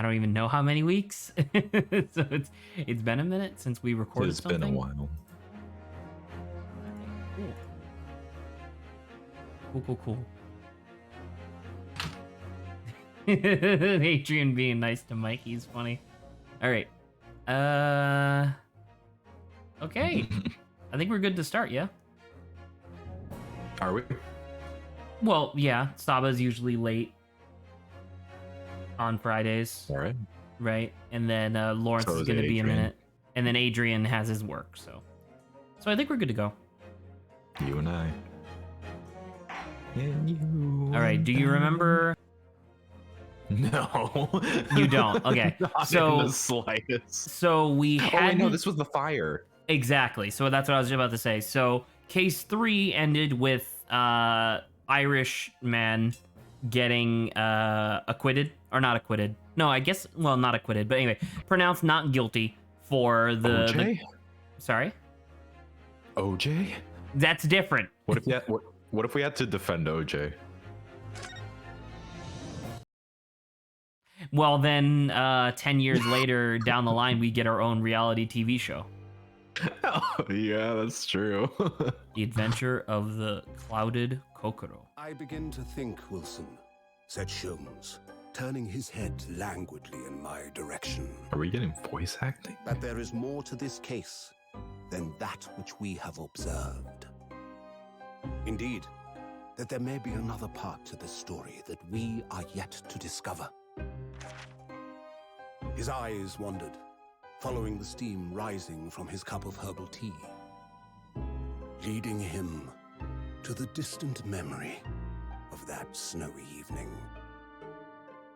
I don't even know how many weeks. So it's been a minute since we recorded It's something. been a while. Cool. Cool. Adrian being nice to Mikey's funny. All right. Okay. I think we're good to start, yeah? Are we? Well, yeah. Saba's usually late on Fridays, All right. right? And then Lawrence So is is going to be a Adrian. minute. And then Adrian has his work, so I think we're good to go. You and I. And you. All right. Do you remember? No. You don't. Okay. Not So in the slightest. So we had. Oh wait, no, this was the fire. Exactly. So that's what I was about to say. So case 3 ended with Irish man getting acquitted or not acquitted. No, I guess not acquitted, but anyway, pronounced not guilty for the OJ? Sorry? OJ? That's different. What if we had to defend OJ? Well, then 10 years later down the line we get our own reality TV show. Oh, yeah, that's true. The Adventure of the Clouded Kokoro. I begin to think, Wilson, said Sholmes, turning his head languidly in my direction, Are we getting voice acting? that there is more to this case than that which we have observed. Indeed, that there may be another part to this story that we are yet to discover. His eyes wandered, following the steam rising from his cup of herbal tea, leading him to the distant memory of that snowy evening.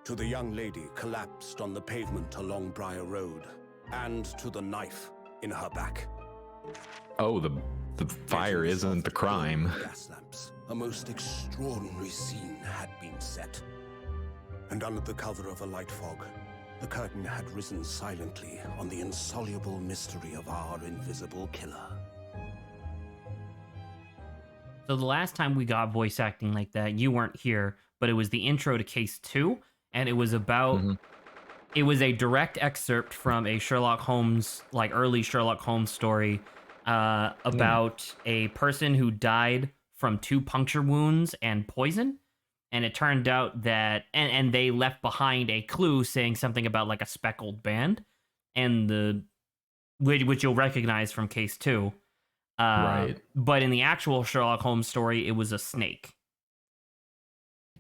To the young lady collapsed on the pavement along Briar Road, and to the knife in her back. Oh, the fire isn't the crime. Gas lamps. A most extraordinary scene had been set. And under the cover of a light fog, the curtain had risen silently on the insoluble mystery of our invisible killer. So the last time we got voice acting like that, you weren't here, but it was the intro to Case 2, and it was about... It was a direct excerpt from a Sherlock Holmes, like early Sherlock Holmes story about a person who died from 2 puncture wounds and poison. And it turned out that, and they left behind a clue saying something about like a speckled band, and which you'll recognize from Case 2. Right. But in the actual Sherlock Holmes story, it was a snake.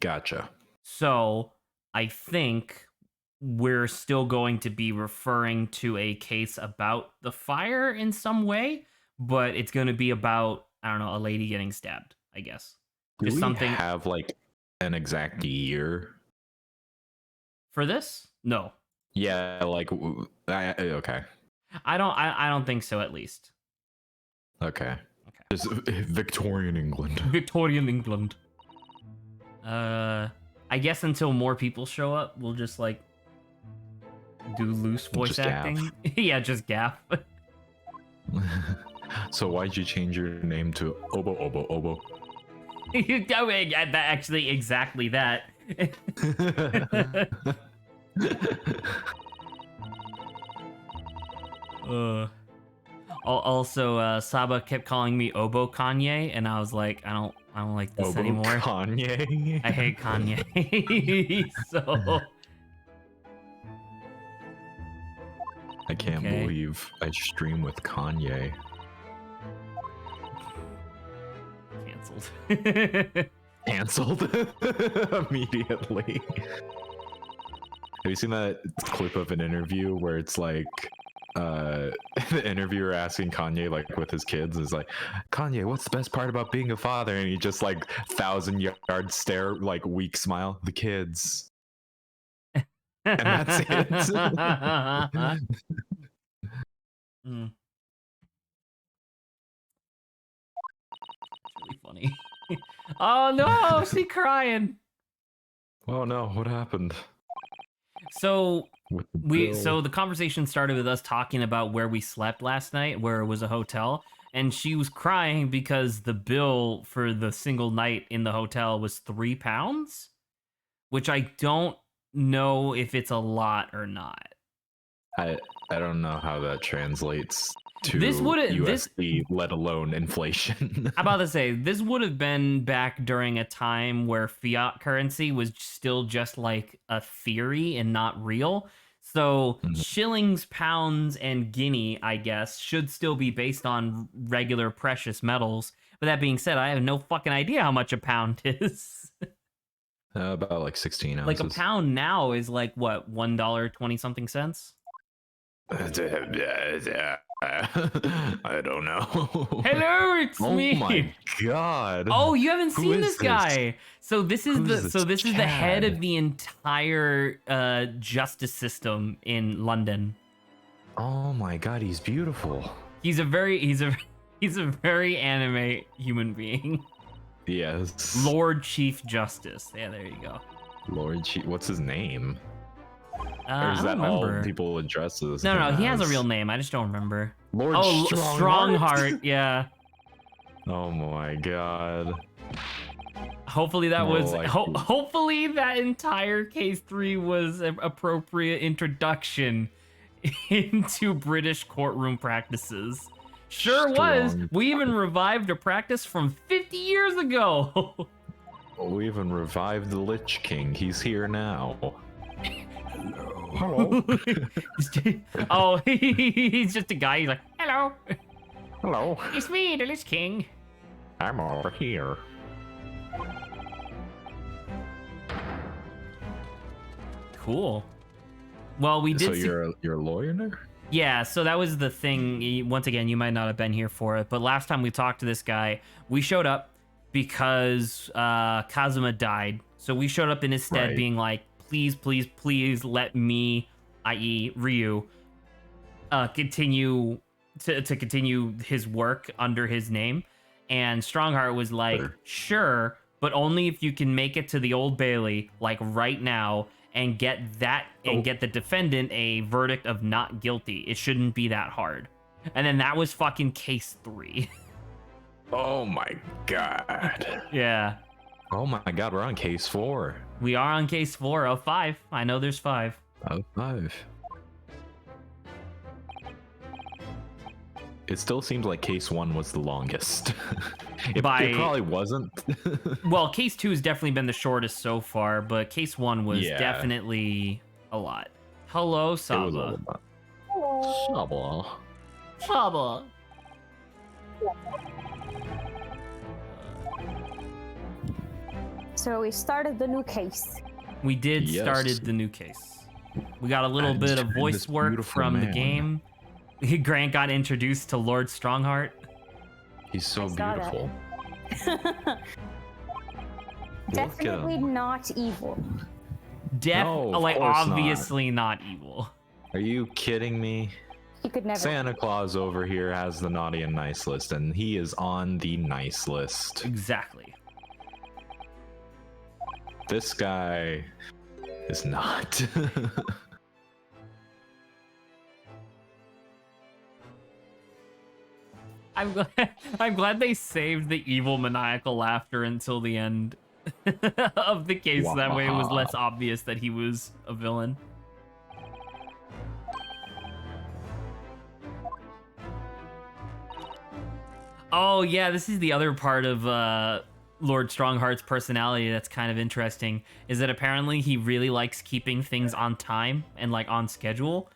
Gotcha. So I think we're still going to be referring to a case about the fire in some way, but it's going to be about, I don't know, a lady getting stabbed, I guess. Do Just we something have like an exact year? for this? No. Yeah, like okay. I don't think so, at least. Okay. Just Victorian England. Victorian England. I guess until more people show up, we'll just like do loose voice Just acting. Yeah, just gaff. So why'd you change your name to Obo Obo Obo? Oh, yeah, that actually exactly that. Also, Saba kept calling me Obo Kanye, and I was like, I don't like this Obo anymore. Kanye. I hate Kanye. So I can't believe I stream with Kanye. Canceled. Cancelled immediately. Have you seen that clip of an interview where it's like the interviewer asking Kanye like with his kids is like, Kanye, what's the best part about being a father? And he just like 1,000-yard stare, like weak smile, the kids. And that's it. Mm. It's really funny. Oh no, she's crying. Oh no, what happened? So With the bill? so the conversation started with us talking about where we slept last night, where it was a hotel, and she was crying because the bill for the single night in the hotel was £3, which I don't know if it's a lot or not. I don't know how that translates to This would've- USD, let alone inflation. I'm about to say, this would have been back during a time where fiat currency was still just like a theory and not real. So shillings, pounds, and guinea, I guess, should still be based on regular precious metals. But that being said, I have no fucking idea how much a pound is. About like 16 ounces. Like a pound now is like what, $1.20 something cents? I don't know. Hello, it's me. Oh my god. Oh, you haven't Who seen is this guy. So this is Who's the head Chad? of the entire justice system in London. Oh my god, he's beautiful. He's a very very anime human being. Yes. Lord Chief Justice. Yeah, there you go. Lord Chief. What's his name? Or I is don't that all remember. people address as? No, he has a as? real name. I just don't remember. Lord Oh, Strongheart? Strongheart. Yeah. Oh my god. Hopefully that More was like hopefully that entire case 3 was an appropriate introduction into British courtroom practices. Sure was. Strong. We even revived a practice from 50 years ago. We even revived the Lich King. He's here now. Hello. Hello. Oh, he's just a guy. He's like, hello, Hello. it's me, the Lich King. I'm over here. Cool. Well, we did. So you're a lawyer now? Yeah, so that was the thing. Once again, you might not have been here for it, but last time we talked to this guy, we showed up because Kazuma died. So we showed up in his stead, Right. being like, please, please, please let me, i.e. Ryu, continue to continue his work under his name. And Strongheart was like, sure, but only if you can make it to the Old Bailey, like right now, and get the defendant a verdict of not guilty. It shouldn't be that hard. And then that was fucking case 3. Oh my god. Yeah. Oh my god, we're on case 4. We are on case 4 of 5. I know there's 5. Oh, 5. It still seems like case 1 was the longest. It probably wasn't. Well, case 2 has definitely been the shortest so far, but case 1 was Yeah. definitely a lot. Hello, It was all Saba. about. Hello. Shabba. Saba. So we started the new case. We did Yes. started the new case. We got a little And bit of this voice work beautiful from the man. game. Grant got introduced to Lord Strongheart. He's so I saw that. beautiful. Definitely not evil. No, of like course not. obviously not evil. Are you kidding me? He could never. Santa Claus over here has the naughty and nice list, and he is on the nice list. Exactly. This guy is not. I'm glad they saved the evil maniacal laughter until the end of the case. That way it was less obvious that he was a villain. Oh yeah, this is the other part of Lord Strongheart's personality that's kind of interesting, is that apparently he really likes keeping things on time and like on schedule.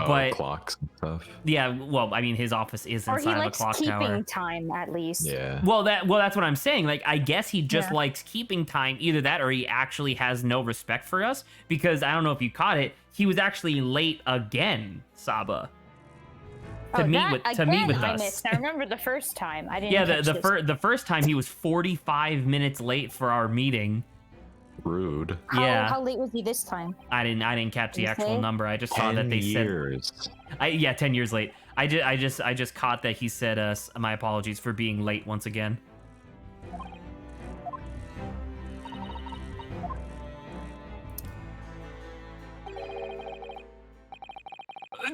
But clocks and stuff. yeah, well, I mean, his office is Or he inside of a likes clock keeping tower. time, at least. Yeah. Well, that's what I'm saying. Like, I guess he just Yeah. likes keeping time. Either that, or he actually has no respect for us. Because I don't know if you caught it, he was actually late again, Saba. To meet that, with again, I us. missed. I remember the first time. I didn't. Yeah, catch this. the first time he was 45 minutes late for our meeting. Rude. Yeah. How late was he this time? I didn't catch the You actual say? number. I just saw that 10 they years. said 10 years late. I just caught that he said my apologies for being late once again.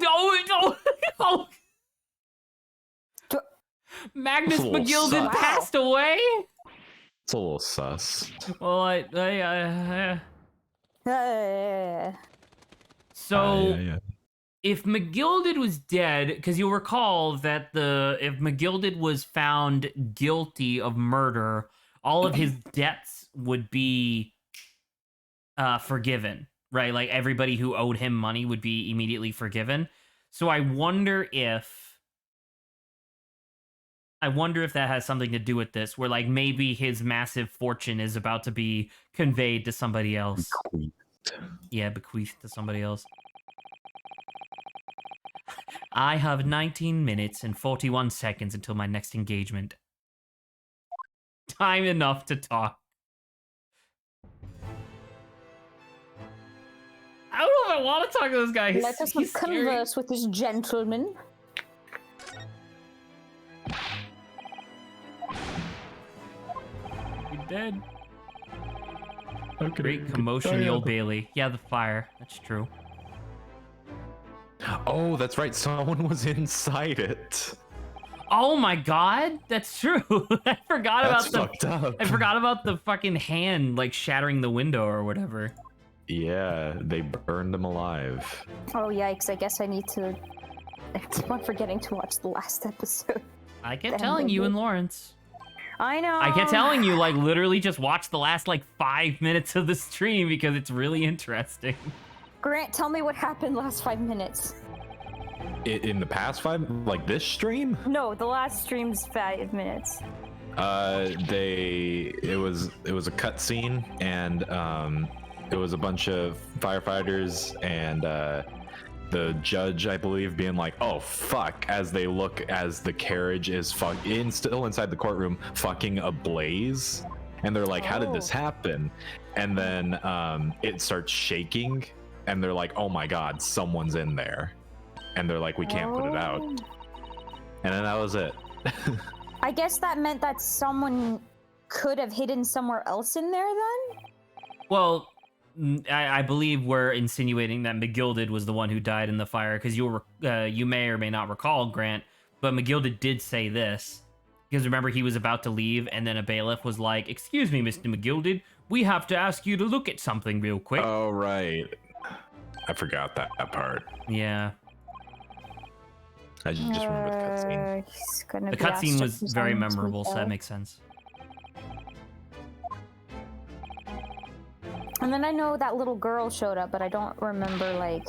No. Oh. D- Magnus That's a little McGilden sus. passed away. It's a little sus. Well, So yeah. if McGilded was dead, because you'll recall that if McGilded was found guilty of murder, all of his debts would be forgiven, right? Like everybody who owed him money would be immediately forgiven. So I wonder if that has something to do with this, where like maybe his massive fortune is about to be conveyed to somebody else. Yeah, bequeathed to somebody else. I have 19 minutes and 41 seconds until my next engagement. Time enough to talk. I don't know if I want to talk to this guy. Let us He's scary. converse with this gentleman. He's dead. Okay. Great commotion, the Old Bailey. Yeah, the fire. That's true. Oh, that's right. Someone was inside it. Oh my god, that's true. I forgot That's about fucked up. I forgot about the fucking hand like shattering the window or whatever. Yeah, they burned him alive. Oh yikes! I guess I need to. I keep on forgetting to watch the last episode. I kept Damn, telling you baby. and Lawrence. I know. I kept telling you, like, literally just watch the last, like, 5 minutes of the stream because it's really interesting. Grant, tell me what happened last 5 minutes. In the past 5, like this stream? No, the last stream's 5 minutes. It was a cutscene, and it was a bunch of firefighters and the judge, I believe, being like, "Oh fuck!" as they look as the carriage is still inside the courtroom, fucking ablaze, and they're like, "How did this happen?" And then it starts shaking, and they're like, "Oh my god, someone's in there," and they're like, "We can't put it out," and then that was it. I guess that meant that someone could have hidden somewhere else in there then? Well, I believe we're insinuating that McGilded was the one who died in the fire, because you may or may not recall, Grant, but McGilded did say this. Because remember, he was about to leave, and then a bailiff was like, "Excuse me, Mr. McGilded, we have to ask you to look at something real quick." Oh, right. I forgot that part. Yeah. I just remember the cutscene. He's gonna The be asked cutscene to was present very memorable, so that himself. makes sense. And then I know that little girl showed up, but I don't remember, like...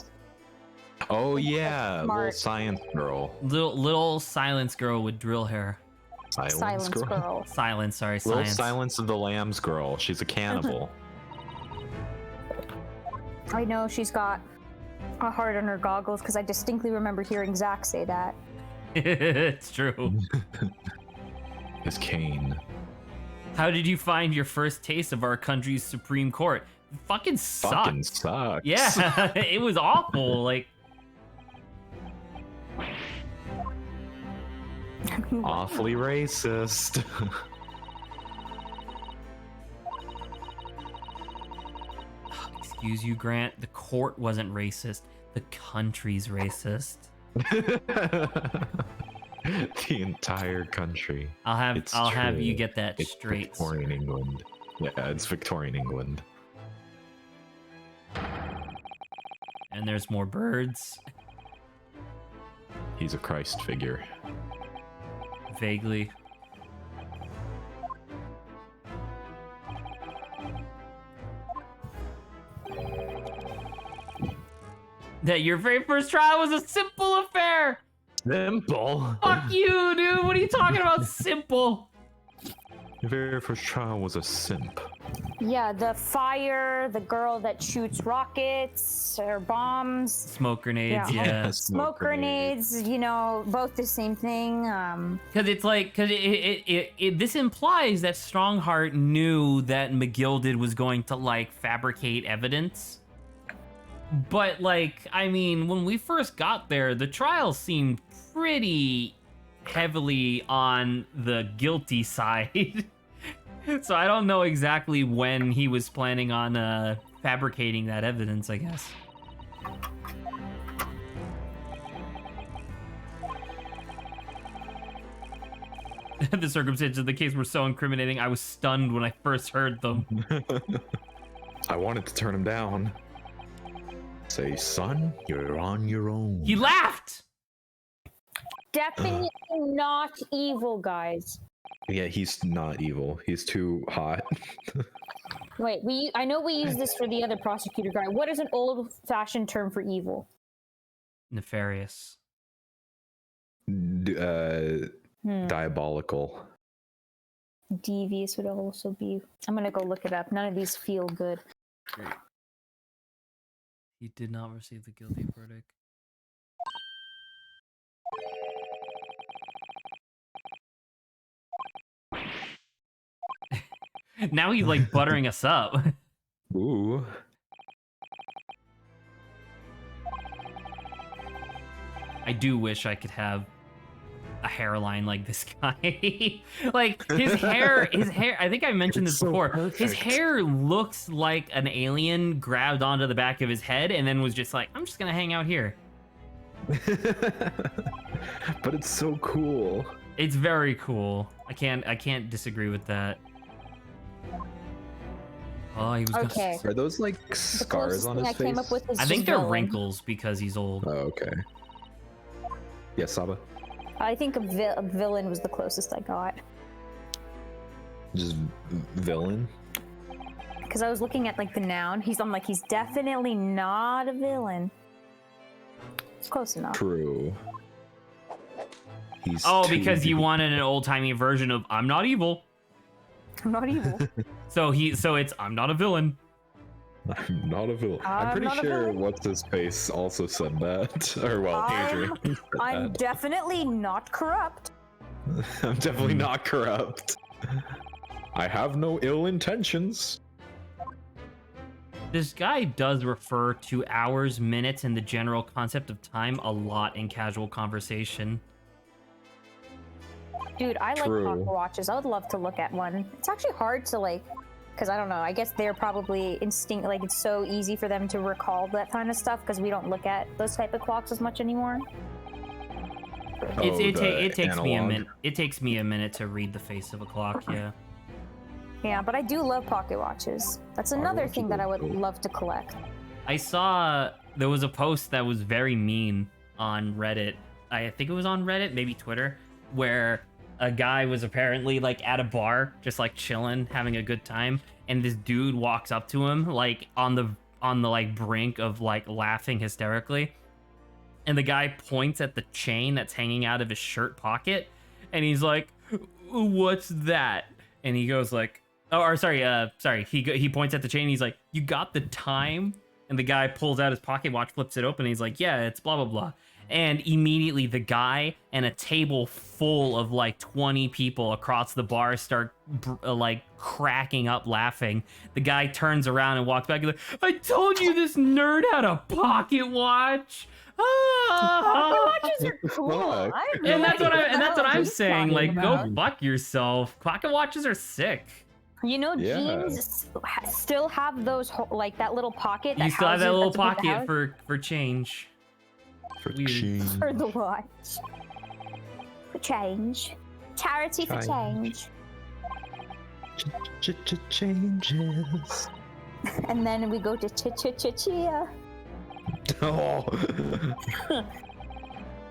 Oh yeah, little Smart. science girl. Little silence girl with drill hair. Silence girl. Silence, sorry, Little science. Silence of the Lambs girl. She's a cannibal. I know she's got a heart on her goggles, because I distinctly remember hearing Zach say that. It's true. Is Kane. How did you find your first taste of our country's Supreme Court? Fucking sucked. Fucking sucks. Yeah, it was awful. Like, Awfully racist. excuse you, Grant. The court wasn't racist. The country's racist. The entire country. I'll have you true. get that It's straight. Victorian England. Yeah, it's Victorian England. And there's more birds. He's a Christ figure. Vaguely. That your very first trial was a simple affair. Simple. Fuck you, dude. What are you talking about? Simple. Your very first trial was a simp. Yeah, the fire, the girl that shoots rockets or bombs, Smoke grenades, Yeah. yeah. smoke grenades, you know, both the same thing. Because it's like, because this implies that Strongheart knew that McGilded was going to like fabricate evidence. But like, I mean, when we first got there, the trial seemed pretty heavily on the guilty side. So I don't know exactly when he was planning on fabricating that evidence, I guess. The circumstances of the case were so incriminating, I was stunned when I first heard them. I wanted to turn him down. Say, son, you're on your own. He laughed. Definitely not evil, guys. Yeah, he's not evil. He's too hot. Wait, I know we use this for the other prosecutor guy. What is an old-fashioned term for evil? Nefarious. Diabolical. Devious would also be. I'm gonna go look it up. None of these feel good. Great. He did not receive the guilty verdict. Now he's like buttering us up. Ooh. I do wish I could have a hairline like this guy. Like his hair, I think I mentioned this It's so before. perfect. His hair looks like an alien grabbed onto the back of his head and then was just like, I'm just gonna hang out here. But it's so cool. It's very cool. I can't disagree with that. Oh, he was Okay. Are those like The scars closest on thing his I face? came up with is I think just they're villain. wrinkles because he's old. Oh, okay. Yes, Saba. I think a villain was the closest I got. Just villain. Because I was looking at like the noun. I'm like, he's definitely not a villain. It's close enough. True. He's Oh, too because you evil. wanted an old-timey version of I'm not evil. I'm not evil. So it's I'm not a villain. I'm not a villain. I'm I'm pretty not a sure villain. what's his face also said that. Or well, Adrian. said I'm that. definitely not corrupt. I'm definitely not corrupt. I have no ill intentions. This guy does refer to hours, minutes, and the general concept of time a lot in casual conversation. Dude, I like True. pocket watches. I would love to look at one. It's actually hard to like, because I don't know. I guess they're probably instinct. Like it's so easy for them to recall that kind of stuff because we don't look at those type of clocks as much anymore. It takes me a analog? minute. It takes me a minute to read the face of a clock. Yeah. Yeah, but I do love pocket watches. That's another thing that I would love to collect. I saw there was a post that was very mean on Reddit. I think it was on Reddit, maybe Twitter, where a guy was apparently like at a bar, just like chilling, having a good time, and this dude walks up to him like on the like brink of like laughing hysterically, and the guy points at the chain that's hanging out of his shirt pocket, and he's like, "What's that?" And he goes like, he points at the chain. And he's like, "You got the time?" And the guy pulls out his pocket watch, flips it open, and he's like, "Yeah, it's blah blah blah." And immediately the guy and a table full of like 20 people across the bar start like cracking up laughing. The guy turns around and walks back and like, "I told you this nerd had a pocket watch." Pocket watches are cool. Fuck. I have And no that's what idea what I'm he's saying. talking Like, go about. fuck yourself. Pocket watches are sick. You know, Yeah. jeans still have those like that little pocket. That You still have that houses- little that's supposed to pocket house- for change. For Weird. change. for the watch. For change. Charity for change. Changes. And then we go to chia. Oh.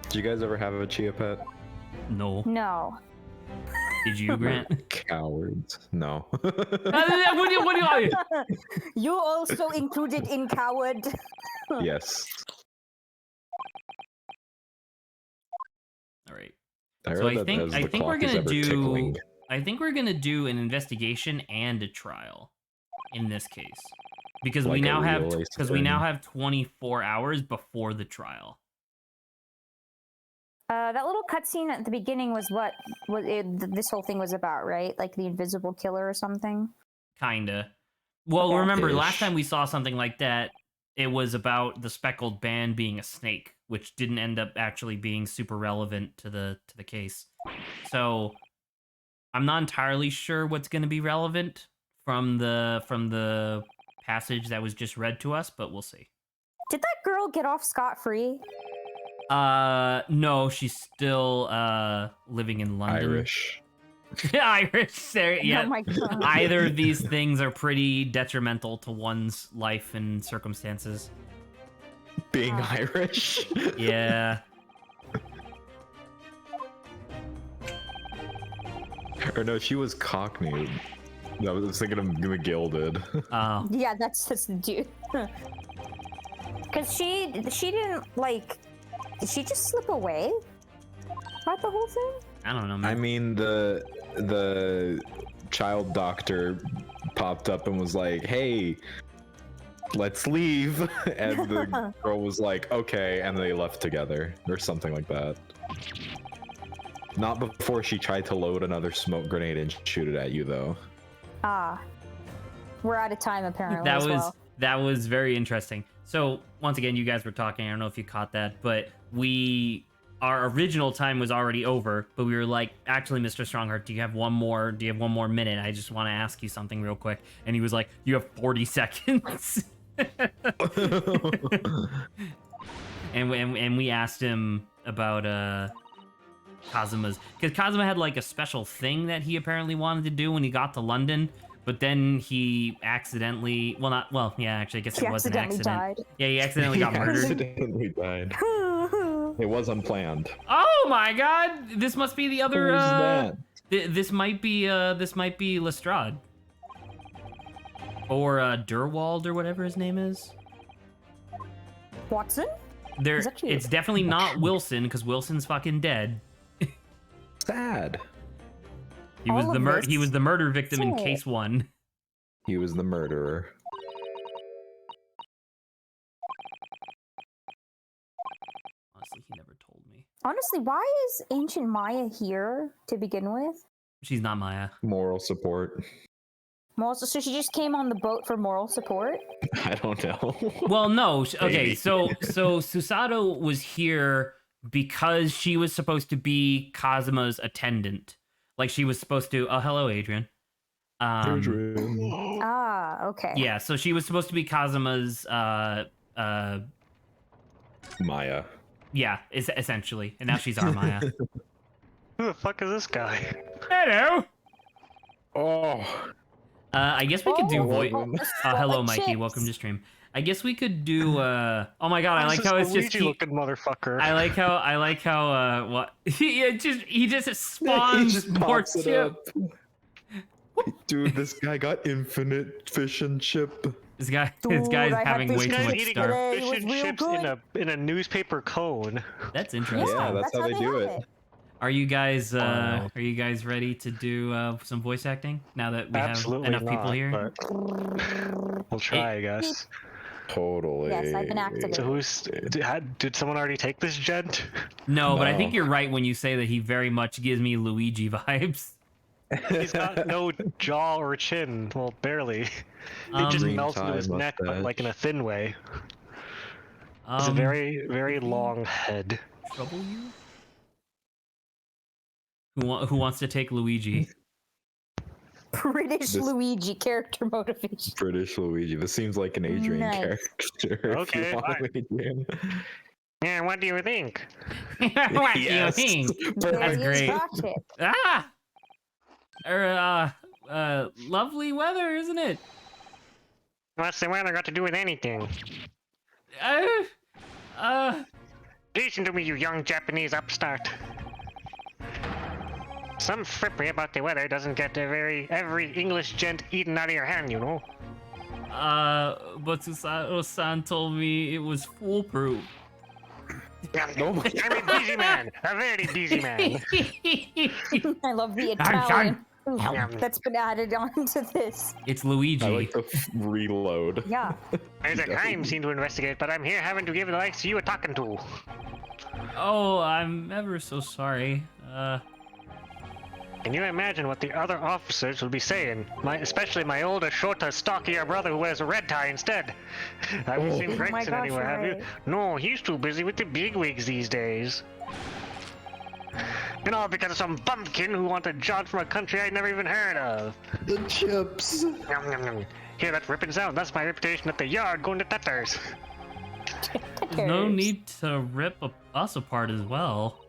Did you guys ever have a chia pet? No. No. Did you, Grant? Cowards. No. What do you want? You also included in coward. Yes. All right. I So heard I that as the think we're clock is gonna ever do. tickling. I think we're gonna do an investigation and a trial in this case because we Like a now have real because we now thing. have 24 hours before the trial. That little cutscene at the beginning was what this whole thing was about, right? Like the invisible killer or something. Kinda. Well, Okay. remember last Ish. time we saw something like that, it was about the speckled band being a snake, which didn't end up actually being super relevant to the case. So I'm not entirely sure what's going to be relevant from the passage that was just read to us, but we'll see. Did that girl get off scot-free? No, she's still living in London. Irish. Irish. Yeah. Oh my god. Either of these things are pretty detrimental to one's life and circumstances. Being Irish. Yeah. Or no, she was Cockney. I was thinking of McGilded. Oh. Yeah, that's the dude. Cause she didn't like. Did she just slip away? About the whole thing? I don't know, I man. mean, the child doctor popped up and was like, "Hey, let's leave," and the girl was like, "Okay," and they left together or something like that. Not before she tried to load another smoke grenade and shoot it at you, though. We're out of time apparently. That as was well. that was very interesting. So once again, you guys were talking. I don't know if you caught that, but our original time was already over. But we were like, actually, Mr. Strongheart, do you have one more minute? I just want to ask you something real quick. And he was like, you have 40 seconds. and we asked him about Kazuma's, because Kazuma had like a special thing that he apparently wanted to do when he got to London. But then he accidentally, actually, I guess She it was an accidentally accident. died. Yeah, he accidentally got murdered. Accidentally died. It was unplanned. Oh my god! This must be the other. Who's that? This might be Lestrade. Or Durwald or whatever his name is. Watson? There, Is that you? it's definitely not Wilson because Wilson's fucking dead. Sad. He was All the of he this? was the murder victim in Sad. case 1. He was the murderer. Honestly, he never told me. Honestly, why is Ancient Maya here to begin with? She's not Maya. Moral support. So she just came on the boat for moral support? I don't know. Well, no. Okay, Maybe. so Susato was here because she was supposed to be Kazuma's attendant. Like she was supposed to. Oh, hello, Adrian. Adrian. Okay. Yeah, so she was supposed to be Kazuma's. Maya. Yeah, essentially, and now she's our Maya. Who the fuck is this guy? Hello. Oh. I guess we could do voice. Hello, like Mikey. chips. Welcome to stream. I guess we could do. Oh my god, I like how it's just. looking motherfucker. I like how. What? he just spawns just more pops it chip. up. Dude, this guy got infinite fish and chip. This guy's Dude, I had having fish way and too Guy's much eating stuff. It fish was and real chips in a newspaper cone. That's interesting. Yeah, that's how they do have it. Are you guys Wow. are you guys ready to do some voice acting now that we Absolutely have enough not, people here? but we'll try, I guess. Totally. Yes, I've been activated. So did someone already take this gent? No, but I think No. you're right when you say that he very much gives me Luigi vibes. He's got no jaw or chin. Well, barely. It just Green melts into tie, his neck, but like in a thin way. It's a very, very long head. trouble you. Who wants to take Luigi? British This- Luigi character motivation. British Luigi. This seems like an Adrian Nice. character. Okay, if you want fine. Adrian. Yeah, what do you think? What Yes. do you think? Perfect. great. Chocolate. Lovely weather, isn't it? What's the weather got to do with anything? Uh, Listen to me, you young Japanese upstart. Some frippery about the weather doesn't get every English gent eaten out of your hand, you know? but Susato-san told me it was foolproof. Oh my I'm a busy man, a very busy man. I love the Done, Italian that's been added onto this. It's Luigi. I like the reload. Yeah. There's a crime scene to investigate, but I'm here having to give the likes of you a talking to. Oh, I'm ever so sorry. Can you imagine what the other officers will be saying? Especially my older, shorter, stockier brother who wears a red tie instead. Haven't seen Oh my Gregson gosh, anywhere, have you? right. No, he's too busy with the bigwigs these days. And all because of some bumpkin who wanted jobs from a country I'd never even heard of. The chips. Yum, yum, yum. Hear that ripping sound? That's my reputation at the yard going to tatters. There's no need to rip us apart as well.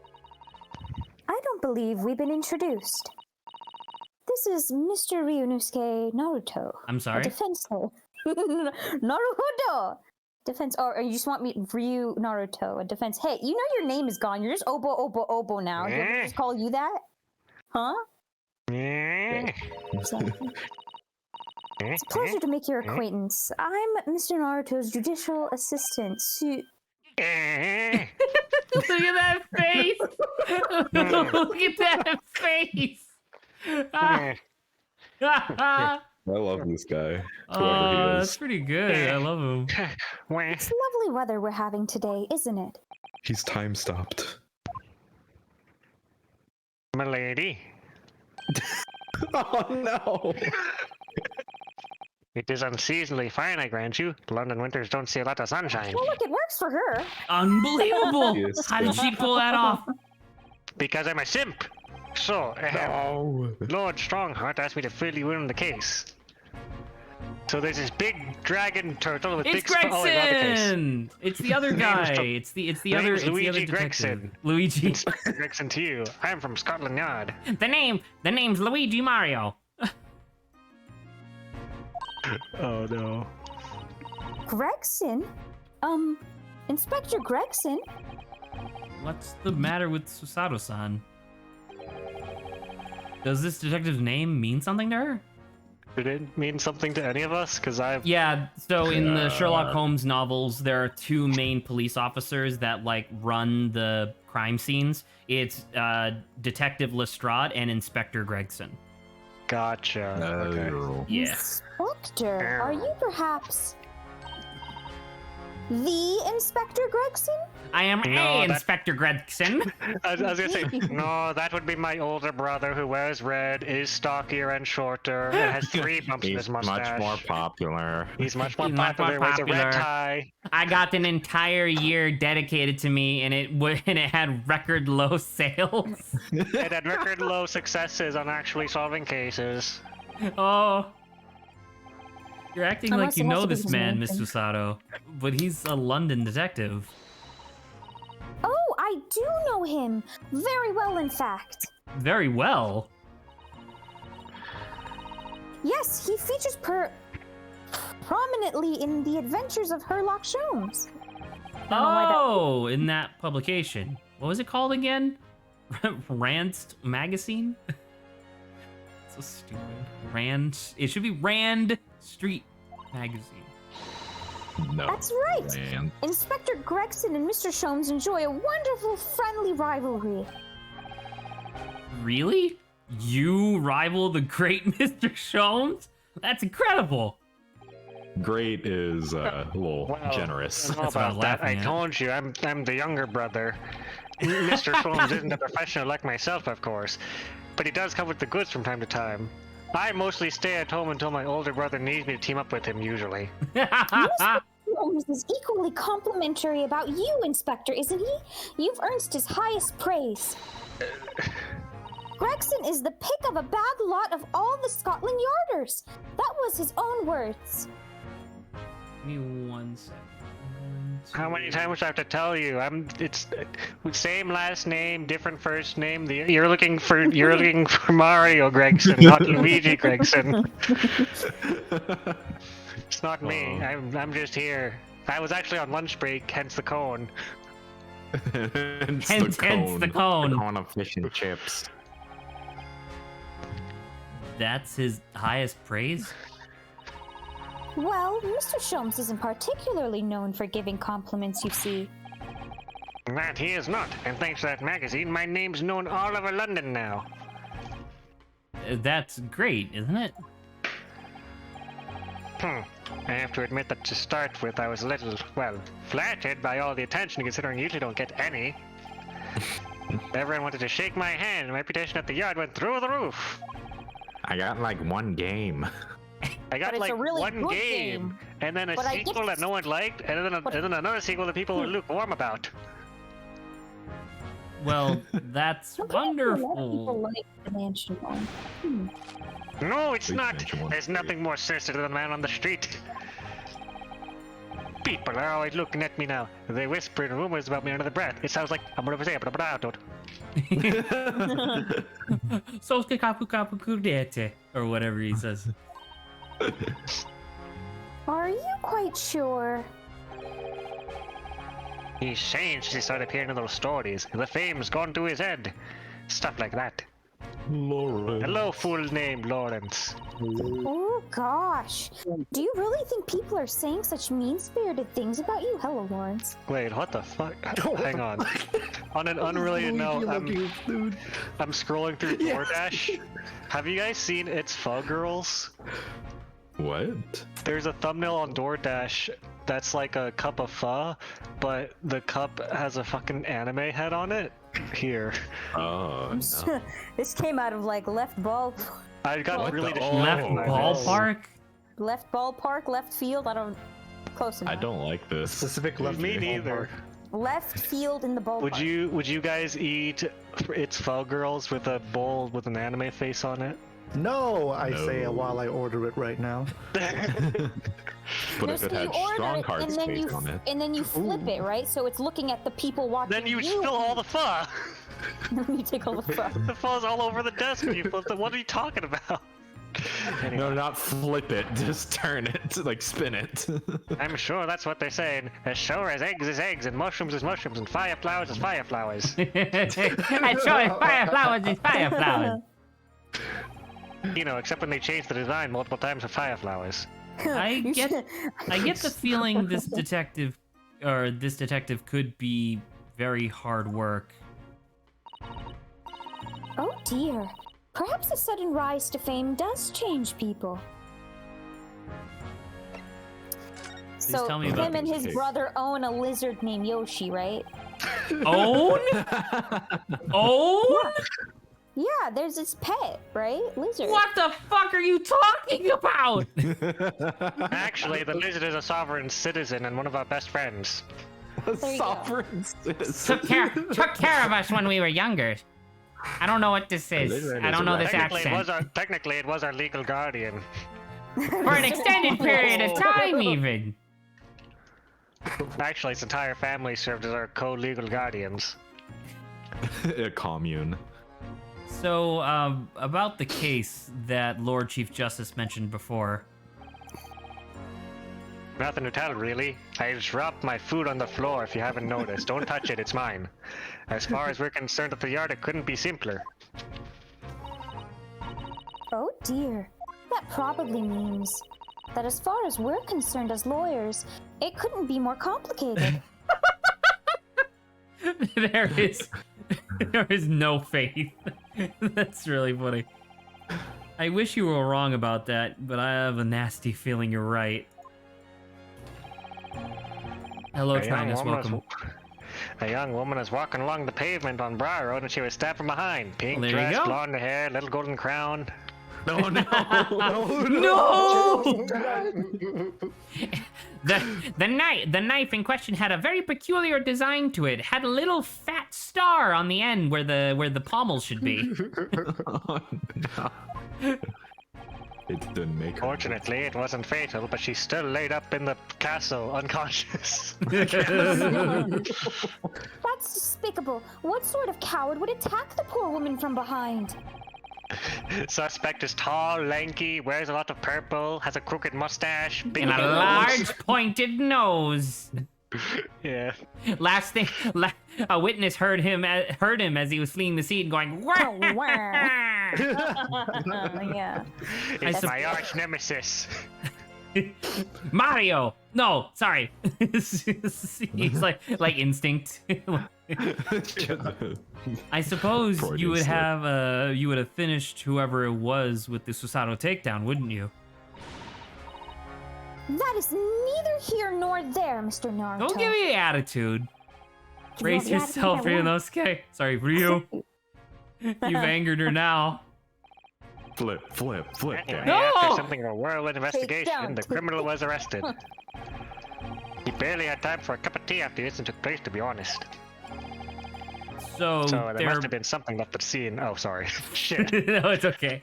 I don't believe we've been introduced. this is Mr. Ryunosuke Naruto. I'm sorry? A defense Naruto! Defense, or you just want me, Ryu Naruto, a defense. Hey, you know your name is gone. You're just Obo now. Do you want me to just call you that? Huh? Exactly. It's a pleasure to make your acquaintance. I'm Mr. Naruto's judicial assistant. Look at that face! Look at that face! I love this guy. Whoever he That's is. pretty good. I love him. It's lovely weather we're having today, isn't it? He's time stopped. Milady, Oh no! it is unseasonably fine, I grant you. London winters don't see a lot of sunshine. Well, look, it works for her. Unbelievable! Yes. How did she pull that off? Because I'm a simp. So, No. Lord Strongheart asked me to fill you in on the case. So there's this big dragon turtle with It's big not the case. Gregson! It's the other guy. It's the other. name's It's the Luigi other detective. Gregson. Luigi. Inspector Gregson to you. I'm from Scotland Yard. The name's Luigi Mario. Oh no. Gregson? Inspector Gregson? What's the matter with Susato-san? Does this detective's name mean something to her? Did it mean something to any of us? Because I've... Yeah, so in the Sherlock Holmes novels, there are two main police officers that, like, run the crime scenes. It's Detective Lestrade and Inspector Gregson. Gotcha. Okay. Yeah. Inspector, are you perhaps the Inspector Gregson? I am No, Inspector Gregson. I was gonna say, no, that would be my older brother who wears red, is stockier and shorter, and has 3 bumps in his He's mustache. much more popular. He's much more He's much popular, more wears a red popular. tie. I got an entire year dedicated to me, and it had record low sales. It had record low successes on actually solving cases. Oh. You're acting Unless like you it has know to be this his man, main Miss thing. Susato. But he's a London detective. Oh, I do know him. Very well, in fact. Very well. Yes, he features prominently in the adventures of Sherlock Holmes. Oh, in that publication. What was it called again? Rand Magazine? So stupid. Rand. It should be Rand Street Magazine. No. That's right. Man. Inspector Gregson and Mr. Sholmes enjoy a wonderful friendly rivalry. Really? You rival the great Mr. Sholmes? That's incredible. Great is a little Well, generous. I don't know That's what I was about that. I laughing at. told you, I'm the younger brother. Mr. Sholmes isn't a professional like myself, of course, but he does come with the goods from time to time. I mostly stay at home until my older brother needs me to team up with him, usually. Mr. Sholmes is equally complimentary about you, Inspector, isn't he? You've earned his highest praise. Gregson is the pick of a bad lot of all the Scotland Yarders. That was his own words. Give me 1 second. How many times do I have to tell you? It's same last name, different first name. You're looking for Mario Gregson, not Luigi Gregson. It's not me. I'm just here. I was actually on lunch break, hence the cone. hence Hence the cone. Cone of fish and chips. That's his highest praise? Well, Mr. Sholmes isn't particularly known for giving compliments, you see. That he is not, and thanks to that magazine, my name's known all over London now. That's great, isn't it? I have to admit that to start with, I was a little, well, flattered by all the attention, considering you usually don't get any. Everyone wanted to shake my hand, and my reputation at the yard went through the roof. I got like 1 game. I got But it's like a really 1 good game, game. and then a But I sequel get- that no one liked, and then another sequel that people were lukewarm about. Well, that's A lot of people wonderful. like the mansion home. No, it's Please not. mention one There's for you. nothing more sinister than a man on the street. People are always looking at me now. They whisper rumors about me under the breath. It sounds like I'm gonna say or whatever he says. Are you quite sure? He's changed. He started appearing in those stories. The fame's gone to his head. Stuff like that. Lawrence. Hello, full name Lawrence. Oh gosh. Do you really think people are saying such mean-spirited things about you? Hello, Lawrence. Wait, what the fuck? Hang on. On an unrelated note, I'm scrolling through DoorDash. Have you guys seen It's Pho Girls? What? There's a thumbnail on DoorDash that's like a cup of pho, but the cup has a fucking anime head on it. Here. Oh, no. This came out of like left I got What really the- Left Oh, ballpark? ballpark, left field. I don't. Close enough. I don't like this. Specific left. Me neither. Left field in the ballpark. Would you guys eat It's Pho Girls with a bowl with an anime face on it? No, I say No. while I order it right now. But No, if so it you had order strong it, heart and then space on it. and then you flip it, right? So it's looking at the people watching. Then you spill all the pho. Then you take all the pho. The pho's all over the desk when you flip it. What are you talking about? No, not flip it. Just turn it. Like spin it. I'm sure that's what they're saying. As sure as eggs is eggs, and mushrooms is mushrooms, and fire flowers is fire flowers. I show it fire flowers is fire flowers. You know, except when they change the design multiple times for fire flowers. I get the feeling this detective could be very hard work. Oh dear. Perhaps a sudden rise to fame does change people. So tell me about him and this his case. brother own a lizard named Yoshi, right? Own? Own? Yeah, there's his pet, right? Lizard. What the fuck are you talking about? Actually, the lizard is a sovereign citizen and one of our best friends. There you go. Sovereign citizen. took care of us when we were younger. I don't know what this is. Lizard I is don't a know this rabbit. Technically, it was our legal guardian. For an extended period of time, even. Actually, its entire family served as our co-legal guardians. A commune. So, about the case that Lord Chief Justice mentioned before. Nothing to tell, really. I just dropped my food on the floor, if you haven't noticed. Don't touch it, it's mine. As far as we're concerned at the yard, it couldn't be simpler. Oh dear. That probably means that as far as we're concerned as lawyers, it couldn't be more complicated. there is no faith. That's really funny. I wish you were wrong about that, but I have a nasty feeling you're right. Hello, Trinus, welcome. A young woman is walking along the pavement on Briar Road and she was stabbed from behind. Pink Well, there you dress, go. blonde hair, little golden crown. No, no. No! The knife in question had a very peculiar design to it. It had a little fat star on the end where the pommel should be. Oh, no. It didn't make her. Fortunately, it wasn't fatal, but she's still laid up in the castle, unconscious. That's despicable. What sort of coward would attack the poor woman from behind? Suspect is tall, lanky, wears a lot of purple, has a crooked mustache, big And a nose. large pointed nose. Yeah. Last thing, a witness heard him as he was fleeing the scene, going, "Wah!" Oh, wow. Yeah. It's sup- my arch nemesis. Mario. No, sorry. He's like instinct. I suppose Freudian you would slip. have finished whoever it was with the Susato takedown, wouldn't you? That is neither here nor there, Mr. Naruto. Don't give me the attitude. You Brace want the attitude yourself, I want? Ryunosuke. Sorry, Ryu. You've angered her now. Flip. Anyway, Down. No! after something of a whirlwind investigation, down. the criminal was arrested. He barely had time for a cup of tea after the incident took place, to be honest. So, So there there. must have been something left at the scene. Oh, sorry. Shit. No, it's okay.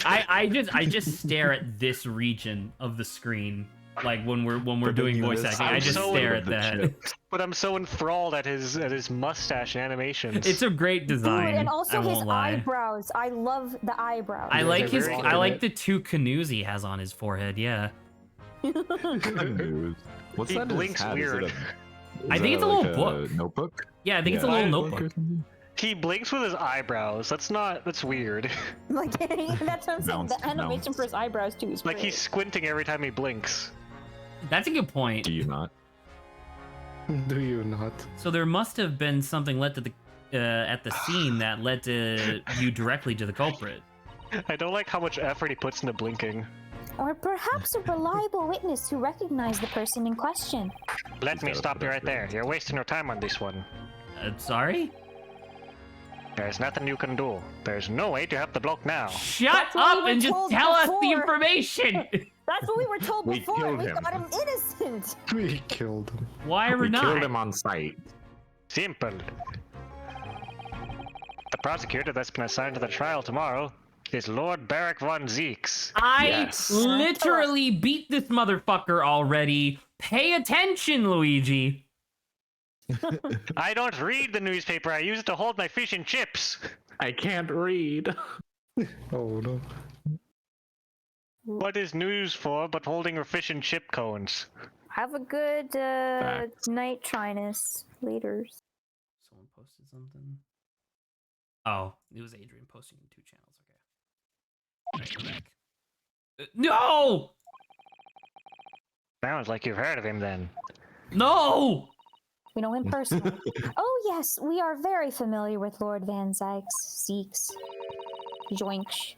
I just stare at this region of the screen Like when we're But then doing you voice miss acting, I I'm just so stare into at the that. chips. But I'm so enthralled at his mustache and animations. It's a great design. Dude, and also I his won't lie. eyebrows. I love the eyebrows. I Yeah, like they're his. very I good. like the 2 canoes he has on his forehead. Yeah, Canoes. What's He that in his blinks hat? Is it weird. I think it's a little book. Notebook. yeah. I think it's a Yeah. little I- notebook. He blinks with his eyebrows. That's weird. Like that's what I'm saying. Mounts, The animation mounts. for his eyebrows too is Like great. he's squinting every time he blinks. That's a good point. Do you not? Do you not? So there must have been something led to the at the scene that led to you directly to the culprit. I don't like how much effort he puts into blinking. Or perhaps a reliable witness who recognized the person in question. Let me gotta stop put you up right there. there. You're wasting your time on this one. Sorry. There's nothing you can do. There's no way to help the bloke now. Shut That's what we up were and just told tell us the before. information. That's what we were told We before. killed We him. got him innocent. We killed him. Why are we We not? killed him on sight. Simple. The prosecutor that's been assigned to the trial tomorrow is Lord Barrack von Zeeks. I Yes. literally beat this motherfucker already. Pay attention, Luigi. I don't read the newspaper. I use it to hold my fish and chips. I can't read. Oh no. What is news for but holding your fish and chip cones? Have a good Facts. night, Trinus. Laters. Someone posted something. Oh, it was Adrian posting in 2 channels. Okay. Right, go back. No! Sounds like you've heard of him then. No! We know him personally. Oh yes, we are very familiar with Lord Van Zeeks. Joinks.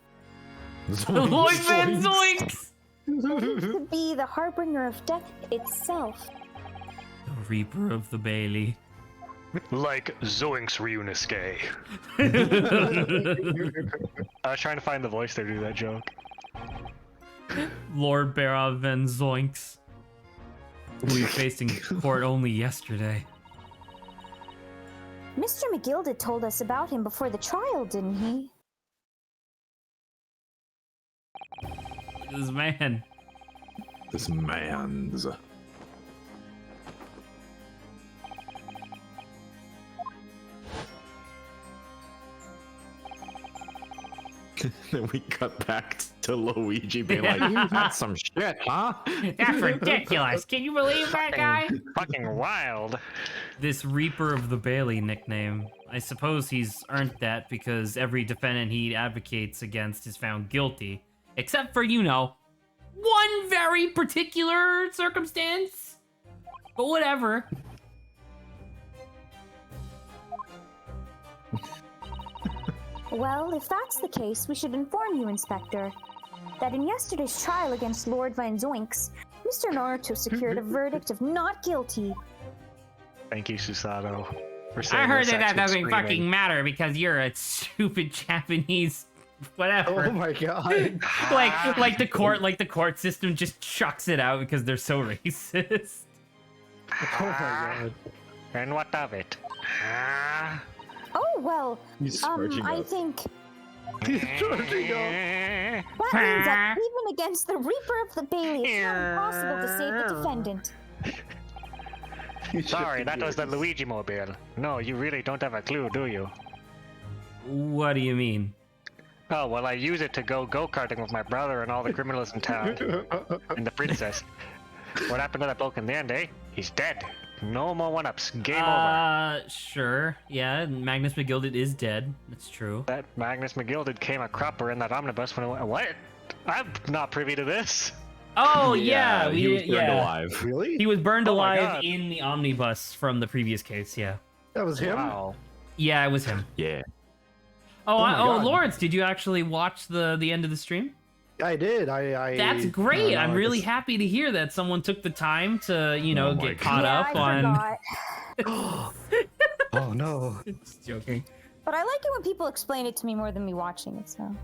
Lloyd Van Zoinks! To be the harbinger of death itself. The Reaper of the Bailey. Like Zoinks Ryunosuke. I was trying to find the voice there to do that joke. Lord Barra Van Zoinks. Who we faced in court only yesterday. Mr. McGilded told us about him before the trial, didn't he? This man. This man's. Then we cut back to Luigi being like, "That's some shit, huh?" That's ridiculous. Can you believe that guy? Fucking wild. This Reaper of the Bailey nickname. I suppose he's earned that because every defendant he advocates against is found guilty. Except for, you know, one very particular circumstance. But whatever. Well, if that's the case, we should inform you, Inspector, that in yesterday's trial against Lord Van Zoinks, Mr. Naruto secured a verdict of not guilty. Thank you, Susato. For I saying heard those that that sexual doesn't screaming. fucking matter because you're a stupid Japanese whatever. Oh my god. like the court system just chucks it out because they're so racist. Oh my god. And what of it? Ah. Oh, well, He's charging I up. think He's charging up. that means that even against the Reaper of the Bailey, it's not impossible to save the defendant. He's Sorry, shifting that was the gears. Luigi mobile. No, you really don't have a clue, do you? What do you mean? Oh, well, I use it to go go-karting with my brother and all the criminals in town. And the princess. What happened to that bloke in the end, eh? He's dead. No more one-ups. Game over. Sure. Yeah, Magnus McGilded is dead. That's true. That Magnus McGilded came a cropper in that omnibus when it went, what? I'm not privy to this. Oh yeah, he was burned yeah. alive. Really? He was burned Oh my alive God. in the omnibus from the previous case. Yeah. That was him? Wow. Yeah, it was him. Yeah. Oh, my God. Lawrence, did you actually watch the end of the stream? I did. I That's I great. don't know, I'm I really just- happy to hear that someone took the time to, you know, Oh my get caught yeah, up I on. forgot. Oh no. Just joking. But I like it when people explain it to me more than me watching it, so.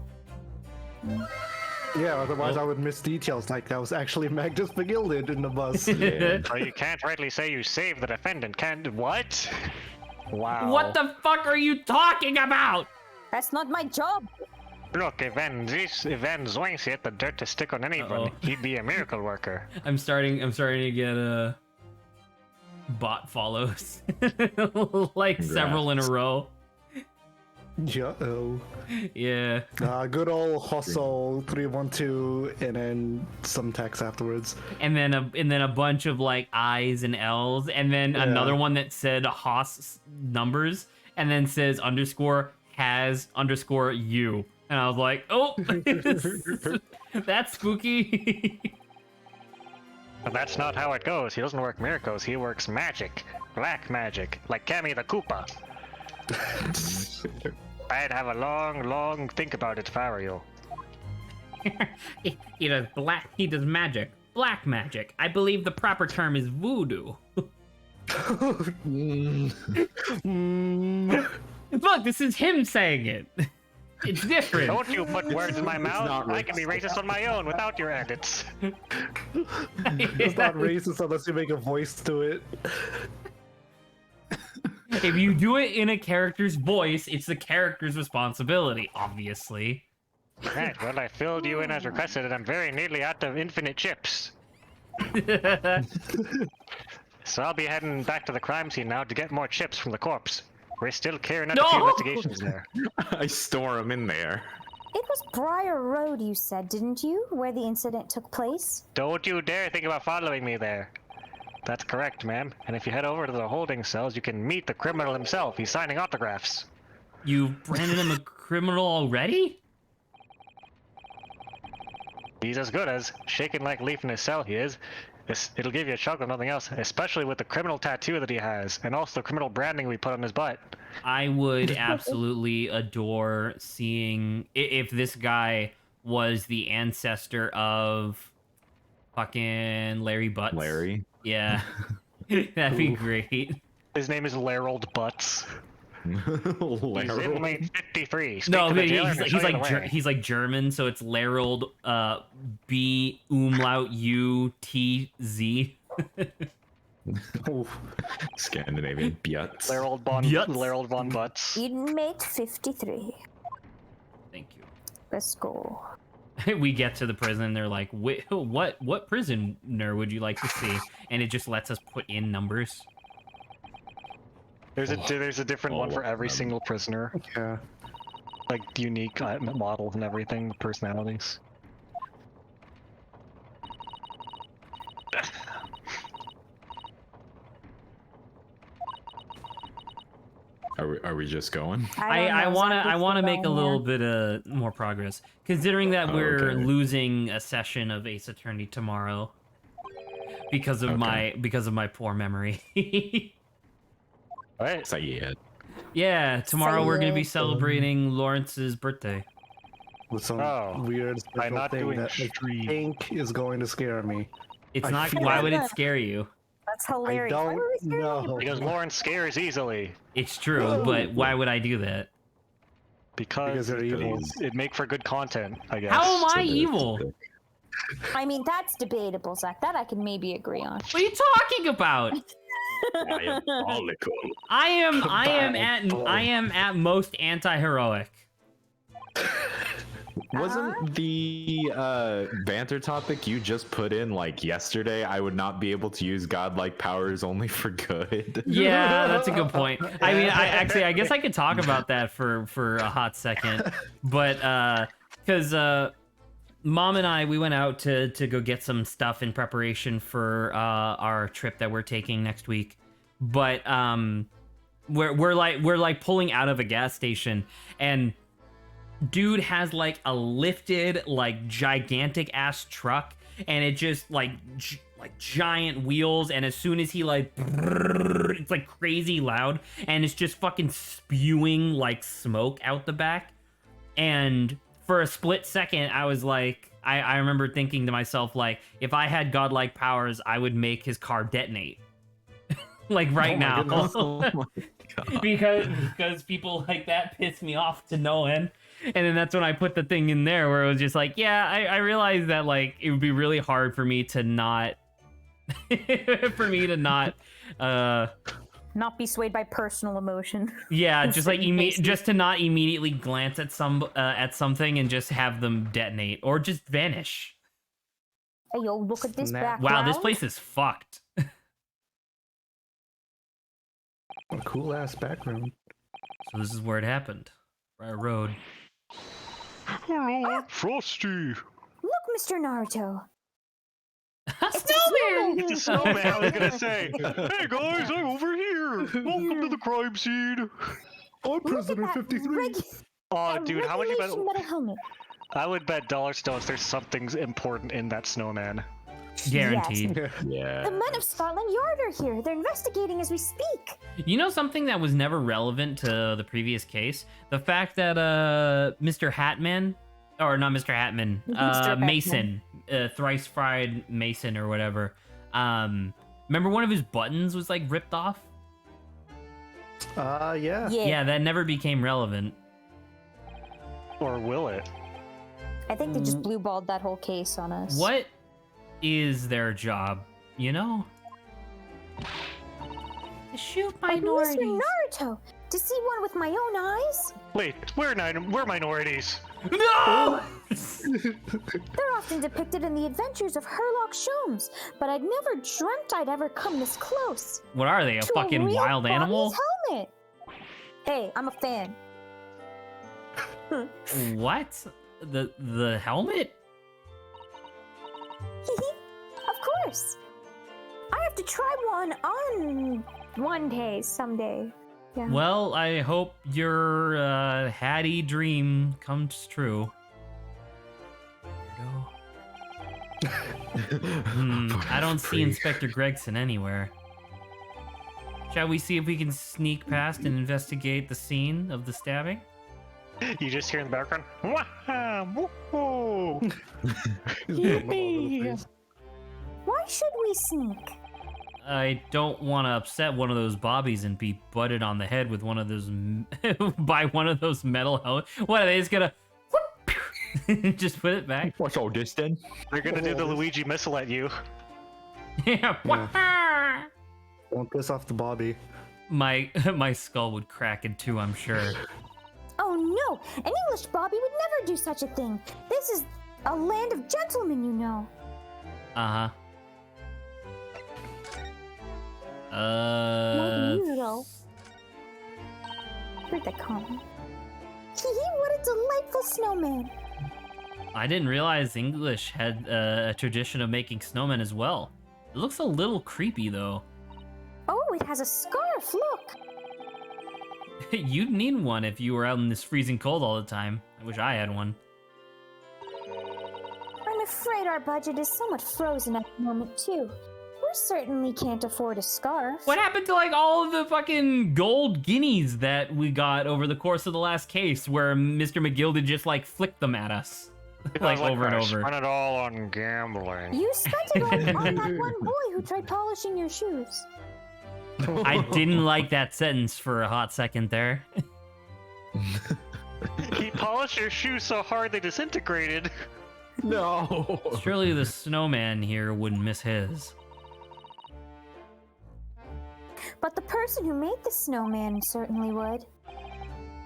Yeah, otherwise I would miss details like that was actually Magnus McGilded in the bus. Yeah. So you can't rightly say you saved the defendant, can what? Wow. What the fuck are you talking about? That's not my job. Look, if Van Zoinks hit the dirt to stick on anyone, Uh-oh. he'd be a miracle worker. I'm starting to get bot follows. Like Congrats. several in a row. Uh-oh. Yeah. Good old hustle 312 and then some text afterwards. And then a bunch of like I's and L's, and then another one that said Haas numbers, and then says underscore has underscore you. And I was like, oh, that's spooky. But that's not how it goes. He doesn't work miracles. He works magic. Black magic. Like Cammy the Koopa. I'd have a long think about it if I were you. He does magic. Black magic. I believe the proper term is voodoo. Look, this is him saying it. It's different. Don't you put words in my mouth. not I can be racist. racist on my own without your edits. It's not racist unless you make a voice to it. If you do it in a character's voice, it's the character's responsibility, obviously. Right, well, I filled you in as requested, and I'm very nearly out of infinite chips. So I'll be heading back to the crime scene now to get more chips from the corpse. We're still carrying out a few No! investigations there. I store him in there. It was Briar Road, you said, didn't you? Where the incident took place? Don't you dare think about following me there. That's correct, ma'am. And if you head over to the holding cells, you can meet the criminal himself. He's signing autographs. You branded him a criminal already? He's as good as shaking like a leaf in his cell, he is. It'll give you a chuckle, nothing else, especially with the criminal tattoo that he has, and also the criminal branding we put on his butt. I would absolutely adore seeing if this guy was the ancestor of fucking Larry Butts. Larry. Yeah. That'd be great. His name is Larold Butts. He's in lane 53. Speak No, to the but jailer he's, and he's show you like the way. he's like German, so it's Larold B umlaut U T Z. Scandinavian Butts. Larold von Butts. Edenmate 53. Thank you. Let's go. We get to the prison, they're like, what prisoner would you like to see? And it just lets us put in numbers. There's a different one for every single prisoner. Yeah. Like unique models and everything, personalities. Are we just going? I want to make a little bit of more progress, considering that we're okay. losing a session of Ace Attorney tomorrow because of my poor memory. Right. Say it. Yeah, tomorrow we're gonna be Sayed. celebrating Lawrence's birthday. With some Oh, weird by special not thing doing that I stream. think is going to scare me. It's I not. feel Why like would it that. scare you? That's I hilarious. Why don't were we scared? know. Because Lawrence scares easily. It's true, but why would I do that? Because they're evil. It'd make for good content, I guess. How am I So evil? I mean, that's debatable, Zach. That I can maybe agree on. What are you talking about? Diabolical. I am at most anti-heroic. Wasn't the banter topic you just put in like yesterday? I would not be able to use godlike powers only for good. Yeah, that's a good point. I mean, I guess I could talk about that for a hot second, but because Mom and I, we went out to go get some stuff in preparation for our trip that we're taking next week, but we're like pulling out of a gas station, and dude has like a lifted like gigantic ass truck, and it just like giant wheels, and as soon as he like it's like crazy loud, and it's just fucking spewing like smoke out the back. And for a split second I was like, I remember thinking to myself, like, if I had godlike powers, I would make his car detonate. Like right now. because people like that piss me off to no end. And then that's when I put the thing in there where it was just like, yeah, I realized that like it would be really hard for me to not not be swayed by personal emotion. Yeah, In just like certain cases. just to not immediately glance at something and just have them detonate or just vanish. Hey, yo, look at this Snap. background. Wow, this place is fucked. A cool ass background. So this is where it happened. Briar Road. Hello, Frosty. Look, Mr. Naruto. Snowman! It's a snowman. I was gonna say, hey guys, I'm over here. Welcome to the crime scene. I'm Prisoner 53. Oh, dude, how much you bet? Regulation metal helmet. I would bet dollar stones there's something important in that snowman. Guaranteed. Yeah. The men of Scotland Yard are here. They're investigating as we speak. You know something that was never relevant to the previous case? The fact that Mr. Hatman, or not Mr. Hatman, Mr. Mason, thrice fried Mason or whatever. Remember one of his buttons was like ripped off? Yeah. Yeah, that never became relevant. Or will it? I think they just blue balled that whole case on us. What is their job? You know? To shoot But minorities. Mr. Naruto, to see one with my own eyes? Wait, we're minorities. No! They're often depicted in the adventures of Herlock Sholmes, but I'd never dreamt I'd ever come this close. What are they, a to fucking real wild Bobby's animal? helmet. Hey, I'm a fan. What? The helmet? Of course. I have to try one on one day, someday. Yeah. Well, I hope your Hattie dream comes true. Weirdo. I don't see Inspector Gregson anywhere. Shall we see if we can sneak past and investigate the scene of the stabbing? You just hear in the background, "Wah-ha, woo-hoo." Why should we sneak? I don't want to upset one of those bobbies and be butted on the head with one of those by one of those metal helmets. What are they just gonna just put it back? What's all this then? They're gonna do the Luigi missile at you. Yeah. Won't piss off the Bobby. My skull would crack in two, I'm sure. Oh no! An English Bobby would never do such a thing. This is a land of gentlemen, you know. Uh-huh. Not you, though. Where'd that come? What a delightful snowman! I didn't realize English had a tradition of making snowmen as well. It looks a little creepy, though. Oh, it has a scarf, look! You'd need one if you were out in this freezing cold all the time. I wish I had one. I'm afraid our budget is somewhat frozen at the moment, too. We certainly can't afford a scarf. What happened to like all of the fucking gold guineas that we got over the course of the last case where Mr. McGill did just like flick them at us? like over and I over. spent it all on gambling. You spent it all on that one boy who tried polishing your shoes. I didn't like that sentence for a hot second there. He polished your shoes so hard they disintegrated. No. Surely the snowman here wouldn't miss his. But the person who made the snowman certainly would.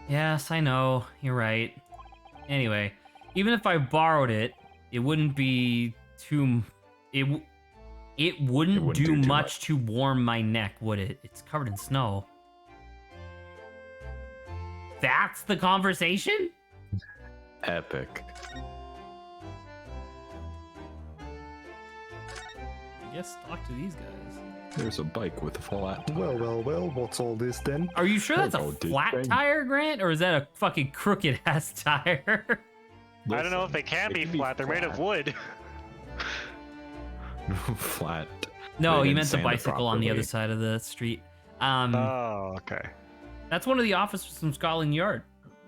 Yes, I know. You're right. Anyway, even if I borrowed it, it wouldn't be too... It wouldn't do too much to warm my neck, would it? It's covered in snow. That's the conversation? Epic. I guess talk to these guys. There's a bike with a flat tire. Well, what's all this then? Are you sure that's a Oh, dude, flat thank- tire, Grant? Or is that a fucking crooked ass tire? I don't know if they can be flat. They're made of wood. Flat. No, They he didn't meant the sand it bicycle on the other properly. side of the street. Oh, okay. That's one of the officers from Scotland Yard.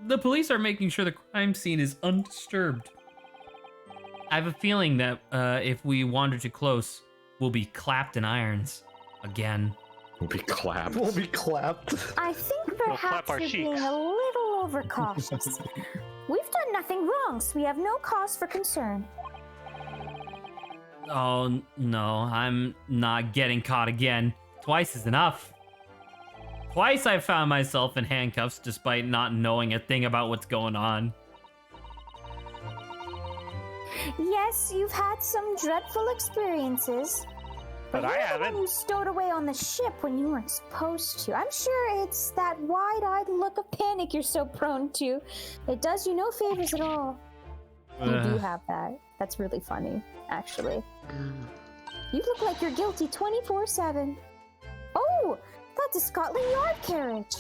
The police are making sure the crime scene is undisturbed. I have a feeling that if we wander too close, we'll be clapped in irons. Again. We'll be clapped. We'll be clapped. I think clap perhaps our you're being cheeks. a little overcautious. We've done nothing wrong, so we have no cause for concern. Oh, no, I'm not getting caught again. Twice is enough. Twice I found myself in handcuffs despite not knowing a thing about what's going on. Yes, you've had some dreadful experiences. But I you're the haven't. one who stowed away on the ship when you weren't supposed to. I'm sure it's that wide-eyed look of panic you're so prone to. It does you no favors at all. You do have that. That's really funny, actually. You look like you're guilty 24/7. Oh, that's a Scotland Yard carriage.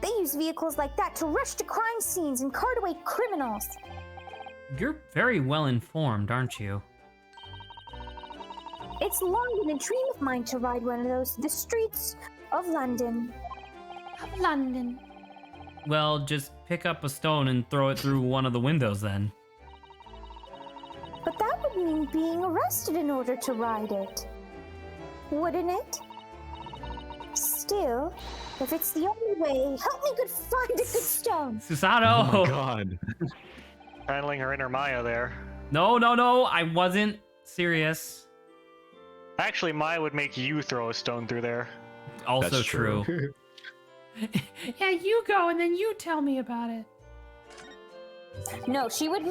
They use vehicles like that to rush to crime scenes and cart away criminals. You're very well informed, aren't you? It's long been a dream of mine to ride one of those the streets of London. Of London. Well, just pick up a stone and throw it through one of the windows then. But that would mean being arrested in order to ride it. Wouldn't it? Still, if it's the only way, help me find a good stone. Susato! Oh my god. Channeling her inner Maya there. No, I wasn't serious. Actually, Maya would make you throw a stone through there. Also That's true. true. Yeah, you go and then you tell me about it. No, she would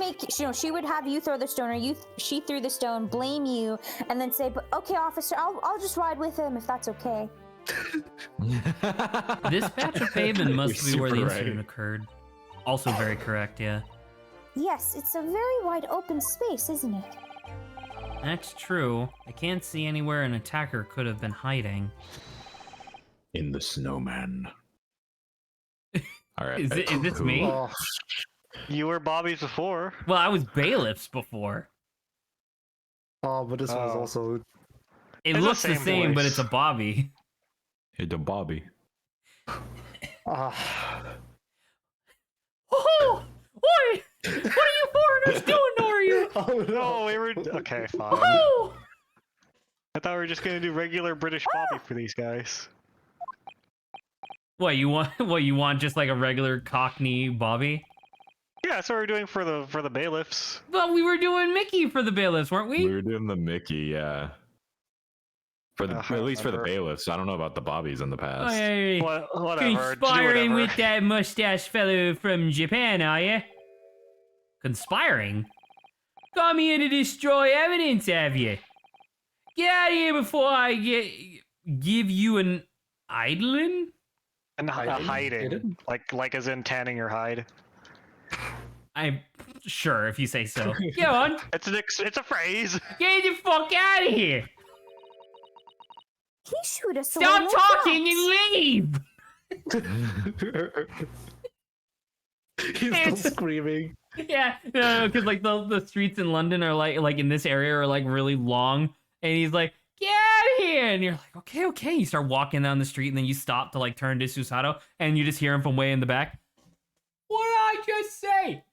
she would have you throw the stone, or she threw the stone, blame you, and then say, "But okay, officer, I'll just ride with him if that's okay." This patch of pavement must You're be where the super incident right. occurred. Also very correct, yeah. Yes, it's a very wide open space, isn't it? That's true. I can't see anywhere an attacker could have been hiding. In the snowman. All right. Is this me? Oh, You were Bobby's before. Well, I was bailiffs before. oh, but this was Oh. also. It It's the looks the same same, but voice. it's a Bobby. Hey, the Bobby. Oh! What? What are you foreigners doing, Norio? Oh No, we were okay. Fine. Oh! I thought we were just gonna do regular British Bobby for these guys. What you want just like a regular Cockney Bobby? Yeah, that's what we're doing for the bailiffs. But we were doing Mickey for the bailiffs, weren't we? We were doing the Mickey, yeah. For the at least for the Whatever. bailiffs. I don't know about the Bobbies in the past. Hey, Whatever. Do conspiring whatever. with that mustache fellow from Japan, are you? Conspiring? Come here to destroy evidence, have you? Get out of here before I give you an idling? And a hiding, Hidden? like as in tanning your hide. I'm sure if you say so. Go on, It's a phrase. get the fuck out of here! He shoot us Stop away in talking advance. and leave! He's still It's- screaming. Yeah, no, because like the streets in London are like in this area are like really long, and he's like, "Get out of here!" And you're like, "Okay." You start walking down the street, and then you stop to like turn to Susato, and you just hear him from way in the back. What did I just say?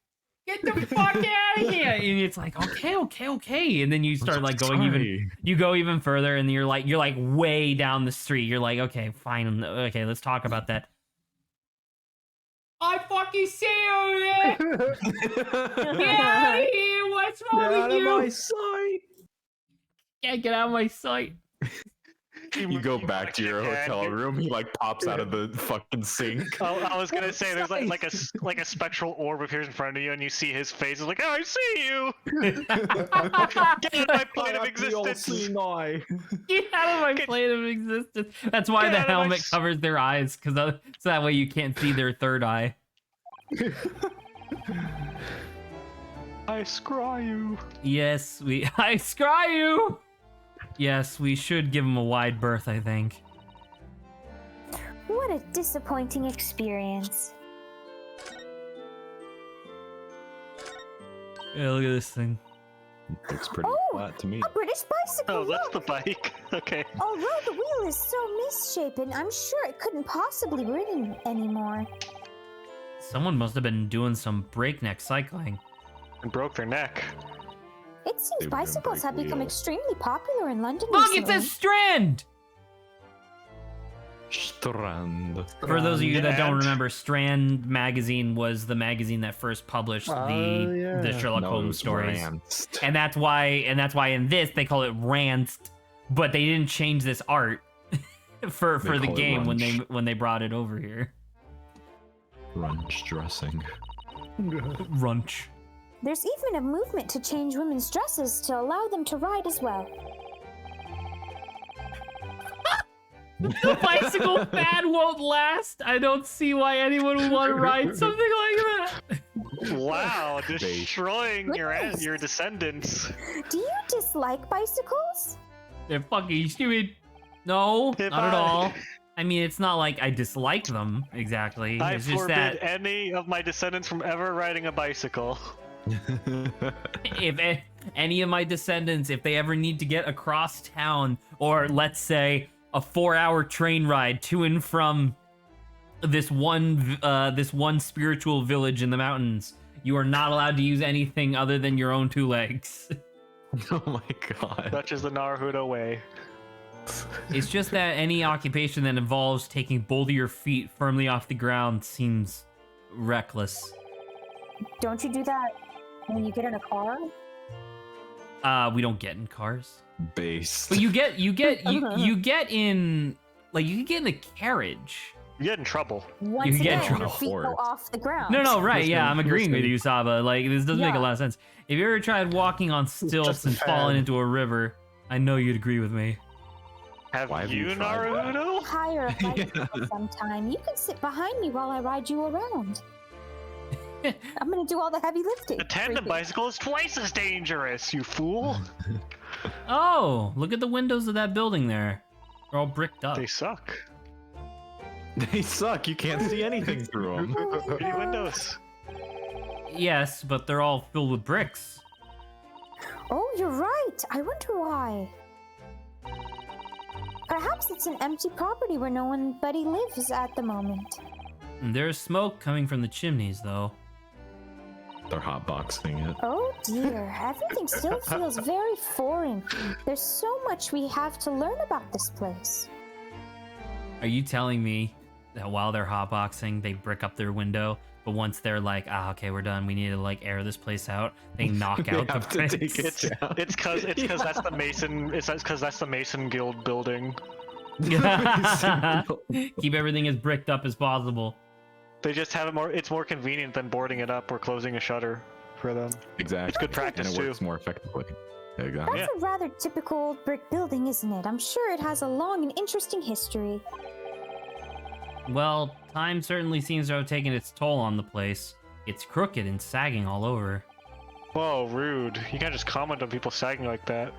Get the fuck out of here! And it's like, okay. And then you start like going even, you go even further, and you're like way down the street. You're like, okay, fine, okay, let's talk about that. I fucking see you over there! Get out of here! What's wrong with you? sight. Yeah, get out of my sight. You go back to your hotel room. He like pops out of the fucking sink. I was gonna say there's like a spectral orb appears in front of you and you see his face. It's like, oh, I see you. Get out of my plane of existence. eye. Get out of my plane of existence. That's why Get the out of my helmet covers their eyes, because so that way you can't see their third eye. I scraw you. Yes, I scry you. Yes, we should give him a wide berth, I think. What a disappointing experience. Yeah, look at this thing. Looks pretty Oh, flat to me. A British bicycle. Oh, that's the look. bike. Okay. Although the wheel is so misshapen, I'm sure it couldn't possibly be ridden anymore. Someone must have been doing some breakneck cycling. And broke their neck. It seems They wouldn't bicycles break have become wheel. extremely popular in London Look, it recently. says Strand! Strand. For those of you that don't And- remember, Strand magazine was the magazine that first published the yeah. Sherlock No, Holmes stories. Ranced. And that's why in this they call it Ranced, but they didn't change this art. for They the call it game runch. when they brought it over here. Runch dressing. Runch. There's even a movement to change women's dresses to allow them to ride as well. The bicycle fad won't last. I don't see why anyone would want to ride something like that. Wow, destroying your descendants. Do you dislike bicycles? They're fucking stupid. No, If not at I- all. I mean, it's not like I dislike them exactly. I It's just forbid that any of my descendants from ever riding a bicycle. if any of my descendants, if they ever need to get across town, or let's say a 4-hour train ride to and from this one spiritual village in the mountains, you are not allowed to use anything other than your own 2 legs. Oh my god. Such is the Naruto way. It's just that any occupation that involves taking both of your feet firmly off the ground seems reckless. Don't you do that when you get in a car? We don't get in cars. Based. But you get in, like, you can get in a carriage. You get in trouble. Once can get in again, your trouble feet for go it. off the ground. No, right, yeah, Listen, I'm agreeing with listen. you, Saba. Like, this doesn't make a Yeah. lot of sense. If you ever tried walking on stilts just a and falling fad. into a river, I know you'd agree with me. Have Why have you, you tried that? Naruto? Hire a bicycle sometime. You can sit behind me while I ride you around. I'm gonna do all the heavy lifting. A tandem for you. bicycle is twice as dangerous, you fool. Oh, look at the windows of that building there. They're all bricked up. They suck. They suck. You can't see anything through them. Pretty windows. Yes, but they're all filled with bricks. Oh, you're right. I wonder why. Perhaps it's an empty property where no one buddy lives at the moment. There's smoke coming from the chimneys, though. They're hotboxing it. Oh dear, everything still feels very foreign. There's so much we have to learn about this place. Are you telling me that while they're hotboxing, they brick up their window, but once they're like, okay, we're done, we need to like air this place out, they knock They out the have to take bricks? it down. It's cause that's the Mason. It's cause that's the Mason Guild building. Keep everything as bricked up as possible. They just have it more. It's more convenient than boarding it up or closing a shutter for them. Exactly. It's good practice, and it too. works more effectively. There you go. That's a rather typical old brick building, isn't it? I'm sure it has a long and interesting history. Well, time certainly seems to have taken its toll on the place. It's crooked and sagging all over. Whoa, rude! You can't just comment on people sagging like that.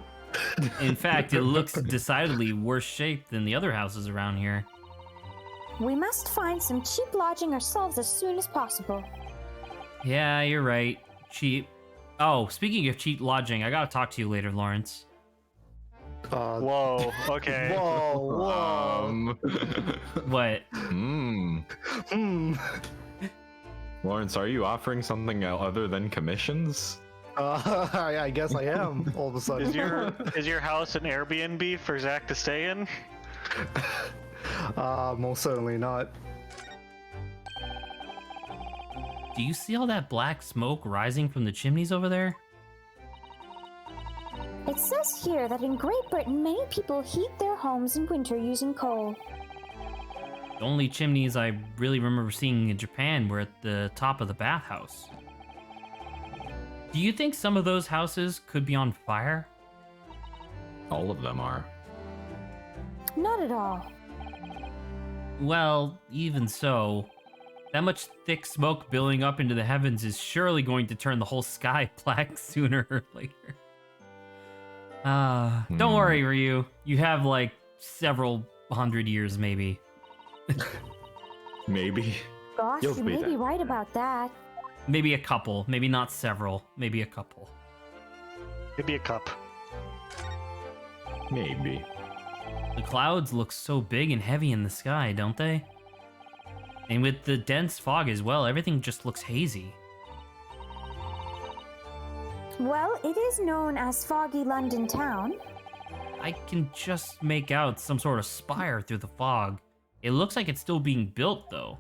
In fact, it looks decidedly worse shape than the other houses around here. We must find some cheap lodging ourselves as soon as possible. Yeah, you're right. Cheap. Oh, speaking of cheap lodging, I gotta talk to you later, Lawrence. Whoa. Okay. Whoa. What? Lawrence, are you offering something other than commissions? I guess I am. All of a sudden. Is your house an Airbnb for Zach to stay in? Most certainly not. Do you see all that black smoke rising from the chimneys over there? It says here that in Great Britain, many people heat their homes in winter using coal. The only chimneys I really remember seeing in Japan were at the top of the bathhouse. Do you think some of those houses could be on fire? All of them are. Not at all. Well, even so, that much thick smoke billowing up into the heavens is surely going to turn the whole sky black sooner or later. Don't worry, Ryu. You have like several hundred years, maybe. Maybe. Gosh, You'll you be may be there. right about that. Maybe a couple. Maybe not several. Maybe a couple. Maybe a cup. Maybe. The clouds look so big and heavy in the sky, don't they? And with the dense fog as well, everything just looks hazy. Well, it is known as Foggy London Town. I can just make out some sort of spire through the fog. It looks like it's still being built, though.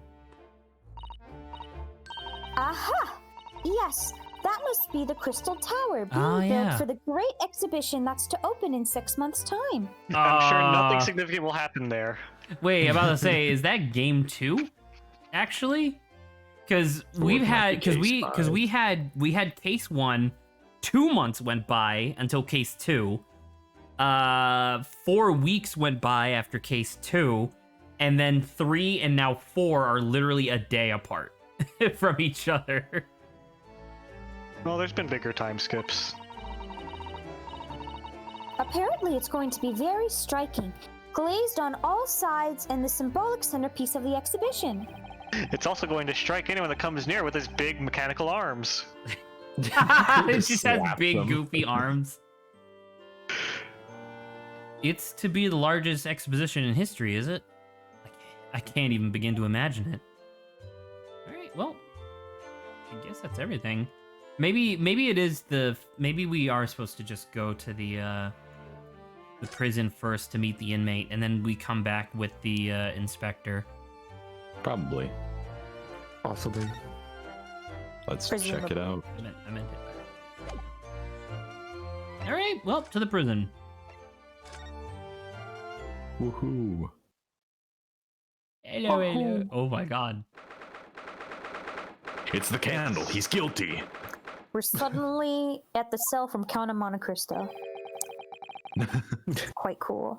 Aha! Yes, That must be the Crystal Tower being Oh, built yeah. for the great exhibition that's to open in 6 months' time. I'm sure nothing significant will happen there. Wait, I'm about to say, is that game 2? Actually? Because we've it might had be case we had case 1, 2 months went by until case 2. 4 weeks went by after case 2, and then 3 and now 4 are literally a day apart from each other. Well, there's been bigger time skips. Apparently, it's going to be very striking, glazed on all sides and the symbolic centerpiece of the exhibition. It's also going to strike anyone that comes near with his big mechanical arms. It just has Slap big, them. goofy arms. It's to be the largest exposition in history, is it? I can't even begin to imagine it. All right, well, I guess that's everything. Maybe it is maybe we are supposed to just go to the prison first to meet the inmate, and then we come back with the inspector. Probably. Possibly. Let's Presumably. check it out. I meant it. All right, well, to the prison. Woohoo. Hello, hello. Oh my god. It's the candle. He's guilty. We're suddenly at the cell from Count of Monte Cristo. Quite cool.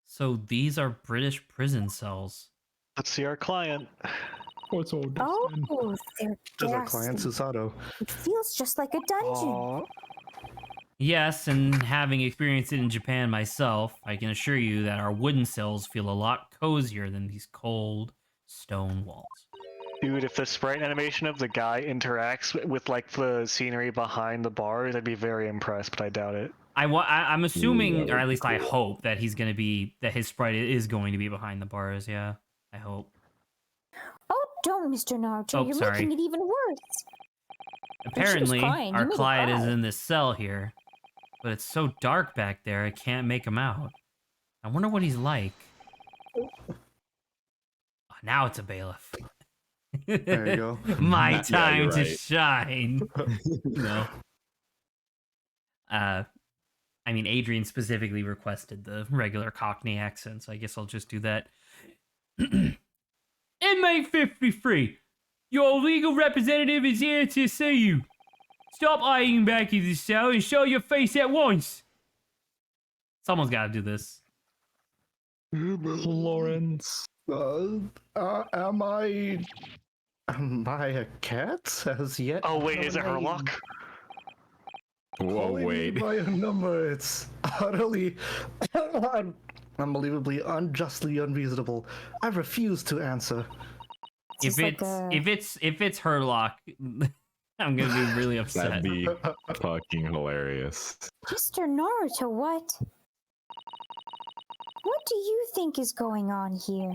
So these are British prison cells. Let's see our client. What's all this? Oh, they're There's our client ghastly. Susato. It feels just like a dungeon. Aw. Yes, and having experienced it in Japan myself, I can assure you that our wooden cells feel a lot cozier than these cold stone walls. Dude, if the sprite animation of the guy interacts with like the scenery behind the bars, I'd be very impressed, but I doubt it. I'm assuming, that or at would be least I cool. hope, that his sprite is going to be behind the bars. Yeah, I hope. Oh, don't, Mr. Naruto. Oh, You're sorry. making it even worse. Apparently, crying. You our made her client is cry. in this cell here, but it's so dark back there, I can't make him out. I wonder what he's like. Oh, now it's a bailiff. There you go. My Yeah, time you're to right. shine. No. I mean, Adrian specifically requested the regular Cockney accent, so I guess I'll just do that. Inmate 53, your legal representative is here to see you. Stop hiding back in the cell and show your face at once. Someone's got to do this. Lawrence. Am I a cat as yet? Oh wait, is it Herlock? Whoa, Calling me wait. by a number. It's utterly, unbelievably, unjustly unreasonable. I refuse to answer. Just like a- If it's Herlock, I'm gonna be really upset. That'd be fucking hilarious. Mr. Naruto, what? What do you think is going on here?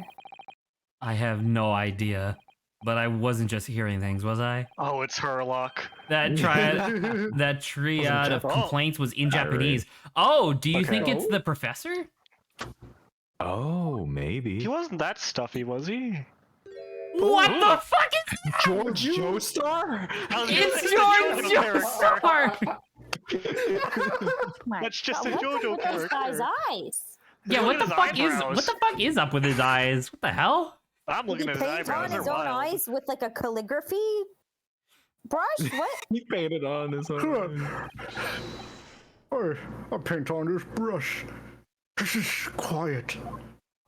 I have no idea, but I wasn't just hearing things, was I? Oh, it's Herlock. That triad of Oh. complaints was in Alright. Japanese. Oh, do you Okay. think it's the professor? Oh, maybe. He wasn't that stuffy, was he? What the fuck is that? George Joestar? I was gonna say It's the JoJo George character. Joestar! That's just a What's up JoJo with those guys' character. eyes? Yeah, what Look the at fuck his is eyebrows. up with his eyes? What the hell? I'm looking He at his paints eyebrows. on They're his own wild. eyes with like a calligraphy brush? What? He painted on his own. I paint on this brush. Shh, quiet.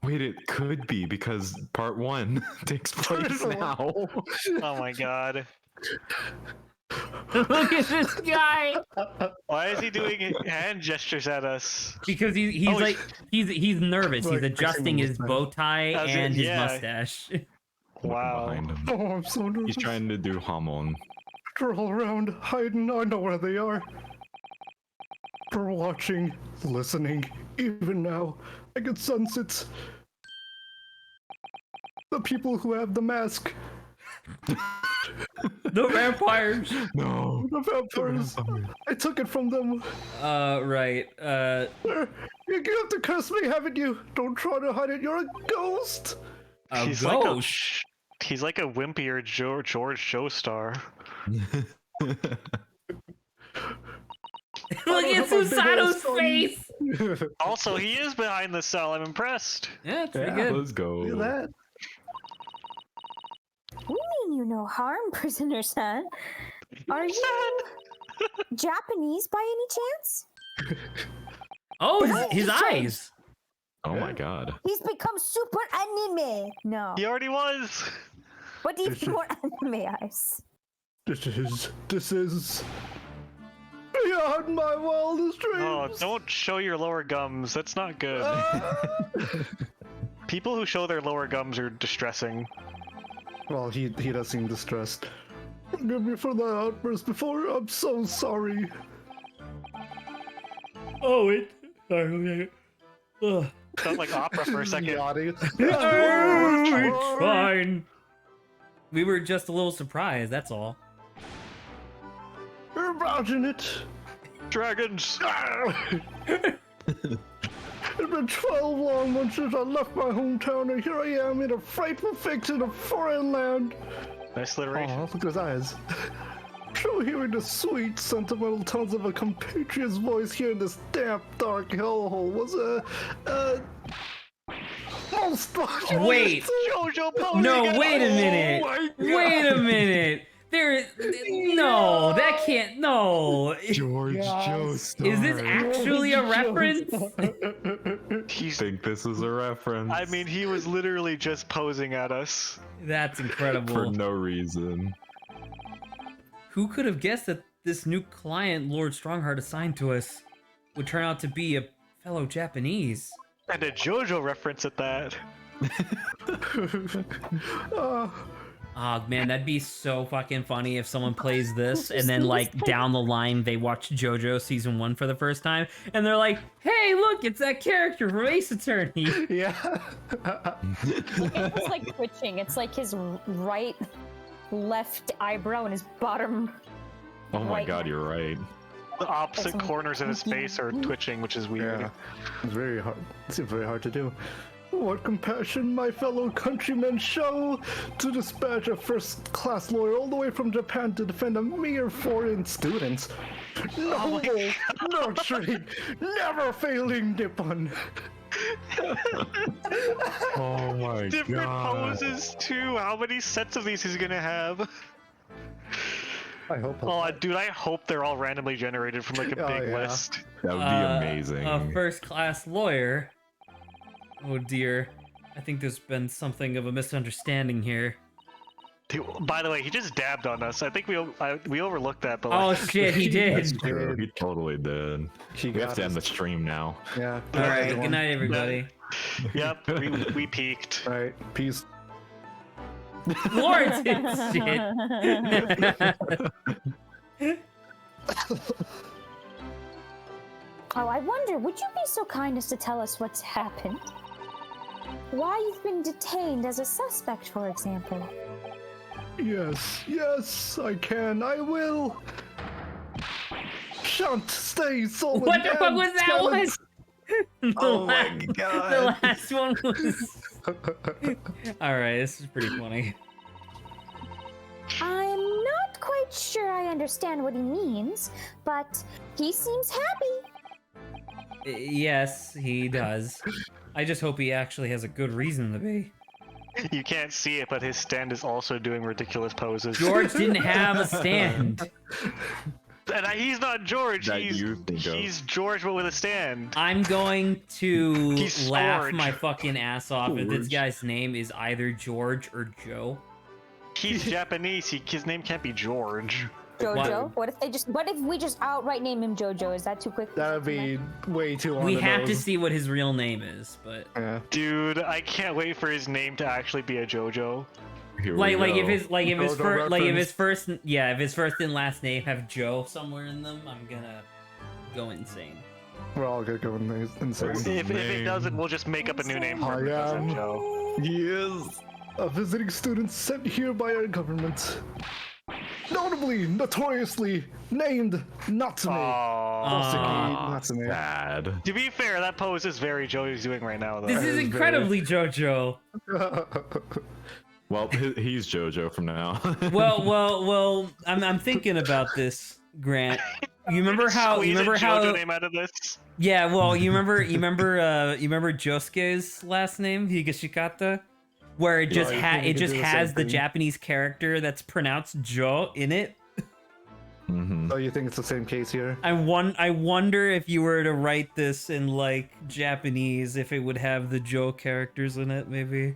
Wait, it could be because part 1 takes place now. Oh my god. Look at this guy! Why is he doing hand gestures at us? Because he's Oh, like he's nervous. Like He's fixing adjusting the his mustache. bow tie As in- and his yeah. mustache. Wow. Behind him. Oh, I'm so nervous. He's trying to do Hamon. They're all around, hiding. I know where they are. They're watching, listening. Even now, I can sense it. The people who have the mask. The vampires. No. The vampires. I took it from them. Right. You have to curse me, haven't you? Don't try to hide it. You're a ghost. A He's ghost. he's like a wimpier George Joestar. Look at Susano's face. Also, he is behind the cell. I'm impressed. Yeah, it's pretty Yeah, good. let's go. Look at that. We mean you no harm, prisoner-san. Are you Japanese by any chance? Oh, his eyes. Oh my god. He's become super anime. No. He already was. But even more anime eyes. This is beyond my wildest dreams. Oh, don't show your lower gums. That's not good. People who show their lower gums are distressing. Well, he does seem distressed. Forgive me for that outburst before. I'm so sorry. Oh, it. Sorry. Ugh. Felt like opera for a second. Yachty. It's fine. We were just a little surprised. That's all. Imagine it. Dragons. It's been 12 long months since I left my hometown, and here I am in a frightful fix in a foreign land. Nice alliteration. Oh, look at his eyes. So hearing the sweet, sentimental tones of a compatriot's voice here in this damp, dark hellhole was most Wait. Jojo posing. No, wait a minute. my God. Wait a minute. There. No, that can't. No. George Yes. Joestar. Is this actually a reference? He's. think this is a reference? I mean, he was literally just posing at us. That's incredible. for no reason. Who could have guessed that this new client Lord Strongheart assigned to us would turn out to be a fellow Japanese? And a JoJo reference at that. Oh man, that'd be so fucking funny if someone plays this and then like down the line they watch JoJo season 1 for the first time and they're like, "Hey, look, it's that character from Ace Attorney." Yeah. It's like twitching. It's like his right, left eyebrow and his bottom. Oh my Right. god, you're right. The opposite That's corners of his face are twitching, which is weird. Yeah. It's very hard. It's very hard to do. What compassion my fellow countrymen show to dispatch a first-class lawyer all the way from Japan to defend a mere foreign student. Noble, nurturing, never-failing Nippon. Oh my Different god. poses too. How many sets of these is he gonna have? I hope. Oh, dude, I hope they're all randomly generated from like a Oh, big yeah. list. That would be amazing. A first-class lawyer. Oh dear, I think there's been something of a misunderstanding here. Dude, by the way, he just dabbed on us. I think we overlooked that, but Oh like, shit, he did. True, he totally did. He We have got to end the us. stream now. Yeah. All right, good night, everybody. yep, we peaked. All right. Peace. Lawrence shit. Oh, I wonder, would you be so kind as to tell us what's happened? Why you've been detained as a suspect, for example? Yes, I can. I will. Shan't stay so. What the fuck was that one? The Oh my la- God. The last one was. All right, this is pretty funny. I'm not quite sure I understand what he means, but he seems happy. Yes, he does. I just hope he actually has a good reason to be. You can't see it, but his stand is also doing ridiculous poses. George didn't have a stand. And he's not George. That you think of. He's George, but with a stand. I'm going to He's laugh George. my fucking ass off if this George. guy's name is either George or Joe. He's Japanese. His name can't be George. Jojo? What if we just outright name him Jojo? Is that too quick? That'd be way too long. We to have to know. see what his real name is, but Yeah. Dude, I can't wait for his name to actually be a JoJo. Here like we if go. his Jojo first if his first and last name have Joe somewhere in them, I'm gonna go insane. We're all gonna go insane. If it Name. doesn't, we'll just make up a new name for him. I because of am- Joe. Yes. A visiting student sent here by our government. Notably, notoriously named Natsume. Aww. Natsume. Sad. To be fair, that pose is very Joe he's doing right now, though. This is is incredibly JoJo. Well, he's JoJo from now. Well, I'm thinking about this, Grant. you remember how JoJo name out of this? yeah, well, you remember Josuke's last name, Higashikata, where it just has the Japanese character that's pronounced Jo in it. Oh, you think it's the same case here? I wonder if you were to write this in like Japanese, if it would have the Jo characters in it, maybe.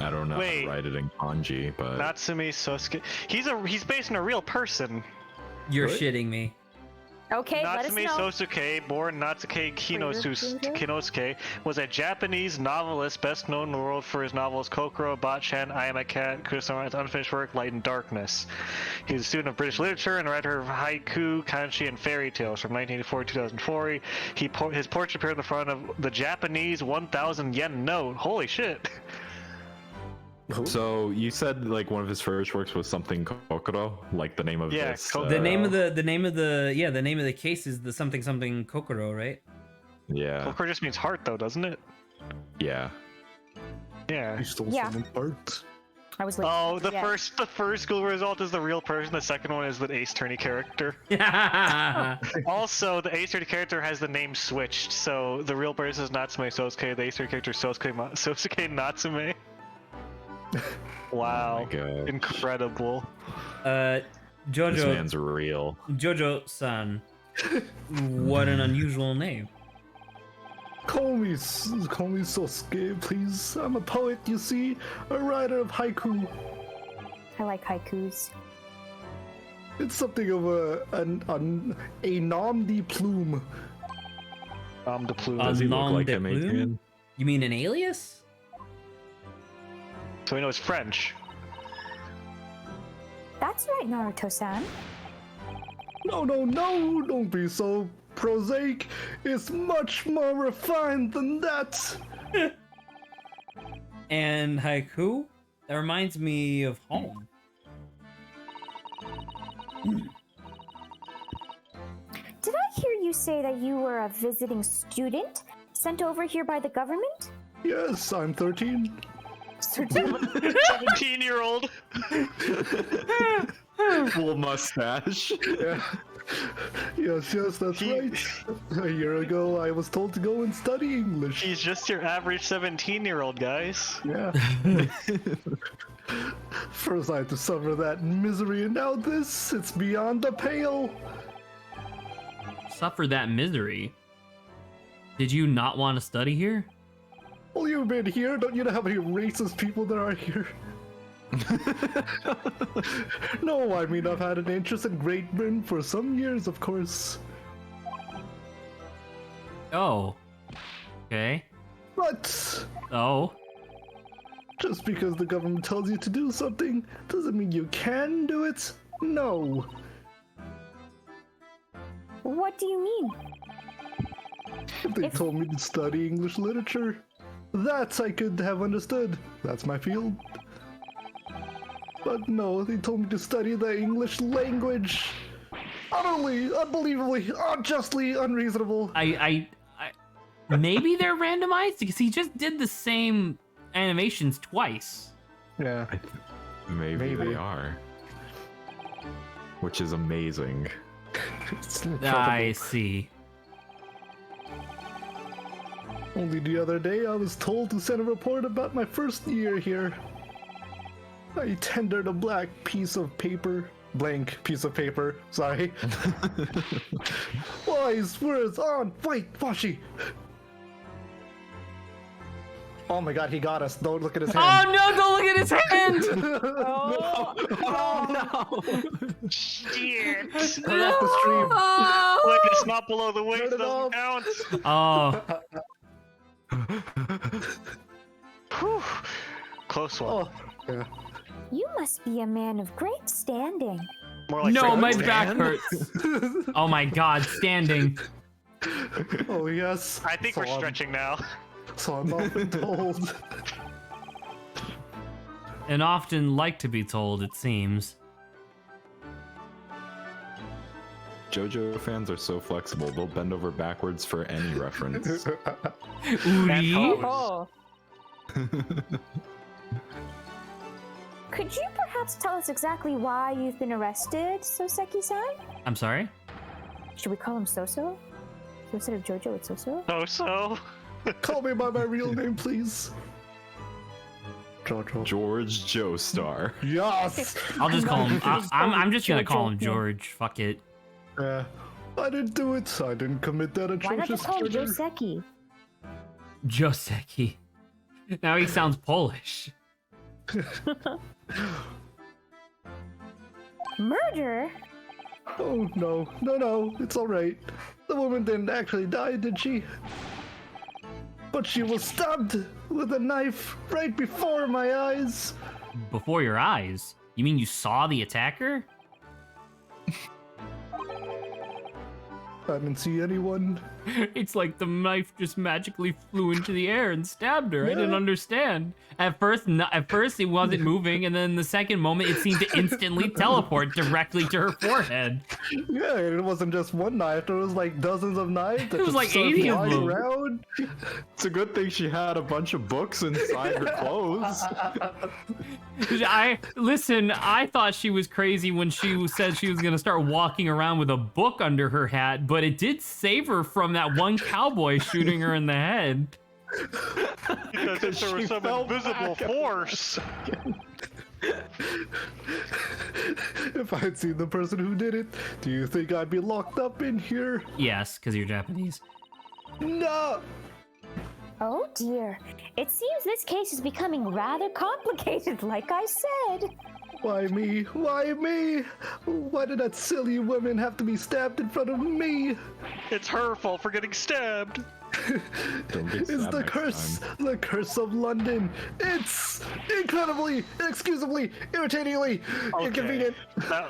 I don't know how Wait. to write it in kanji, but Natsume Sosuke. He's based on a real person. You're What? shitting me. Okay, let us Natsume know. Sosuke, born Natsuke Kinosuke, was a Japanese novelist best known in the world for his novels Kokoro, Botchan, I Am a Cat, Kusama, his unfinished work Light and Darkness. He was a student of British literature and a writer of haiku, kanji, and fairy tales. From 1984 to 2004, his portrait appeared in the front of the Japanese 1,000 yen note. Holy shit! so you said like one of his first works was something Kokoro, like the name of Yeah, this. Kokoro. The name of the case is the something Kokoro, right? Yeah, Kokoro just means heart, though, doesn't it? yeah. Yeah. You stole Yeah. someone's heart. I was like, Oh, the yeah. first school result is the real person. The second one is the Ace Attorney character. Also, the Ace Attorney character has the name switched, so the real person is Natsume Sosuke. The Ace Attorney character is Sosuke Natsume. Wow, Oh my God. incredible. This Jojo, man's real. Jojo-san, what an unusual name. Call me Sosuke, please. I'm a poet, you see, a writer of haiku. I like haikus. It's something of a nom de plume. The plume. Does he look nom like de him, plume? Adrian? You mean an alias? So we know it's French. That's right, Naruto-san. No, don't be so prosaic. It's much more refined than that. And haiku? That reminds me of home. Did I hear you say that you were a visiting student sent over here by the government? Yes, I'm 13. 17-year-old. Full mustache. Yeah. Yes, that's right. A year ago, I was told to go and study English. He's just your average 17-year-old, guys. Yeah. First I had to suffer that misery, and now this, it's beyond the pale. Suffer that misery. Did you not want to study here? Well, you've been here, don't you know how many racist people there are here? No, I mean, I've had an interest in Great Britain for some years, of course. Oh. Okay. But Oh. just because the government tells you to do something doesn't mean you can do it. No. What do you mean? If they told me to study English literature, that I could have understood. That's my field. But no, they told me to study the English language. Utterly, unbelievably, unjustly unreasonable. I maybe they're randomized because he just did the same animations twice. Yeah. Maybe Maybe. they are. Which is amazing. It's incredible. I see. Only the other day I was told to send a report about my first year here. I tendered a blank piece of paper. Sorry. Wise words on white washi. Oh my god, he got us. Don't look at his hand. Oh no, don't look at his hand! Shit. Turn off the stream. Look, it's not below the waist. Turn it Doesn't off. count. Oh, Whew. Close one. Oh, yeah. You must be a man of great standing. More like no, Frank my Stan. back hurts. Oh my god, standing. Oh yes. I think we're So I'm- stretching now. So I'm often told. And often like to be told, it seems. JoJo fans are so flexible, they'll bend over backwards for any reference. Uri? pose. Oh. Could you perhaps tell us exactly why you've been arrested, Soseki-san? I'm sorry? Should we call him Soso? So instead of Jojo, it's Soso? So. Call me by my real name, please. Jojo. George Joestar. Yes! I'll just call him. I'm just gonna call him George. Fuck it. Yeah. I didn't do it. I didn't commit that Why not atrocious just call him murder. Joseki? Joseki. Now he sounds Polish. Murder? Oh, no, it's alright. The woman didn't actually die, did she? But she was stabbed with a knife right before my eyes. Before your eyes? You mean you saw the attacker? I didn't see anyone. It's like the knife just magically flew into the air and stabbed her. I didn't Yeah. understand. At first it wasn't moving, and then the second moment it seemed to instantly teleport directly to her forehead. Yeah, it wasn't just one knife. There was like dozens of knives. That It was just like started 80 of flying them. around. It's a good thing she had a bunch of books inside her clothes. I thought she was crazy when she said she was gonna start walking around with a book under her hat, but it did save her from that one cowboy shooting her in the head. Because if there was She some fell invisible back. force. If I had seen the person who did it, do you think I'd be locked up in here? Yes, because you're Japanese. No! Oh dear. It seems this case is becoming rather complicated, like I said. Why me? Why me? Why did that silly woman have to be stabbed in front of me? It's her fault for getting stabbed. Don't get It's stabbed the next curse, time. the curse of London. It's incredibly, inexcusably, irritatingly inconvenient.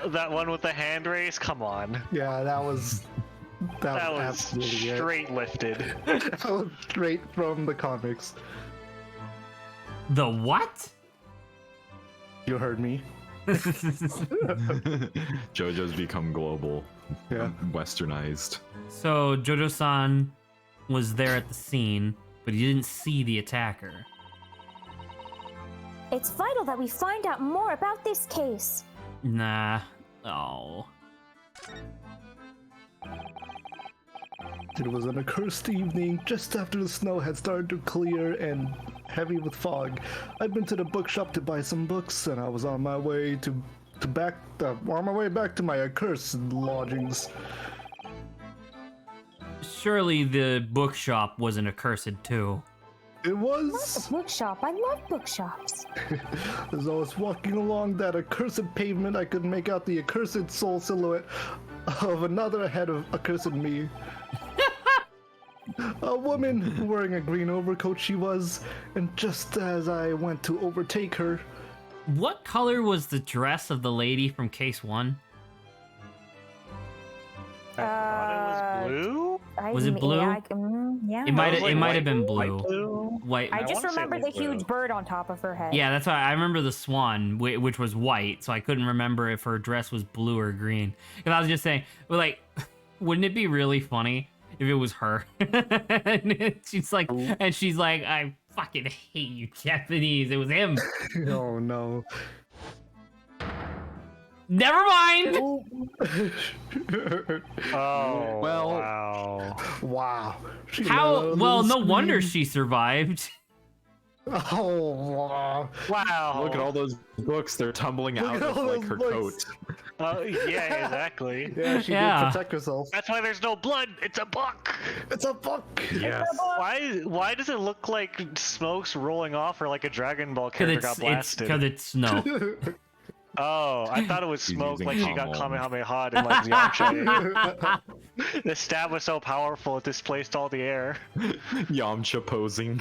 That one with the hand raise? Come on. Yeah, that was That was absolutely it. straight lifted. That was straight from the comics. The what? You heard me. JoJo's become global, Yeah. westernized. So Jojo-san was there at the scene, but he didn't see the attacker. It's vital that we find out more about this case. Nah. Oh. It was an accursed evening just after the snow had started to clear and heavy with fog. I'd been to the bookshop to buy some books, and I was on my way back to my accursed lodgings. Surely the bookshop wasn't accursed too. It The was bookshop. I love bookshops. as I was walking along that accursed pavement, I could make out the accursed soul silhouette of another head of accursed me. A woman wearing a green overcoat she was, and just as I went to overtake her, What color was the dress of the lady from Case 1? I thought it was blue? Was it blue? Yeah. It might was like have been white blue. blue? White. I I just wanna say remember the light blue. huge bird on top of her head. Yeah, that's why I remember the swan, which was white, so I couldn't remember if her dress was blue or green. And I was just saying, well, like, wouldn't it be really funny if it was her? And she's like, I fucking hate you, Japanese. It was him. oh no. Never mind. Oh, Well- wow. Wow. She How? let out a Well, little no wonder scream. she survived. Oh, wow. Wow. Look at all those books, they're tumbling Look out at of all like those her books. coat. Yeah, exactly. Yeah, she Yeah. did protect herself. That's why there's no blood. It's a book. It's a book. Yes. Why does it look like smoke's rolling off or like a Dragon Ball Because character got blasted? it's snow. Oh, I thought it was He's smoke, using like she got Kamen. Kamehameha'd and like Yamcha. The stab was so powerful it displaced all the air. Yamcha posing.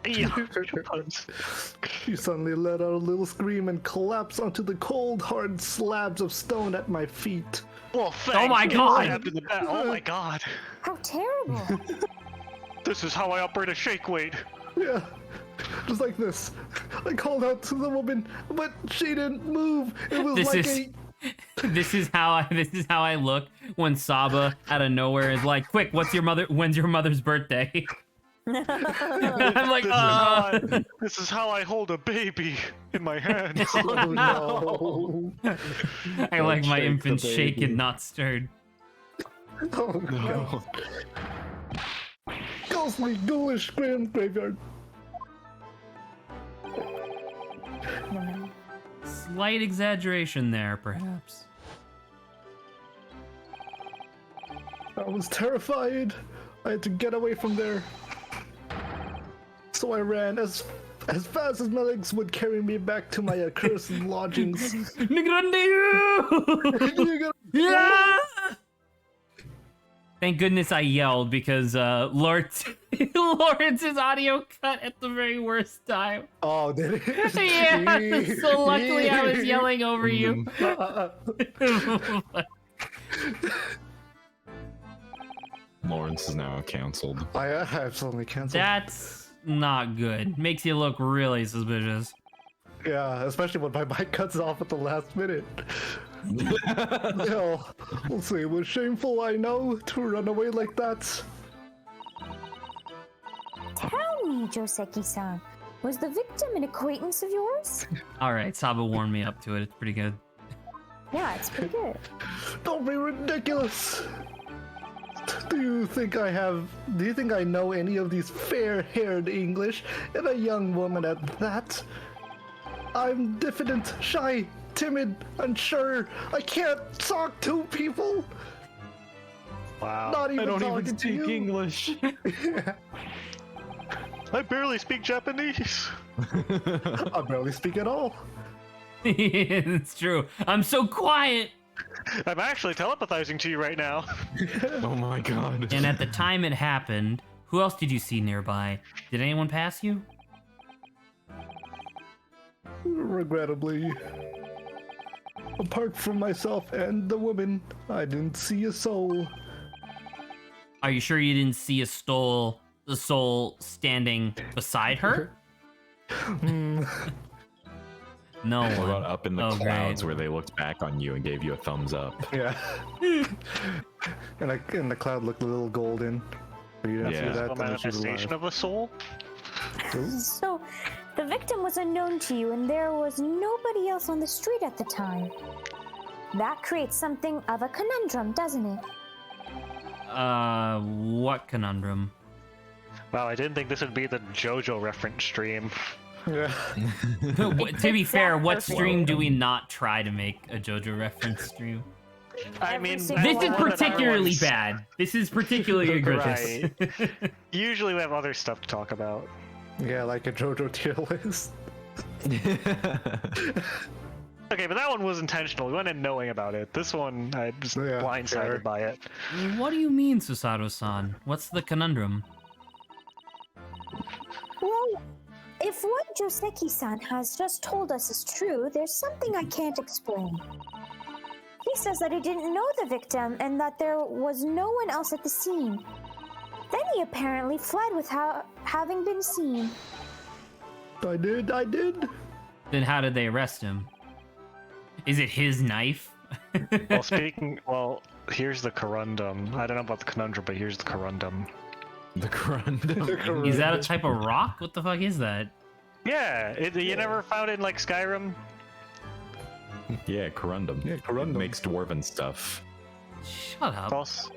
Yamcha punch. She suddenly let out a little scream and collapsed onto the cold, hard slabs of stone at my feet. Well, Oh my thank you. God. Stabbed in the back. Oh my god. How terrible. This is how I operate a shake weight. Yeah, just like this. I called out to the woman, but she didn't move. It was This like is- This is how I look when Saba out of nowhere is like, "Quick, when's your mother's birthday?" I'm like, This is how I hold a baby in my hands. Oh no. I like my shake the infant shaken, baby. not stirred. Oh god. Ghostly ghoulish grand graveyard. Slight exaggeration there, perhaps. I was terrified. I had to get away from there. So I ran as fast as my legs would carry me back to my accursed lodgings. Grande! Yeah! Thank goodness I yelled because Lawrence's audio cut at the very worst time. Oh, did it? Yeah, so luckily I was yelling over you. Lawrence is now canceled. I absolutely canceled. That's not good. Makes you look really suspicious. Yeah, especially when my mic cuts off at the last minute. Hell, we'll see. It was shameful, I know, to run away like that. Tell me, Joseki-san, was the victim an acquaintance of yours? All right, Saba warmed me up to it. It's pretty good. Yeah, it's pretty good. Don't be ridiculous. Do you think I know any of these fair-haired English, and a young woman at that? I'm diffident, shy, timid, unsure. I can't talk to people. Wow. Not even I don't talking even to speak you. English. I barely speak Japanese. I barely speak at all. It's true. I'm so quiet. I'm actually telepathizing to you right now. Oh my god. And at the time it happened, who else did you see nearby? Did anyone pass you? Regrettably. Apart from myself and the woman, I didn't see a soul. Are you sure you didn't see the soul standing beside her? No What one. about up in the Oh, clouds great. where they looked back on you and gave you a thumbs up? Yeah. and the cloud looked a little golden. But you didn't Yeah. see A that. Then she was manifestation alive. of a soul? So, the victim was unknown to you, and there was nobody else on the street at the time. That creates something of a conundrum, doesn't it? What conundrum? Wow, I didn't think this would be the JoJo reference stream. Yeah. To be fair, what perfect. stream do we not try to make a JoJo reference stream? I Every mean, single This one is of them. particularly bad. This is particularly egregious. Usually we have other stuff to talk about. Yeah, like a JoJo tier list. Okay, but that one was intentional. We went in knowing about it. This one, I just Yeah, blindsided fair. by it. What do you mean, Susato-san? What's the conundrum? Well, if what Joseki-san has just told us is true, there's something I can't explain. He says that he didn't know the victim and that there was no one else at the scene. Then he apparently fled without having been seen. I did. Then how did they arrest him? Is it his knife? Well, here's the corundum. I don't know about the conundrum, but here's the corundum. The corundum. Is that a type of rock? What the fuck is that? Yeah, you never found it in like Skyrim? Yeah, corundum. Yeah, corundum. Makes dwarven stuff. Shut up. False.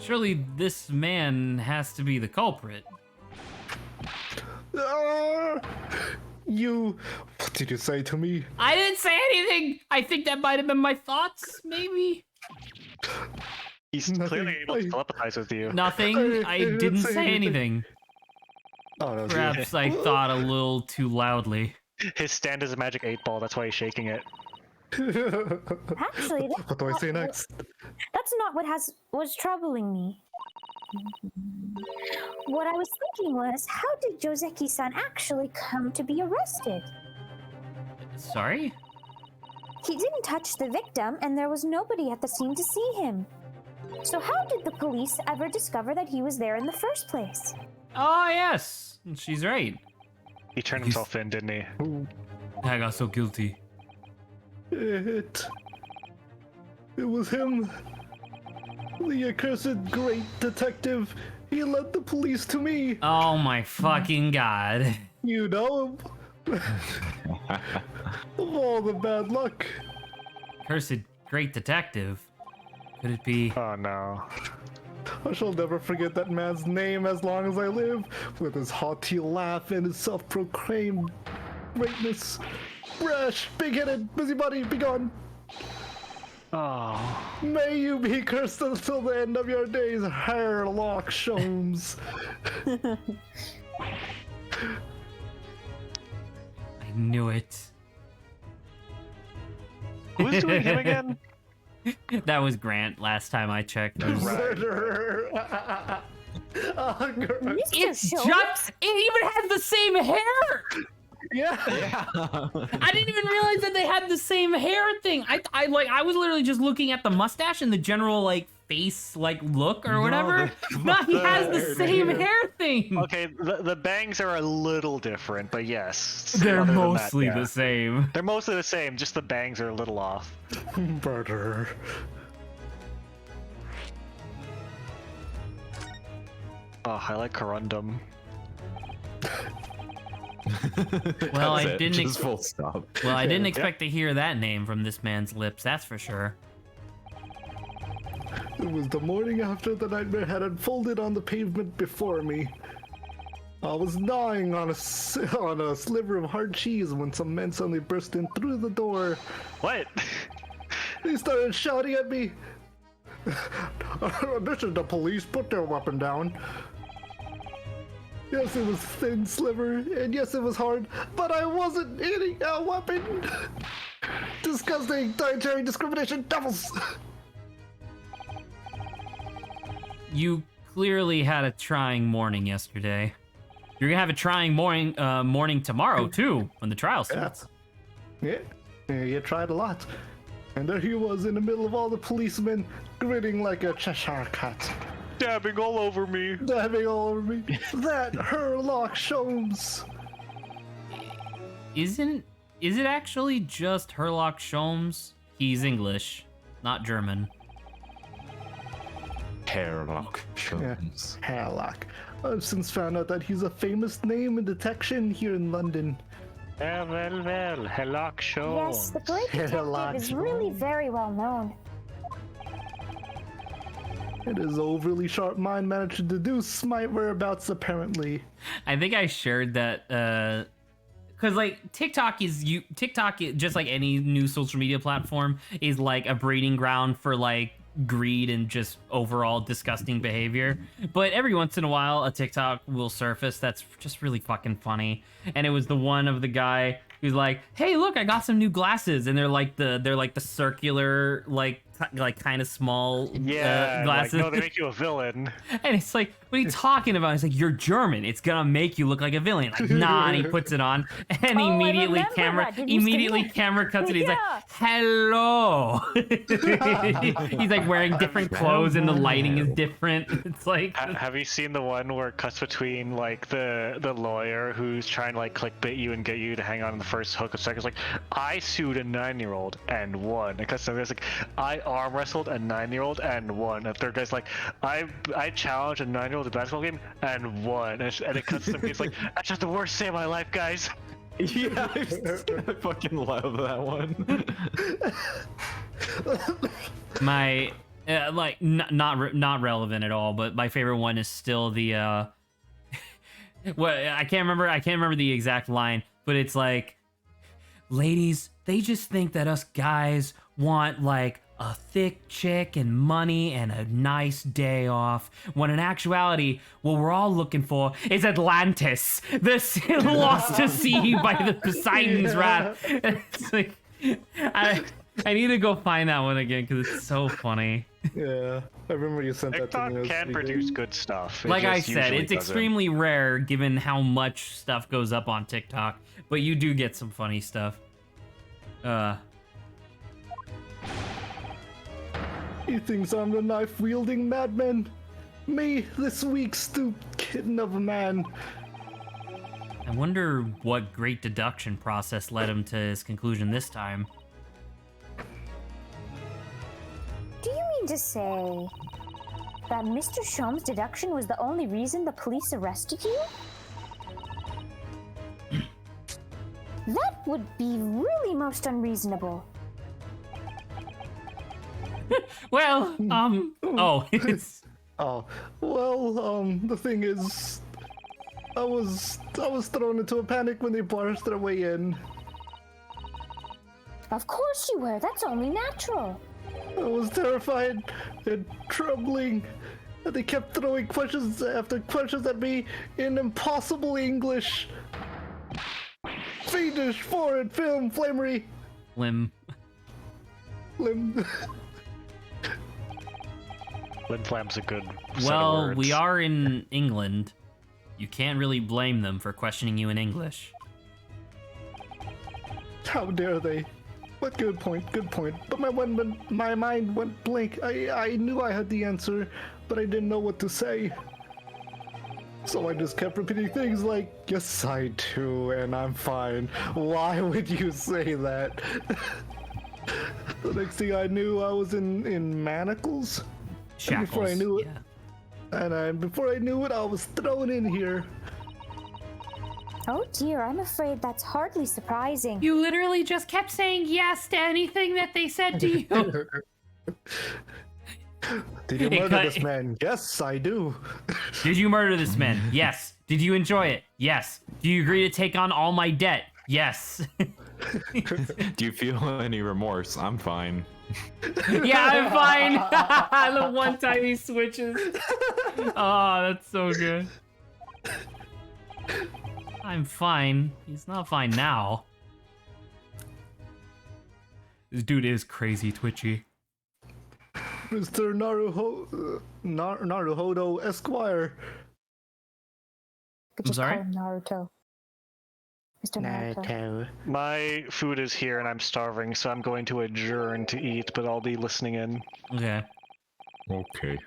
Surely this man has to be the culprit. Ah, what did you say to me? I didn't say anything. I think that might have been my thoughts, maybe. He's Nothing. clearly able to telepathize with you. Nothing. I didn't say anything. Oh, that was you. Perhaps I thought a little too loudly. His stand is a magic 8-ball, that's why he's shaking it. Actually, What do I say next? that's not what was troubling me. What I was thinking was, how did Joseki-san actually come to be arrested? Sorry? He didn't touch the victim, and there was nobody at the scene to see him. So how did the police ever discover that he was there in the first place? Oh, yes. She's right. He turned himself in, didn't he? I got so guilty. It was him. The accursed great detective. He led the police to me. Oh my fucking god. You know him. Of all the bad luck. Cursed great detective. Could it be? Oh no. I shall never forget that man's name as long as I live, with his haughty laugh and his self-proclaimed greatness. Brash, big-headed, busybody, be gone. Oh. May you be cursed until the end of your days, Hairlock Sholmes. I knew it. Who's doing him again? That was Grant last time I checked. Murderer. Oh, girl. Mr. It's Schultz? just, it even has the same hair. Yeah. I didn't even realize that they had the same hair thing. I was literally just looking at the mustache and the general like face like look or whatever. No, he has the same hair thing. Okay, the bangs are a little different, but yes. They're other than that, mostly yeah. the same. They're mostly the same, just the bangs are a little off. Murderer. Oh, I like corundum. Well, That's I it, didn't. just full stop. Well, I didn't expect to hear that name from this man's lips. That's for sure. It was the morning after the nightmare had unfolded on the pavement before me. I was gnawing on a sliver of hard cheese when some men suddenly burst in through the door. What? They started shouting at me. This is the police. Put their weapon down. Yes, it was thin sliver, and yes, it was hard, but I wasn't hitting a weapon. Disgusting dietary discrimination, devils. You clearly had a trying morning yesterday. You're gonna have a trying morning tomorrow too, when the trial starts. Yeah, you tried a lot. And there he was in the middle of all the policemen, grinning like a Cheshire cat. Dabbing all over me. Dabbing all over me. That Herlock Sholmes. Is it actually just Herlock Sholmes? He's English, not German. Hairlock Sholmes. Herlock. I've since found out that he's a famous name in detection here in London. Well, Herlock Show. Yes, the great Herlock detective is really very well known. And his overly sharp mind managed to deduce my whereabouts, apparently. I think I shared that because like TikTok, just like any new social media platform, is like a breeding ground for like greed and just overall disgusting behavior. But every once in a while, a TikTok will surface that's just really fucking funny. And it was the one of the guy who's like, "Hey, look, I got some new glasses," and they're like the circular like kind of small glasses. Like, no, they make you a villain. And it's like, what are you talking about? It's like, you're German. It's gonna make you look like a villain. Like, nah, and he puts it on, and Oh, I immediately remember camera that. Did you see that? camera cuts it. He's like, Yeah. hello. He's like wearing different clothes, and the lighting is different. It's like, Have you seen the one where it cuts between like the lawyer who's trying to like clickbait you and get you to hang on to the first hook of seconds? Like, I sued a 9-year-old and won. It cuts to like, I arm wrestled a 9-year-old and won. A third guy's like, I challenged a 9-year-old to a basketball game and won. And it cuts to some kids like, that's just the worst day of my life, guys. Yeah, I fucking love that one. my like not relevant at all, but my favorite one is still the well, I can't remember the exact line, but it's like, ladies, they just think that us guys want like a thick chick and money and a nice day off, when in actuality what we're all looking for is Atlantis, this lost to sea by the Poseidon's wrath. It's like, I need to go find that one again because it's so funny. Yeah, I remember you sent that to TikTok me. It was can pretty produce good. good stuff. It Like I just said, usually it's doesn't. extremely rare given how much stuff goes up on TikTok, but you do get some funny stuff. He thinks I'm the knife-wielding madman. Me, this weak, stooped kitten of a man. I wonder what great deduction process led him to his conclusion this time. Do you mean to say that Mr. Shom's deduction was the only reason the police arrested you? That would be really most unreasonable. Well, oh, it's Oh, well, the thing is, I was thrown into a panic when they barged their way in. Of course you were. That's only natural. I was terrified and trembling. And they kept throwing questions after questions at me in impossible English. Fiendish, foreign, film, flamery, Lim. limb. Lim Flam's a good set of Well, words. we are in England. You can't really blame them for questioning you in English. How dare they? But good point, good point. But my mind went blank. I knew I had the answer, but I didn't know what to say. So I just kept repeating things like, yes, I do, and I'm fine. Why would you say that? The next thing I knew, I was in manacles. Shackles. Before I knew it, yeah. before I knew it, I was thrown in here. Oh dear, I'm afraid that's hardly surprising. You literally just kept saying yes to anything that they said to you. Did you It murder cut- this man? Yes, I do. Did you murder this man? Yes. Did you enjoy it? Yes. Do you agree to take on all my debt? Yes. Do you feel any remorse? I'm fine. Yeah, I'm fine. The one time he switches. Oh, that's so good. I'm fine. He's not fine now. This dude is crazy twitchy. Mr. Naruhodo Esquire. Could I'm just sorry? call him Naruto. Mr. Naruto. My food is here and I'm starving, so I'm going to adjourn to eat, but I'll be listening in. Okay. Okay.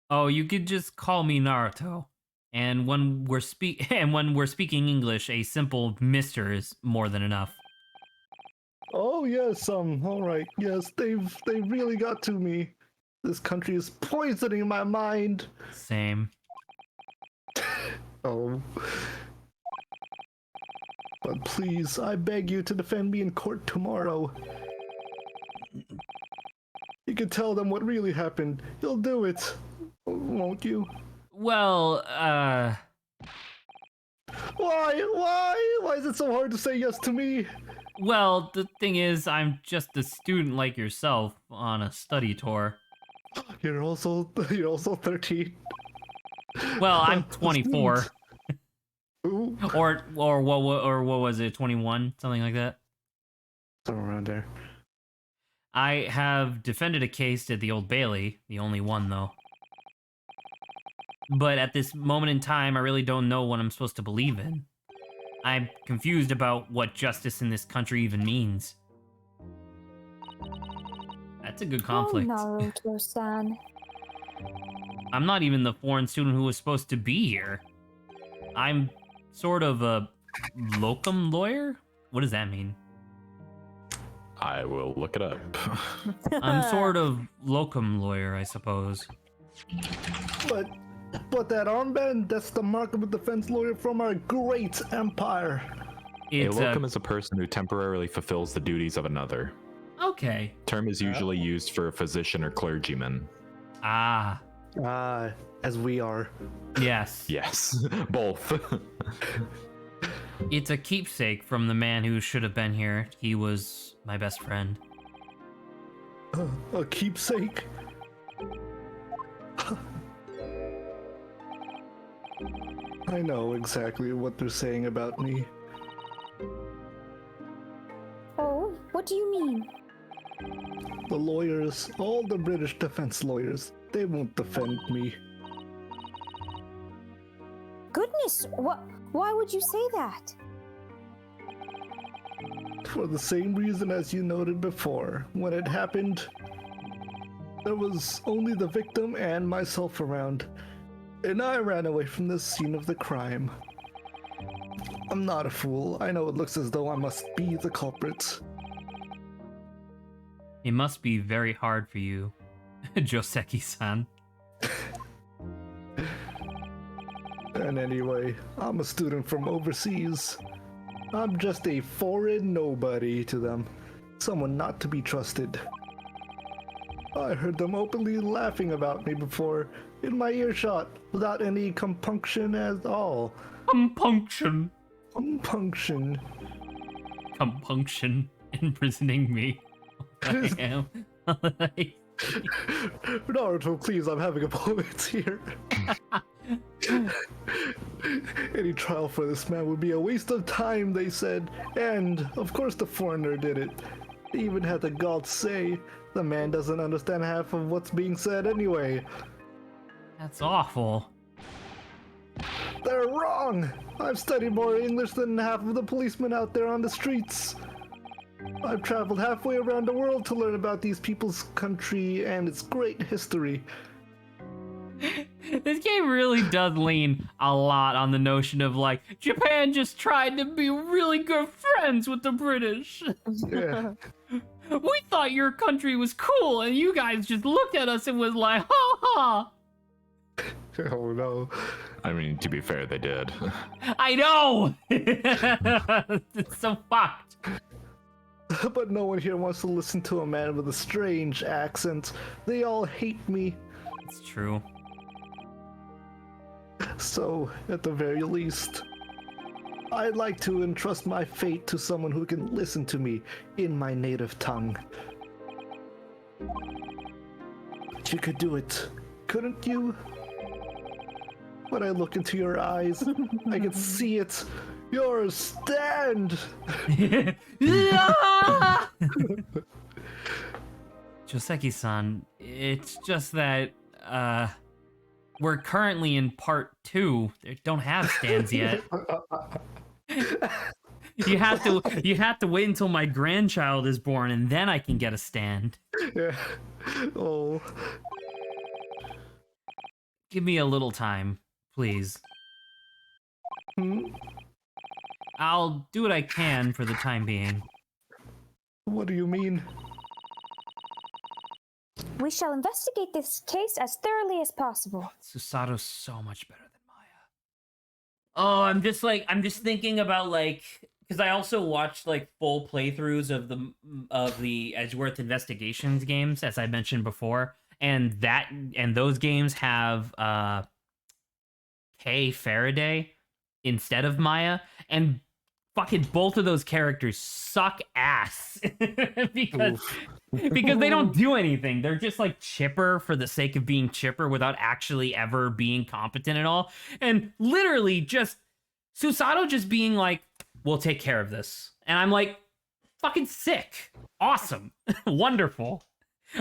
Oh, you could just call me Naruto. And when we're speaking English, a simple Mister is more than enough. Oh yes, all right. Yes, they've really got to me. This country is poisoning my mind. Same. Oh. But please, I beg you to defend me in court tomorrow. You can tell them what really happened. You'll do it, won't you? Well, Why is it so hard to say yes to me? well, the thing is, I'm just a student like yourself on a study tour. You're also 13. Well, I'm The 24, student. Ooh, or what was it, 21, something like that. somewhere around there. I have defended a case at the Old Bailey, the only one though. But at this moment in time, I really don't know what I'm supposed to believe in. I'm confused about what justice in this country even means. That's a good conflict. Oh, Naruto-san. I'm not even the foreign student who was supposed to be here. I'm sort of a locum lawyer? What does that mean? I will look it up. I'm sort of locum lawyer, I suppose. But that armband, that's the mark of a defense lawyer from our great empire. It's a locum is a person who temporarily fulfills the duties of another. okay. Term is usually used for a physician or clergyman. Ah, As we are. yes. Yes, both. It's a keepsake from the man who should have been here. He was my best friend. A keepsake. I know exactly what they're saying about me. Oh, what do you mean? The lawyers, all the British defense lawyers, they won't defend me. Goodness, why would you say that? For the same reason as you noted before. When it happened, there was only the victim and myself around, and I ran away from the scene of the crime. I'm not a fool. I know it looks as though I must be the culprit. It must be very hard for you, Joseki-san. And anyway, I'm a student from overseas. I'm just a foreign nobody to them. Someone not to be trusted. I heard them openly laughing about me before, in my earshot, without any compunction at all. Compunction. Compunction. Compunction. Imprisoning me. I am. Naruto, please, I'm having a moment here. Any trial for this man would be a waste of time, they said. And, of course, the foreigner did it. They even had the gall to say, the man doesn't understand half of what's being said anyway. That's awful. They're wrong! I've studied more English than half of the policemen out there on the streets. I've traveled halfway around the world to learn about these people's country and its great history. This game really does lean a lot on the notion of, like, Japan just tried to be really good friends with the British. Yeah. We thought your country was cool, and you guys just looked at us and was like, ha ha! Oh no. I mean, to be fair, they did. I know! It's so fucked. But no one here wants to listen to a man with a strange accent. They all hate me. It's true. So, at the very least, I'd like to entrust my fate to someone who can listen to me in my native tongue. You could do it, couldn't you? When I look into your eyes, I can see it. Your stand! Joseki-san, it's just that, we're currently in part 2. They don't have stands yet. You have to wait until my grandchild is born, and then I can get a stand. Yeah. Oh. Give me a little time, please. Hmm? I'll do what I can for the time being. What do you mean? We shall investigate this case as thoroughly as possible. Susato's so much better than Maya. Oh, I'm just thinking about, like, because I also watched, like, full playthroughs of the Edgeworth Investigations games, as I mentioned before, and those games have Kay Faraday instead of Maya, and fucking both of those characters suck ass because they don't do anything. They're just, like, chipper for the sake of being chipper without actually ever being competent at all. And literally just Susato just being like, we'll take care of this. And I'm like, fucking sick. Awesome. Wonderful.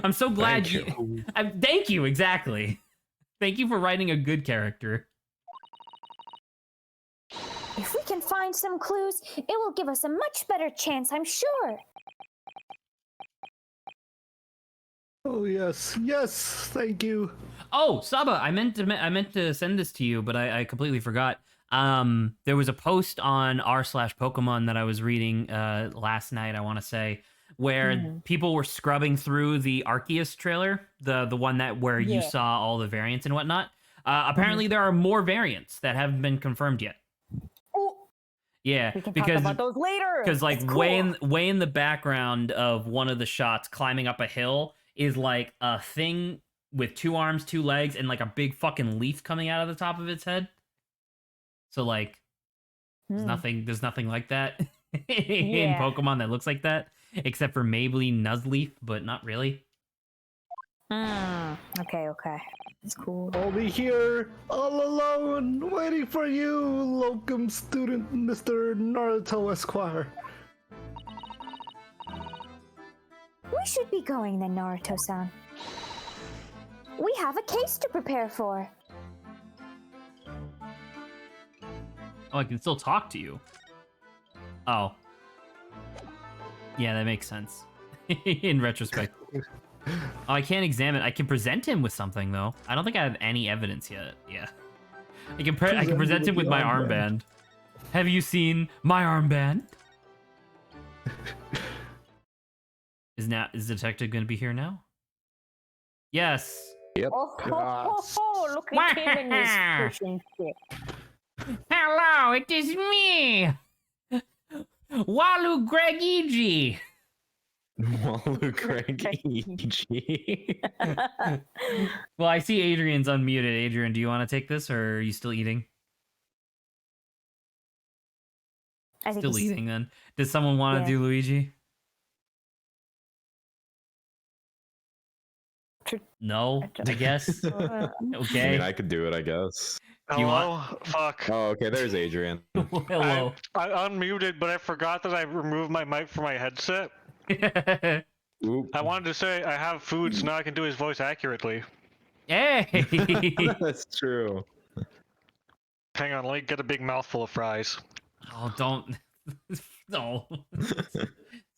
I'm so glad thank you, exactly. Thank you for writing a good character. If we can find some clues, it will give us a much better chance, I'm sure. Oh yes, yes, thank you. Oh, Saba, I meant to send this to you, but I completely forgot. There was a post on r/Pokemon that I was reading last night, I want to say, where people were scrubbing through the Arceus trailer, the one where you saw all the variants and whatnot. Apparently, there are more variants that haven't been confirmed yet. Yeah, we can talk about those later. Because, like, cool. way in the background of one of the shots, climbing up a hill, is like a thing with 2 arms, 2 legs, and like a big fucking leaf coming out of the top of its head. So, like, there's nothing like that in Pokemon that looks like that, except for maybe Nuzleaf, but not really. Okay. It's cool. I'll be here, all alone, waiting for you, locum student Mr. Naruto Esquire. We should be going then, Naruto-san. We have a case to prepare for. Oh, I can still talk to you. Oh. Yeah, that makes sense. In retrospect. Oh, I can't examine. I can present him with something, though. I don't think I have any evidence yet. Yeah. I can present him with my armband. Have you seen my armband? Is the detective going to be here now? Yes. Yep. Oh, look at him and his pushing shit. Hello, it is me, Walu Gregigi. Well, I see Adrian's unmuted. Adrian, do you want to take this, or are you still eating? I think Still he's- eating, then. Does someone want to do Luigi? No, I guess. I Okay. mean, I could do it, I guess. You Hello? Fuck. Oh, okay. There's Adrian. Hello. I unmuted, but I forgot that I removed my mic from my headset. Oop. I wanted to say I have food, so now I can do his voice accurately. Hey. That's true. Hang on, let me get a big mouthful of fries. Oh, don't. No. It's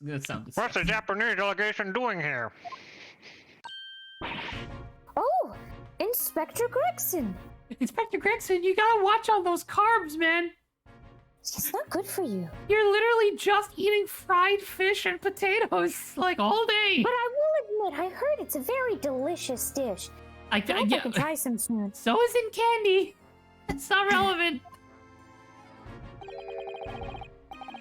gonna sound What's the disgusting. Japanese delegation doing here? Oh, Inspector Gregson. Inspector Gregson, you gotta watch on those carbs, man. It's not good for you. You're literally just eating fried fish and potatoes like all day. But I will admit, I heard it's a very delicious dish. I hope I can try some soon. So is in candy. It's not relevant.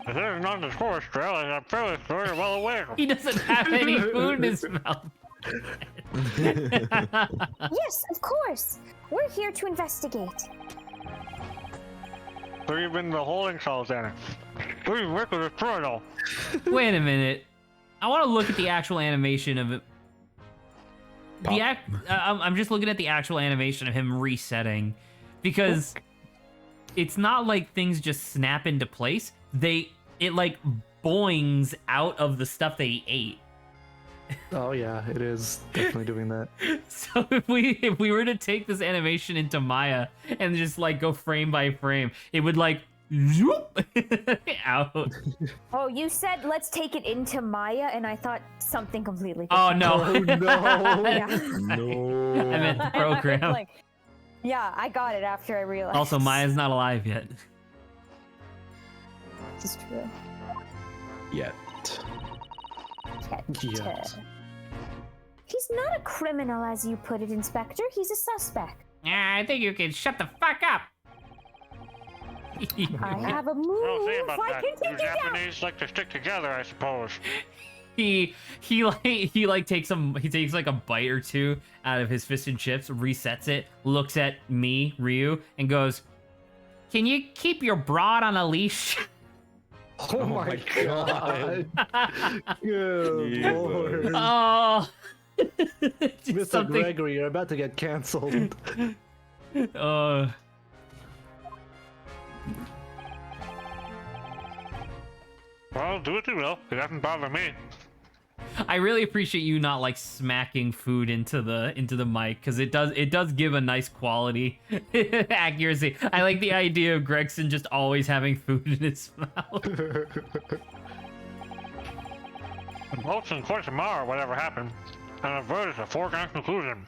This is not the score, Strel, and I'm fairly sure you're well aware. He doesn't have any food in his mouth. Yes, of course. We're here to investigate. So you've been in the holding cells, then. We work with this portal. Wait a minute. I want to look at the actual animation of it. I'm just looking at the actual animation of him resetting, because it's not like things just snap into place. It like boings out of the stuff that he ate. Oh yeah, it is definitely doing that. So if we were to take this animation into Maya and just like go frame by frame, it would like zoop out. Oh, you said let's take it into Maya, and I thought something completely Oh different. no. Oh no! Yeah. No. I meant the program. Like, yeah, I got it after I realized. Also, Maya's not alive yet. This is true. Yet. Yeah. He's not a criminal, as you put it, Inspector. He's a suspect. I think you can shut the fuck up. I have a move. We'll see about I that. can You take you down. Japanese like to stick together, I suppose. he takes like a bite or two out of his fish and chips, resets it, looks at me, Ryu, and goes, "Can you keep your broad on a leash?" Oh my god! Good Jesus. lord! Oh, Mr. something. Gregory, you're about to get canceled. Well, do what you will. It doesn't bother me. I really appreciate you not like smacking food into the mic, because it does give a nice quality accuracy. I like the idea of Gregson just always having food in his mouth. Votes in court tomorrow, whatever happened. And a vote is a foregone conclusion.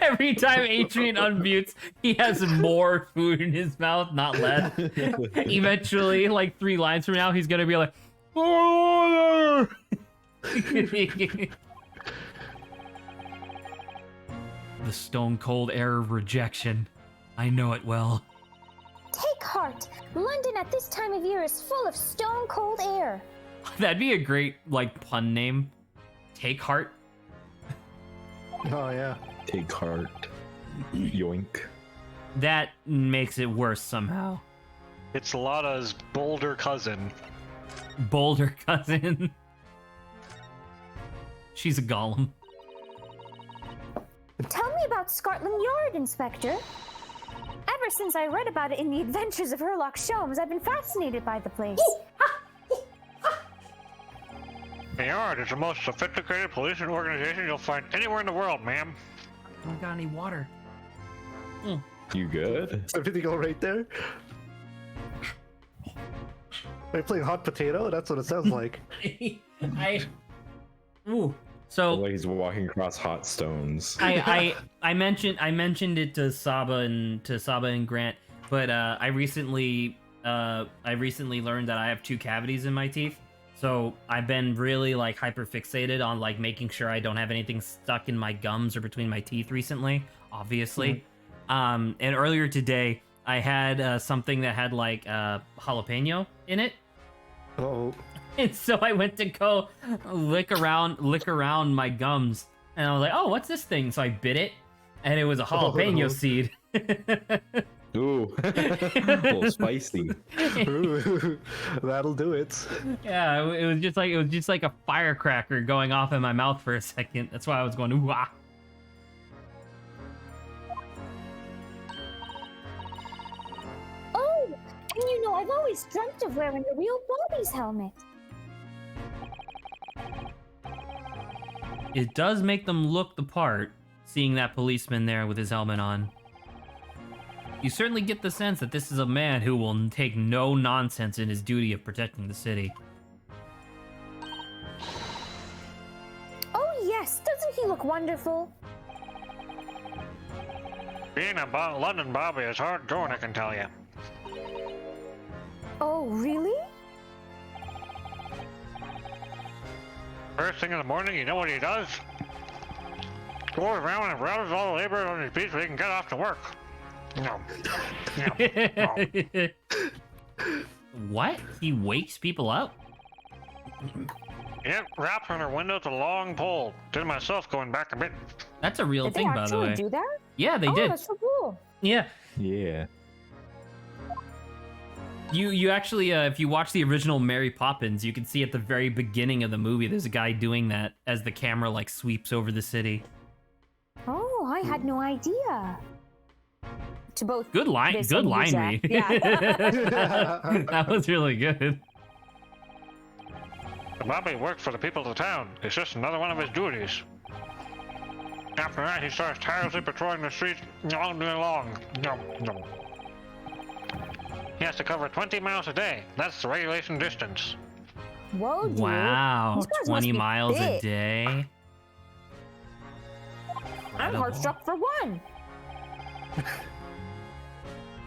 Every time Adrian unmutes, he has more food in his mouth, not less. Eventually, like 3 lines from now, he's gonna be like, "Oh!" The stone cold air of rejection. I know it well. Take heart. London at this time of year is full of stone cold air. That'd be a great like pun name. Take heart. Oh yeah. Take heart. Yoink. That makes it worse somehow. It's Lada's bolder cousin. Boulder cousin. She's a golem. Tell me about Scotland Yard, Inspector. Ever since I read about it in the Adventures of Sherlock Holmes, I've been fascinated by the place. The Yard is the most sophisticated policing organization you'll find anywhere in the world, ma'am. I don't got any water. You good? Everything all right there? Are you playing hot potato? That's what it sounds like. Ooh. So Like he's walking across hot stones. I mentioned it to Saba and Grant, but I recently learned that I have 2 cavities in my teeth. So I've been really like hyper fixated on like making sure I don't have anything stuck in my gums or between my teeth recently, obviously. And earlier today I had something that had like jalapeno in it. Oh, And so I went to go lick around my gums, and I was like, "Oh, what's this thing?" So I bit it, and it was a jalapeno seed. Ooh, a little spicy. that'll do it. Yeah, it was just like a firecracker going off in my mouth for a second. That's why I was going ooh ah. Oh, and you know, I've always dreamt of wearing a real Bobby's helmet. It does make them look the part, seeing that policeman there with his helmet on. You certainly get the sense that this is a man who will take no nonsense in his duty of protecting the city. Oh yes, doesn't he look wonderful? Being a London Bobby is hard going, I can tell you. Oh really? First thing in the morning, you know what he does? Goes around and rouses all the labor on his beat so he can get off to work. No. No. What? He wakes people up? Yep, wraps on her window with a long pole. Did it myself going back a bit. That's a real Did they thing, by the way. actually do that? Yeah, they Oh, did. that's so cool. Yeah. Yeah. You actually, if you watch the original Mary Poppins, you can see at the very beginning of the movie, there's a guy doing that as the camera like sweeps over the city. Oh, I had no idea. To both Good line, this good and line Zach. read. Yeah. That was really good. Bobby works for the people of the town. It's just another one of his duties. After that, he starts tirelessly patrolling the streets all day long. No. He has to cover 20 miles a day. That's the regulation distance. Whoa, dude. Wow, These guys must 20 be miles a big. day. I'm hard struck for one.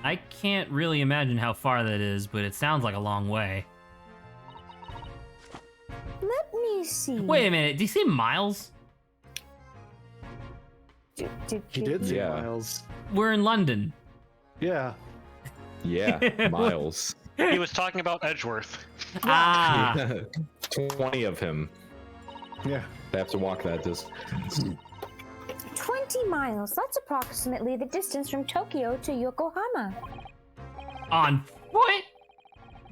I can't really imagine how far that is, but it sounds like a long way. Let me see. Wait a minute, do you say miles? He did say Yeah. miles. We're in London. Yeah. Yeah, miles. He was talking about Edgeworth. Ah, 20 of him. Yeah. They have to walk that distance. 20 miles. That's approximately the distance from Tokyo to Yokohama. on foot?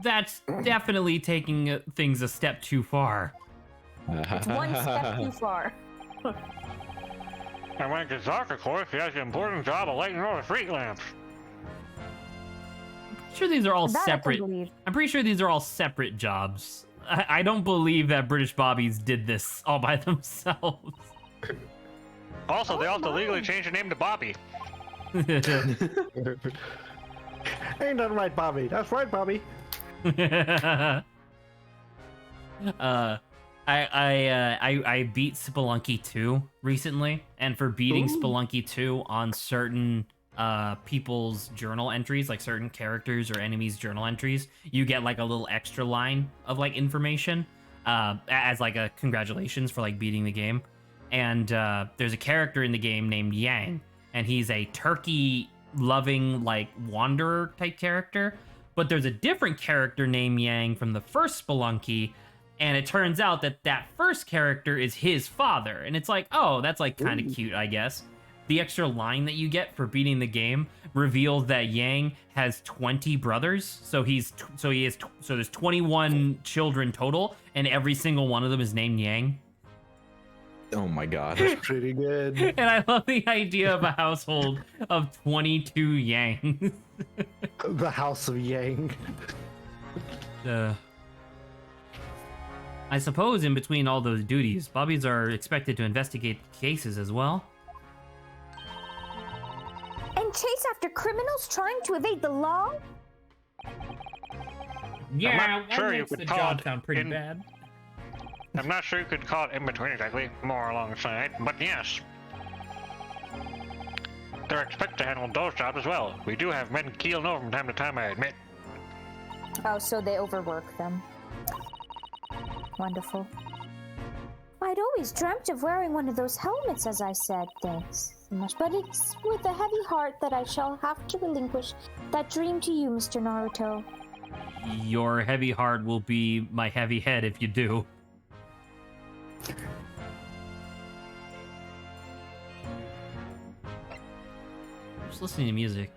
That's definitely taking things a step too far. It's one step too far. And when it gets dark, of course, he has the important job of lighting all the street lamps. Sure, these are all That I can separate. believe. I'm pretty sure these are all separate jobs. I don't believe that British Bobbies did this all by themselves. Also, they Oh, also my. legally changed the name to Bobby. Ain't that right, Bobby? That's right, Bobby. I beat Spelunky 2 recently, and for beating Ooh. Spelunky 2 on certain people's journal entries, like certain characters or enemies' journal entries, you get like a little extra line of like information as like a congratulations for like beating the game. And there's a character in the game named Yang, and he's a turkey loving like wanderer type character. But there's a different character named Yang from the first Spelunky, and it turns out that that first character is his father. And it's like, oh, that's like kind of cute, I guess. The extra line that you get for beating the game reveals that Yang has 20 brothers. So there's 21 children total, and every single one of them is named Yang. Oh my god. Pretty good. And I love the idea of a household of 22 Yangs. The House of Yang. I suppose in between all those duties, Bobbies are expected to investigate cases as well. And chase after criminals trying to evade the law? Yeah, not sure that you makes could the call job it sound pretty in- bad. I'm not sure you could call it in between exactly, more alongside, but yes. They're expected to handle those jobs as well. We do have men keeling over from time to time, I admit. Oh, so they overwork them. Wonderful. I I'd always dreamt of wearing one of those helmets as I said things. But it's with a heavy heart that I shall have to relinquish that dream to you, Mr. Naruto. Your heavy heart will be my heavy head if you do. I'm just listening to music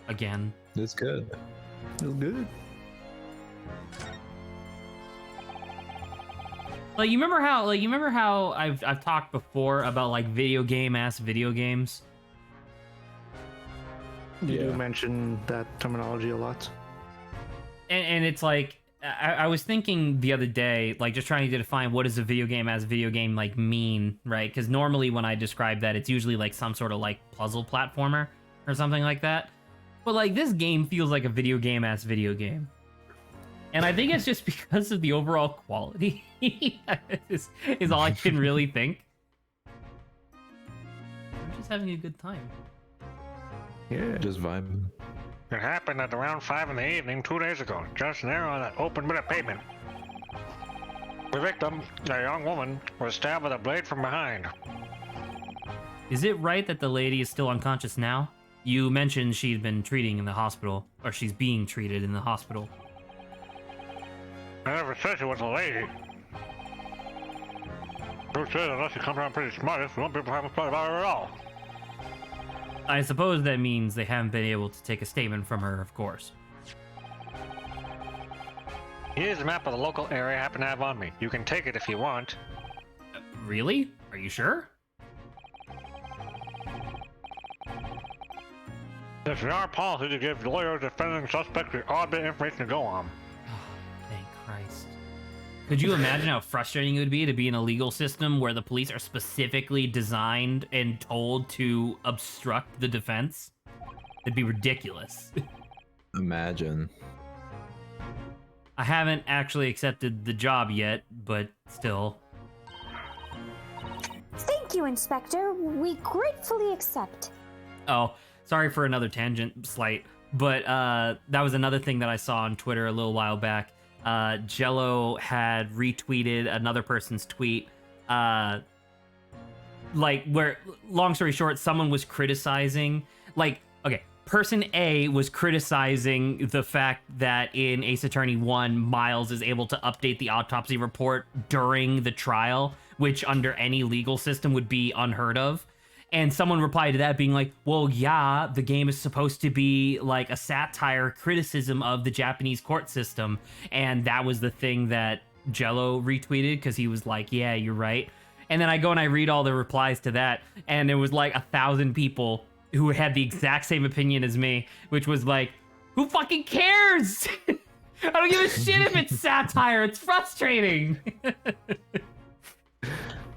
again. It's good. It's good. Like you remember how I've talked before about like video games. You do Yeah. mention that terminology a lot. And it's like I was thinking the other day, like just trying to define what does a video game like mean, right? Because normally when I describe that, it's usually like some sort of like puzzle platformer or something like that. But like this game feels like a video game. And I think it's just because of the overall quality is all I can really think. I'm just having a good time. Yeah. Just vibing. It happened at around 5 in the evening 2 days ago, just there on that open bit of pavement. The victim, a young woman, was stabbed with a blade from behind. Is it right that the lady is still unconscious now? You mentioned she'd been treating in the hospital, or she's being treated in the hospital. I never said she was a lady. Who said unless you come around pretty smart, some people haven't thought about her at all. I suppose that means they haven't been able to take a statement from her, of course. Here's a map of the local area I happen to have on me. You can take it if you want. Really? Are you sure? It's our policy to give lawyers defending suspects the odd bit of information to go on. Thank Christ. Could you imagine how frustrating it would be to be in a legal system where the police are specifically designed and told to obstruct the defense? It'd be ridiculous. Imagine. I haven't actually accepted the job yet, but still. Thank you, Inspector. We gratefully accept. Oh, sorry for another tangent, slight. But that was another thing that I saw on Twitter a little while back. Jello had retweeted another person's tweet. Like, where, long story short, someone was criticizing, like, okay, person A was criticizing the fact that in Ace Attorney 1, Miles is able to update the autopsy report during the trial, which under any legal system would be unheard of. And someone replied to that being like, well, yeah, the game is supposed to be like a satire criticism of the Japanese court system. And that was the thing that Jello retweeted because he was like, yeah, you're right. And then I go and I read all the replies to that. And it was like 1,000 people who had the exact same opinion as me, which was like, who fucking cares? I don't give a shit if it's satire. It's frustrating.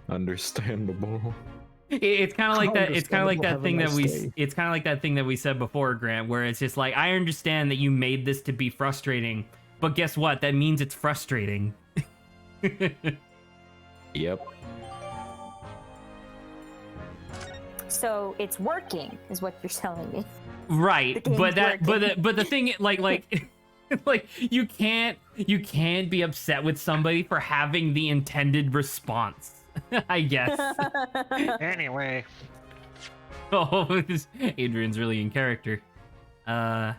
Understandable. It's kind of like that. It's kind of like that thing that we. Day. It's kind of like that thing that we said before, Grant, where it's just like, I understand that you made this to be frustrating, but guess what? That means it's frustrating. Yep. So it's working, is what you're telling me. Right, The game's but that, working. but the thing, like, like you can't be upset with somebody for having the intended response. I guess. Anyway, Oh, Adrian's really in character. I'm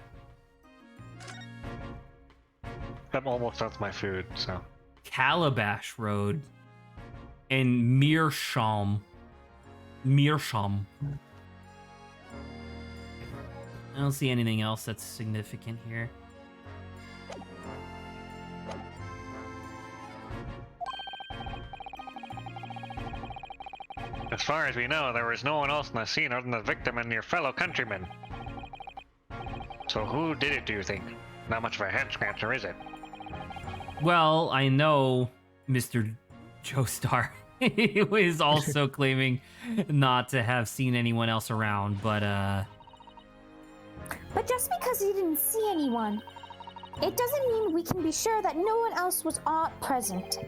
almost done with my food, so. Calabash Road and Meerschaum. I don't see anything else that's significant here. As far as we know, there was no one else in the scene other than the victim and your fellow countrymen. So who did it, do you think? Not much of a head scratcher, is it? Well, I know Mr. Joestar is also claiming not to have seen anyone else around, but But just because he didn't see anyone, it doesn't mean we can be sure that no one else was present.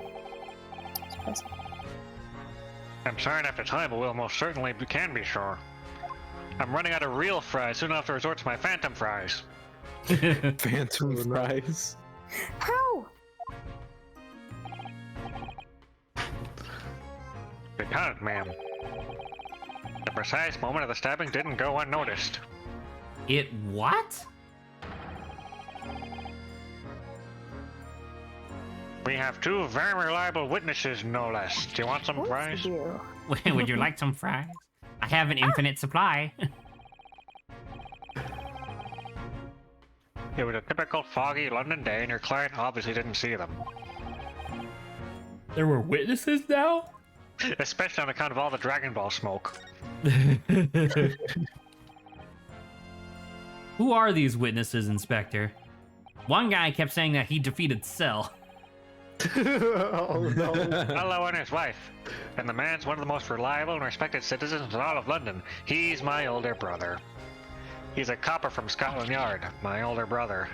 I'm sorry to have to tell you, but we'll most certainly can be sure. I'm running out of real fries, soon I'll have to resort to my phantom fries. Phantom fries. How? unaccounted, ma'am. The precise moment of the stabbing didn't go unnoticed. It what? We have two very reliable witnesses, no less. Do you want some fries? Would you like some fries? I have an infinite supply. It was a typical foggy London day, and your client obviously didn't see them. There were witnesses now? Especially on account of all the Dragon Ball smoke. Who are these witnesses, Inspector? One guy kept saying that he defeated Cell. Oh no. Hello and his wife. And the man's one of the most reliable and respected citizens in all of London. He's my older brother. He's a copper from Scotland Yard, my older brother.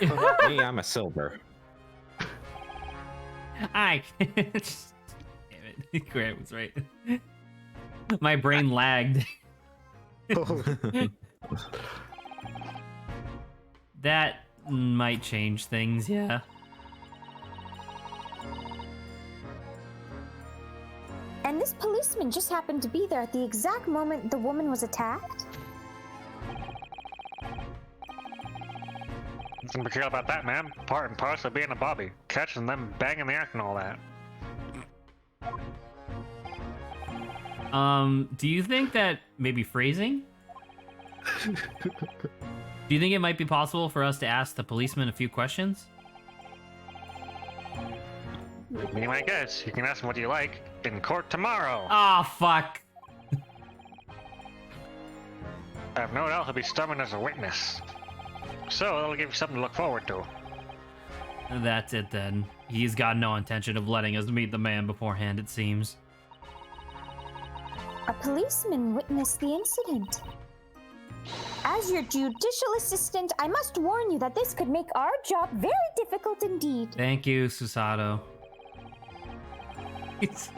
Me, I'm a silver. Damn it. Grant was right. My brain lagged. That might change things, yeah. And this policeman just happened to be there at the exact moment the woman was attacked? Nothing peculiar about that, ma'am. Part and parcel of being a bobby. Catching them banging the act and all that. Do you think that maybe phrasing? Do you think it might be possible for us to ask the policeman a few questions? Be my guess. You can ask him what you like in court tomorrow. Oh, fuck. I have no doubt he'll be summoned as a witness. So that'll give you something to look forward to. That's it then. He's got no intention of letting us meet the man beforehand, it seems. A policeman witnessed the incident. As your judicial assistant, I must warn you that this could make our job very difficult indeed. Thank you, Susato. It's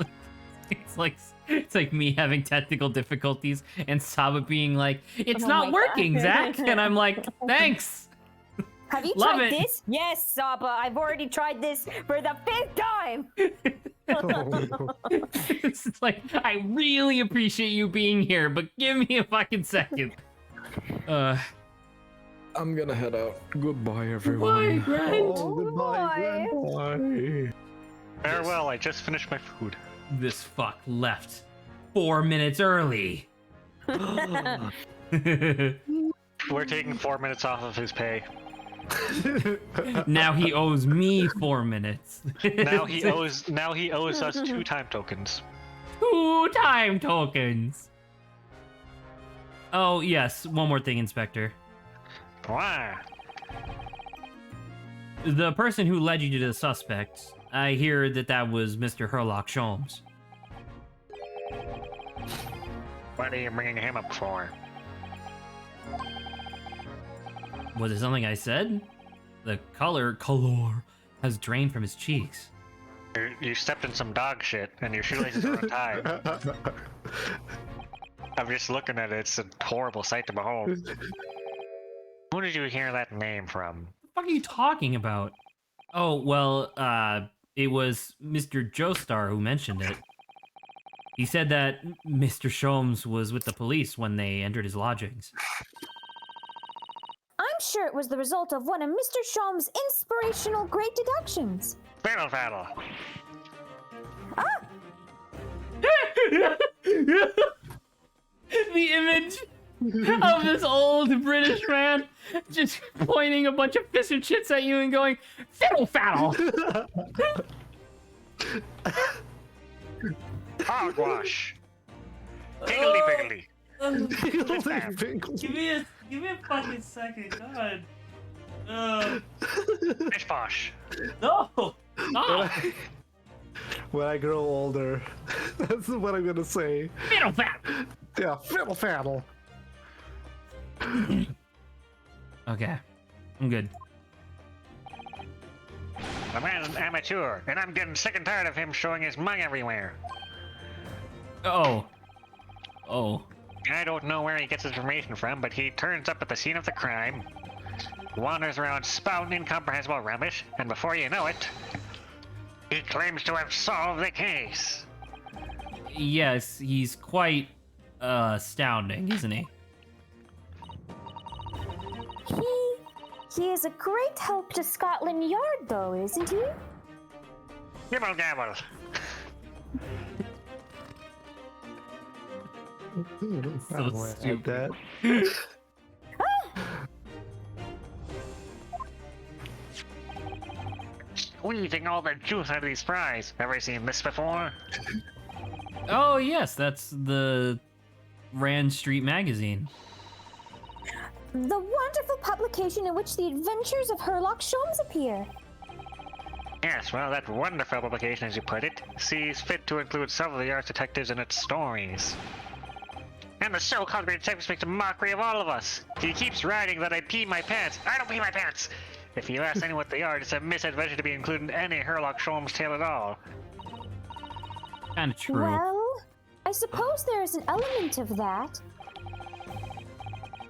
like me having technical difficulties and Saba being like, it's Oh not my working, God. Zach. And I'm like, thanks. Have you Love tried it. this? Yes, Saba, I've already tried this for the 5th time! It's like, I really appreciate you being here, but give me a fucking second. I'm gonna head out. Goodbye, everyone. Bye, Grant. Oh, goodbye, Gwen. Bye. Farewell, I just finished my food. This fuck left 4 minutes early. We're taking 4 minutes off of his pay. Now he owes me 4 minutes. Now he owes us 2 time tokens. 2 time tokens. Oh, yes. One more thing, Inspector. Why? The person who led you to the suspect, I hear that was Mr. Sherlock Holmes. What are you bringing him up for? Was it something I said? The color has drained from his cheeks. You stepped in some dog shit and your shoelaces are untied. I'm just looking at it, it's a horrible sight to behold. Who did you hear that name from? What the fuck are you talking about? Oh, well, it was Mr. Joestar who mentioned it. He said that Mr. Sholmes was with the police when they entered his lodgings. I'm sure it was the result of one of Mr. Sholmes' inspirational great deductions. Fiddle faddle. The image of this old British man just pointing a bunch of fish and chits at you and going, fiddle faddle! Hogwash. Higgledy piggledy. Give me a fucking second, God. Fish posh. No! Stop! When I grow older, that's what I'm gonna say. Fiddle faddle! Yeah, fiddle faddle. Okay, I'm good. The man's an amateur, and I'm getting sick and tired of him showing his mug everywhere. Oh. I don't know where he gets his information from, but he turns up at the scene of the crime, wanders around spouting incomprehensible rubbish, and before you know it, he claims to have solved the case. Yes, he's quite astounding, isn't he? He is a great help to Scotland Yard, though, isn't he? Gibble gabble. So stupid. That. Squeezing all the juice out of these fries. Ever seen this before? Oh yes, that's the Rand Street magazine. The wonderful publication in which the adventures of Sherlock Holmes appear. Yes, well, that wonderful publication, as you put it, sees fit to include several of the Arch detectives in its stories. And the so-called great detectives makes a mockery of all of us. He keeps writing that I pee my pants. I don't pee my pants! If you ask anyone what they are, it's a misadventure to be included in any Sherlock Holmes tale at all. Kind of true. Well, I suppose there is an element of that.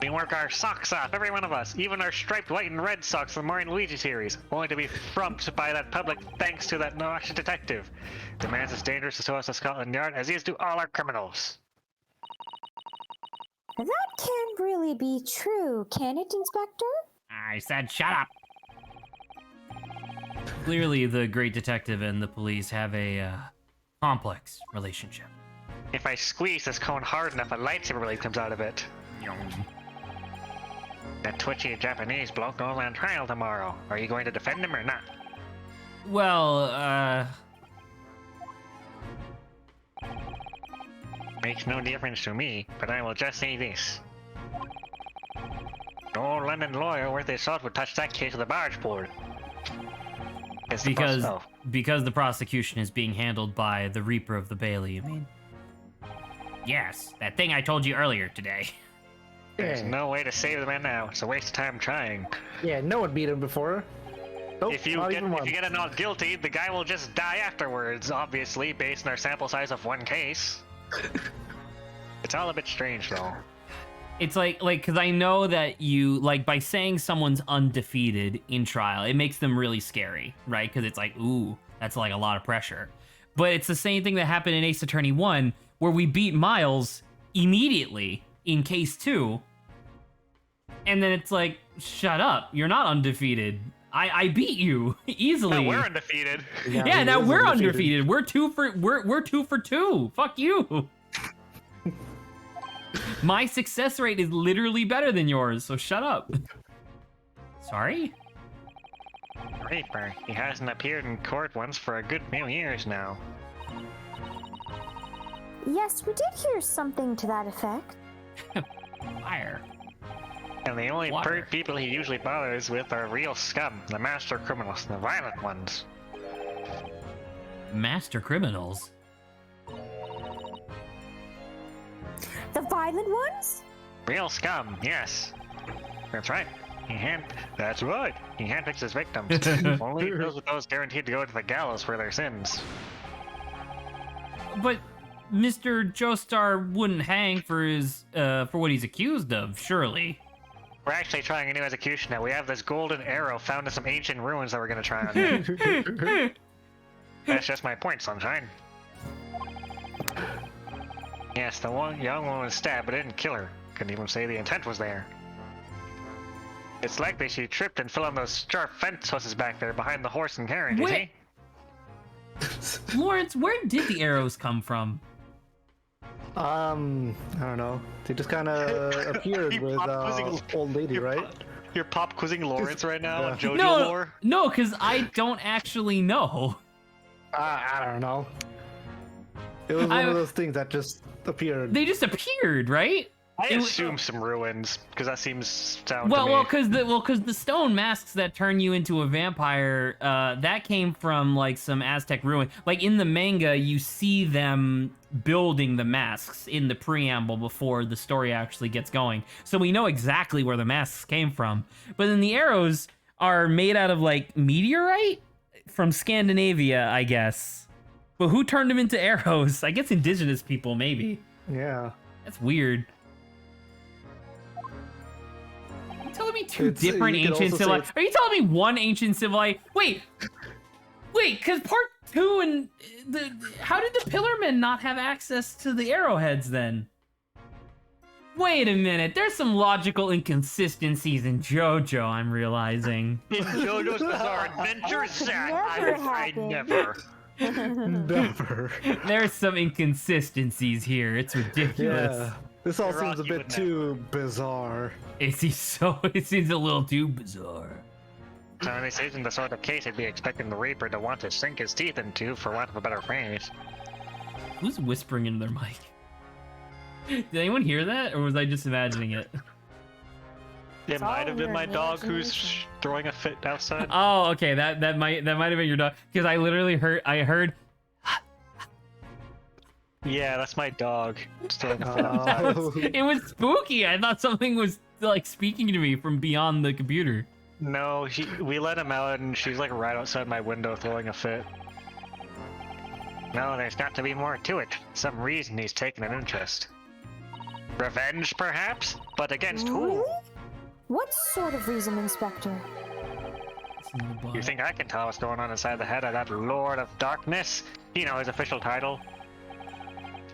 We work our socks off, every one of us, even our striped white and red socks from the Mario and Luigi series, only to be frumped by that public thanks to that noxious detective. The man's as dangerous to us at Scotland Yard as he is to all our criminals. That can't really be true, can it, Inspector? I said shut up. Clearly, the great detective and the police have a complex relationship. If I squeeze this cone hard enough, a lightsaber blade comes out of it. That twitchy Japanese bloke goes on trial tomorrow. Are you going to defend him or not? Well, Makes no difference to me, but I will just say this. No London lawyer worth his salt would touch that case with a barge board. because the prosecution is being handled by the Reaper of the Bailey, you mean? Yes, that thing I told you earlier today. There's no way to save the man now. It's a waste of time trying. Yeah, no one beat him before. Nope, If you get a not guilty, the guy will just die afterwards, obviously, based on our sample size of one case. It's all a bit strange, though. It's like, because I know that you, like, by saying someone's undefeated in trial, it makes them really scary, right? Because it's like, ooh, that's like a lot of pressure. But it's the same thing that happened in Ace Attorney 1, where we beat Miles immediately in case 2. And then it's like, shut up, you're not undefeated. I beat you easily. Now we're undefeated. Yeah, now we're undefeated. We're 2 for 2. Fuck you. My success rate is literally better than yours, so shut up. Sorry? Reaper, he hasn't appeared in court once for a good few years now. Yes, we did hear something to that effect. Fire. And the only Water. people he usually bothers with are real scum, the master criminals, the violent ones. Master criminals? The violent ones? Real scum, yes. That's right. That's right. He handpicks his victims. Only those with those guaranteed to go to the gallows for their sins. But Mr. Joestar wouldn't hang for his for what he's accused of, surely. We're actually trying a new execution now. We have this golden arrow found in some ancient ruins that we're gonna try on him. That's just my point, sunshine. Yes, the one young woman was stabbed, but it didn't kill her. Couldn't even say the intent was there. It's likely she tripped and fell on those sharp fence hosses back there behind the horse and carriage, you see? Lawrence, where did the arrows come from? I don't know. They just kind of appeared with old lady, right? You're pop quizzing Lawrence right now Yeah. on JoJo lore? No, because I don't actually know. I don't know. It was one of those things that just appeared. They just appeared, right? I assume some ruins, because that seems sound to me. Well, because the stone masks that turn you into a vampire, that came from like some Aztec ruin. Like in the manga, you see them building the masks in the preamble before the story actually gets going. So we know exactly where the masks came from. But then the arrows are made out of like meteorite from Scandinavia, I guess. But who turned them into arrows? I guess indigenous people, maybe. Yeah. That's weird. Are you telling me two different you could ancient also say civilizations? Are you telling me one ancient civilization? Wait, Wait, because part 2 and how did the Pillarmen not have access to the arrowheads then? Wait a minute, there's some logical inconsistencies in JoJo, I'm realizing. In JoJo's Bizarre Adventure, I never. Never. There's some inconsistencies here. It's ridiculous. Yeah. This all seems a Rocky bit would too bizarre. It seems a little too bizarre. So when this isn't the sort of case I'd be expecting the Reaper to want to sink his teeth into, for want of a better phrase. Who's whispering into their mic? Did anyone hear that, or was I just imagining it? It might have been my dog who's throwing a fit outside. Oh, okay. That might have been your dog, because I literally heard. Yeah, that's my dog. Just throwing a fit outside. Oh. It was spooky. I thought something was like speaking to me from beyond the computer. No, we let him out, and she's like right outside my window throwing a fit. No, there's got to be more to it. Some reason he's taken an interest. Revenge, perhaps? But against who? Really? What sort of reason, Inspector? You think I can tell what's going on inside the head of that Lord of Darkness? You know his official title.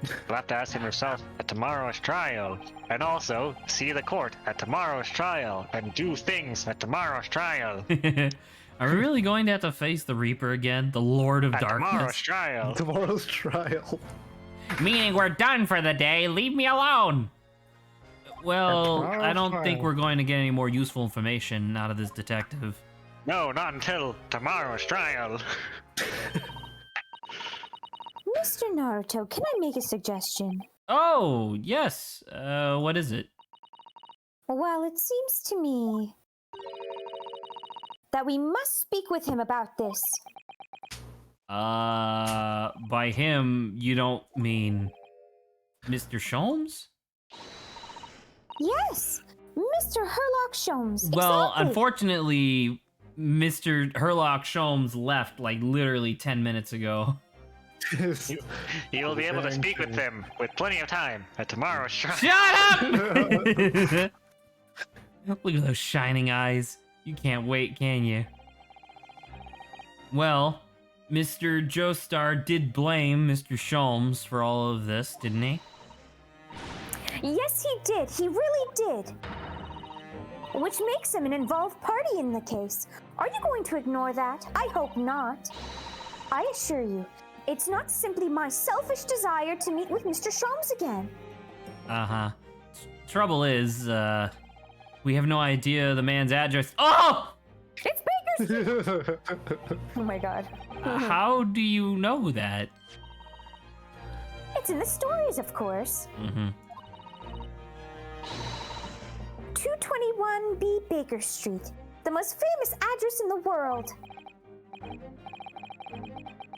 You'll have to ask him yourself at tomorrow's trial. And also, see the court at tomorrow's trial. And do things at tomorrow's trial. Are we really going to have to face the Reaper again? The Lord of At tomorrow's Darkness? trial. Tomorrow's trial. Meaning we're done for the day. Leave me alone. Well, I don't think we're going to get any more useful information out of this detective. No, not until tomorrow's trial. Mr. Naruto, can I make a suggestion? Oh, yes. What is it? Well, it seems to me that we must speak with him about this. By him, you don't mean Mr. Sholmes? Yes, Mr. Herlock Sholmes. Well, exactly. unfortunately, Mr. Herlock Sholmes left like literally 10 minutes ago. You'll be able to speak with them with plenty of time at tomorrow's trial. Shut up! Look at those shining eyes. You can't wait, can you? Well, Mr. Joestar did blame Mr. Sholmes for all of this, didn't he? Yes, he did. He really did. Which makes him an involved party in the case. Are you going to ignore that? I hope not. I assure you, it's not simply my selfish desire to meet with Mr. Sholmes again. Uh-huh. Trouble is, we have no idea the man's address. Oh! It's Baker's Street! Oh my god. How do you know that? It's in the stories, of course. Mm-hmm. 221B Baker Street, the most famous address in the world.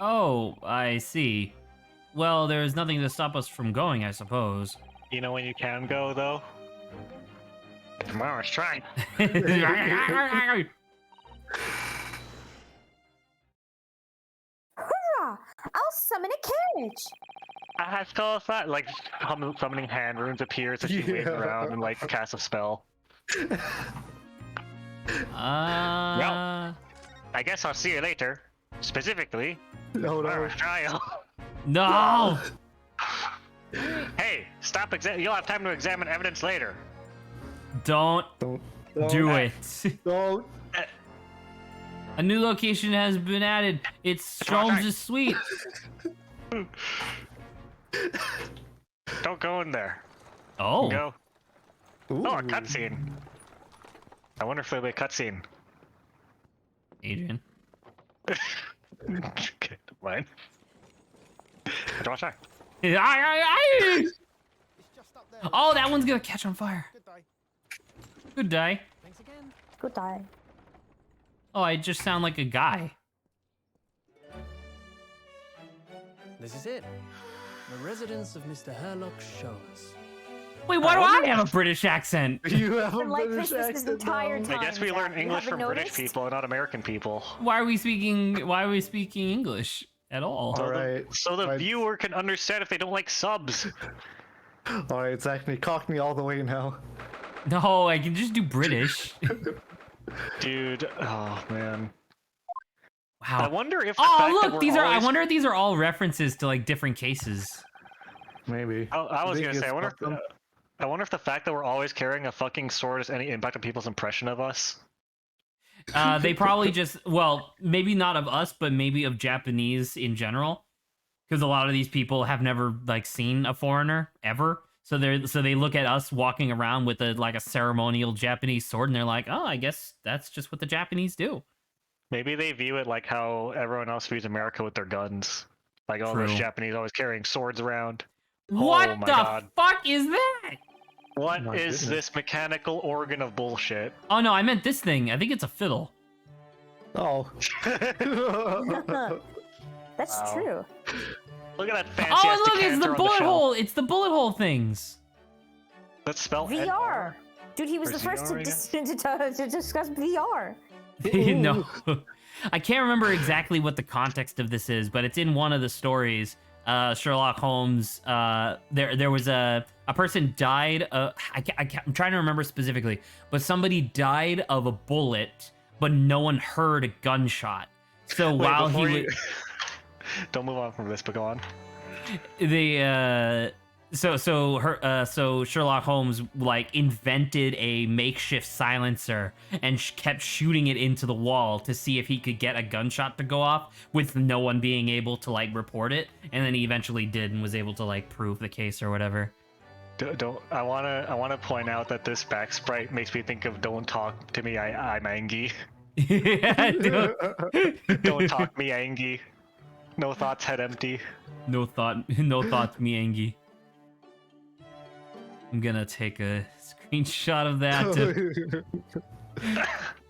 Oh, I see. Well, there's nothing to stop us from going, I suppose. You know when you can go, though? Tomorrow's trial. Hurrah! I'll summon a carriage. I call that like summoning hand runes appears as she waves around and like casts a spell. I guess I'll see you later. Specifically, No, no. tomorrow's trial. No! Hey, stop! You'll have time to examine evidence later. Don't Don't do it. Don't. A new location has been added. It's Sholmes' suite. Don't go in there. Oh. Go. Ooh. Oh, a cutscene. I wonder if there'll be a cutscene. Adrian. Okay, mine. Don't watch that. Oh, that one's gonna catch on fire. Good day. Good day. Oh, I just sound like a guy. This is it. The residence of Mr. Herlock Sholmes. Wait, why do I have a British accent? You have a Been like British this accent entire now. time. I guess we learn Zach. You English from haven't British noticed? people, not American people. Why are we speaking English at all? All right. So the Right. viewer can understand if they don't like subs. All right, Zach, me cocked me all the way now. No, I can just do British. Dude, oh man. Wow. I wonder if the Oh, fact that look, we're these are. I always- wonder if these are all references to like different cases. Maybe. I was Think gonna say, it's awesome. I wonder if the fact that we're always carrying a fucking sword has any impact on people's impression of us. They probably just, well, maybe not of us, but maybe of Japanese in general, because a lot of these people have never like seen a foreigner ever. So they look at us walking around with a ceremonial Japanese sword, and they're like, oh, I guess that's just what the Japanese do. Maybe they view it like how everyone else views America with their guns. Like all those True. Japanese always carrying swords around. What Oh my the God. fuck is that? What My is goodness. this mechanical organ of bullshit? Oh no, I meant this thing. I think it's a fiddle. Oh. That's Wow. true. Look at that fancy Oh, ass and look, it's the decanter on bullet shelf. hole. It's the bullet hole things. Let's spell VR. Dude, he was Or the first VR, I to discuss VR. No, I can't remember exactly what the context of this is, but it's in one of the stories. Sherlock Holmes. There was a person died. I'm trying to remember specifically, but somebody died of a bullet, but no one heard a gunshot. So Wait, while he before was, you- Don't move on from this, but go on. so Sherlock Holmes like invented a makeshift silencer and kept shooting it into the wall to see if he could get a gunshot to go off with no one being able to like report it, and then he eventually did and was able to like prove the case or whatever. Don't I wanna point out that this back sprite makes me think of "Don't talk to me, I'm Angie." Yeah, Don't talk me, Angie. No thoughts, head empty. no thought, me, Angie. I'm gonna take a screenshot of that.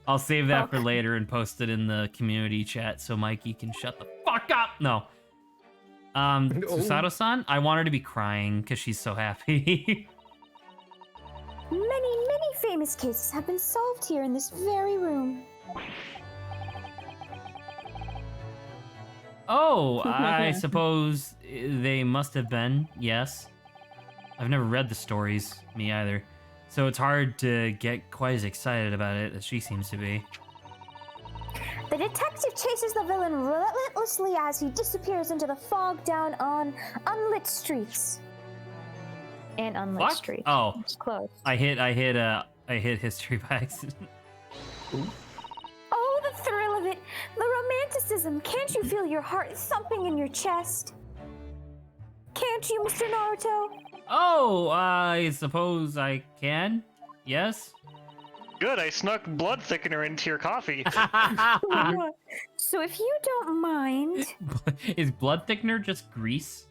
I'll save that for later and post it in the community chat so Mikey can shut the fuck up. No. Susato-san, I want her to be crying because she's so happy. Many famous cases have been solved here in this very room. Oh, I suppose they must have been, yes. I've never read the stories, me either. So it's hard to get quite as excited about it as she seems to be. The detective chases the villain relentlessly as he disappears into the fog down on unlit streets. And unlit Fuck? streets. Oh. It's close. I hit history by accident. Oh, the thrill of it! The romanticism! Can't you feel your heart thumping in your chest? Can't you, Mr. Naruto? Oh, I suppose I can. Yes. Good, I snuck blood thickener into your coffee. So if you don't mind, Is blood thickener just grease?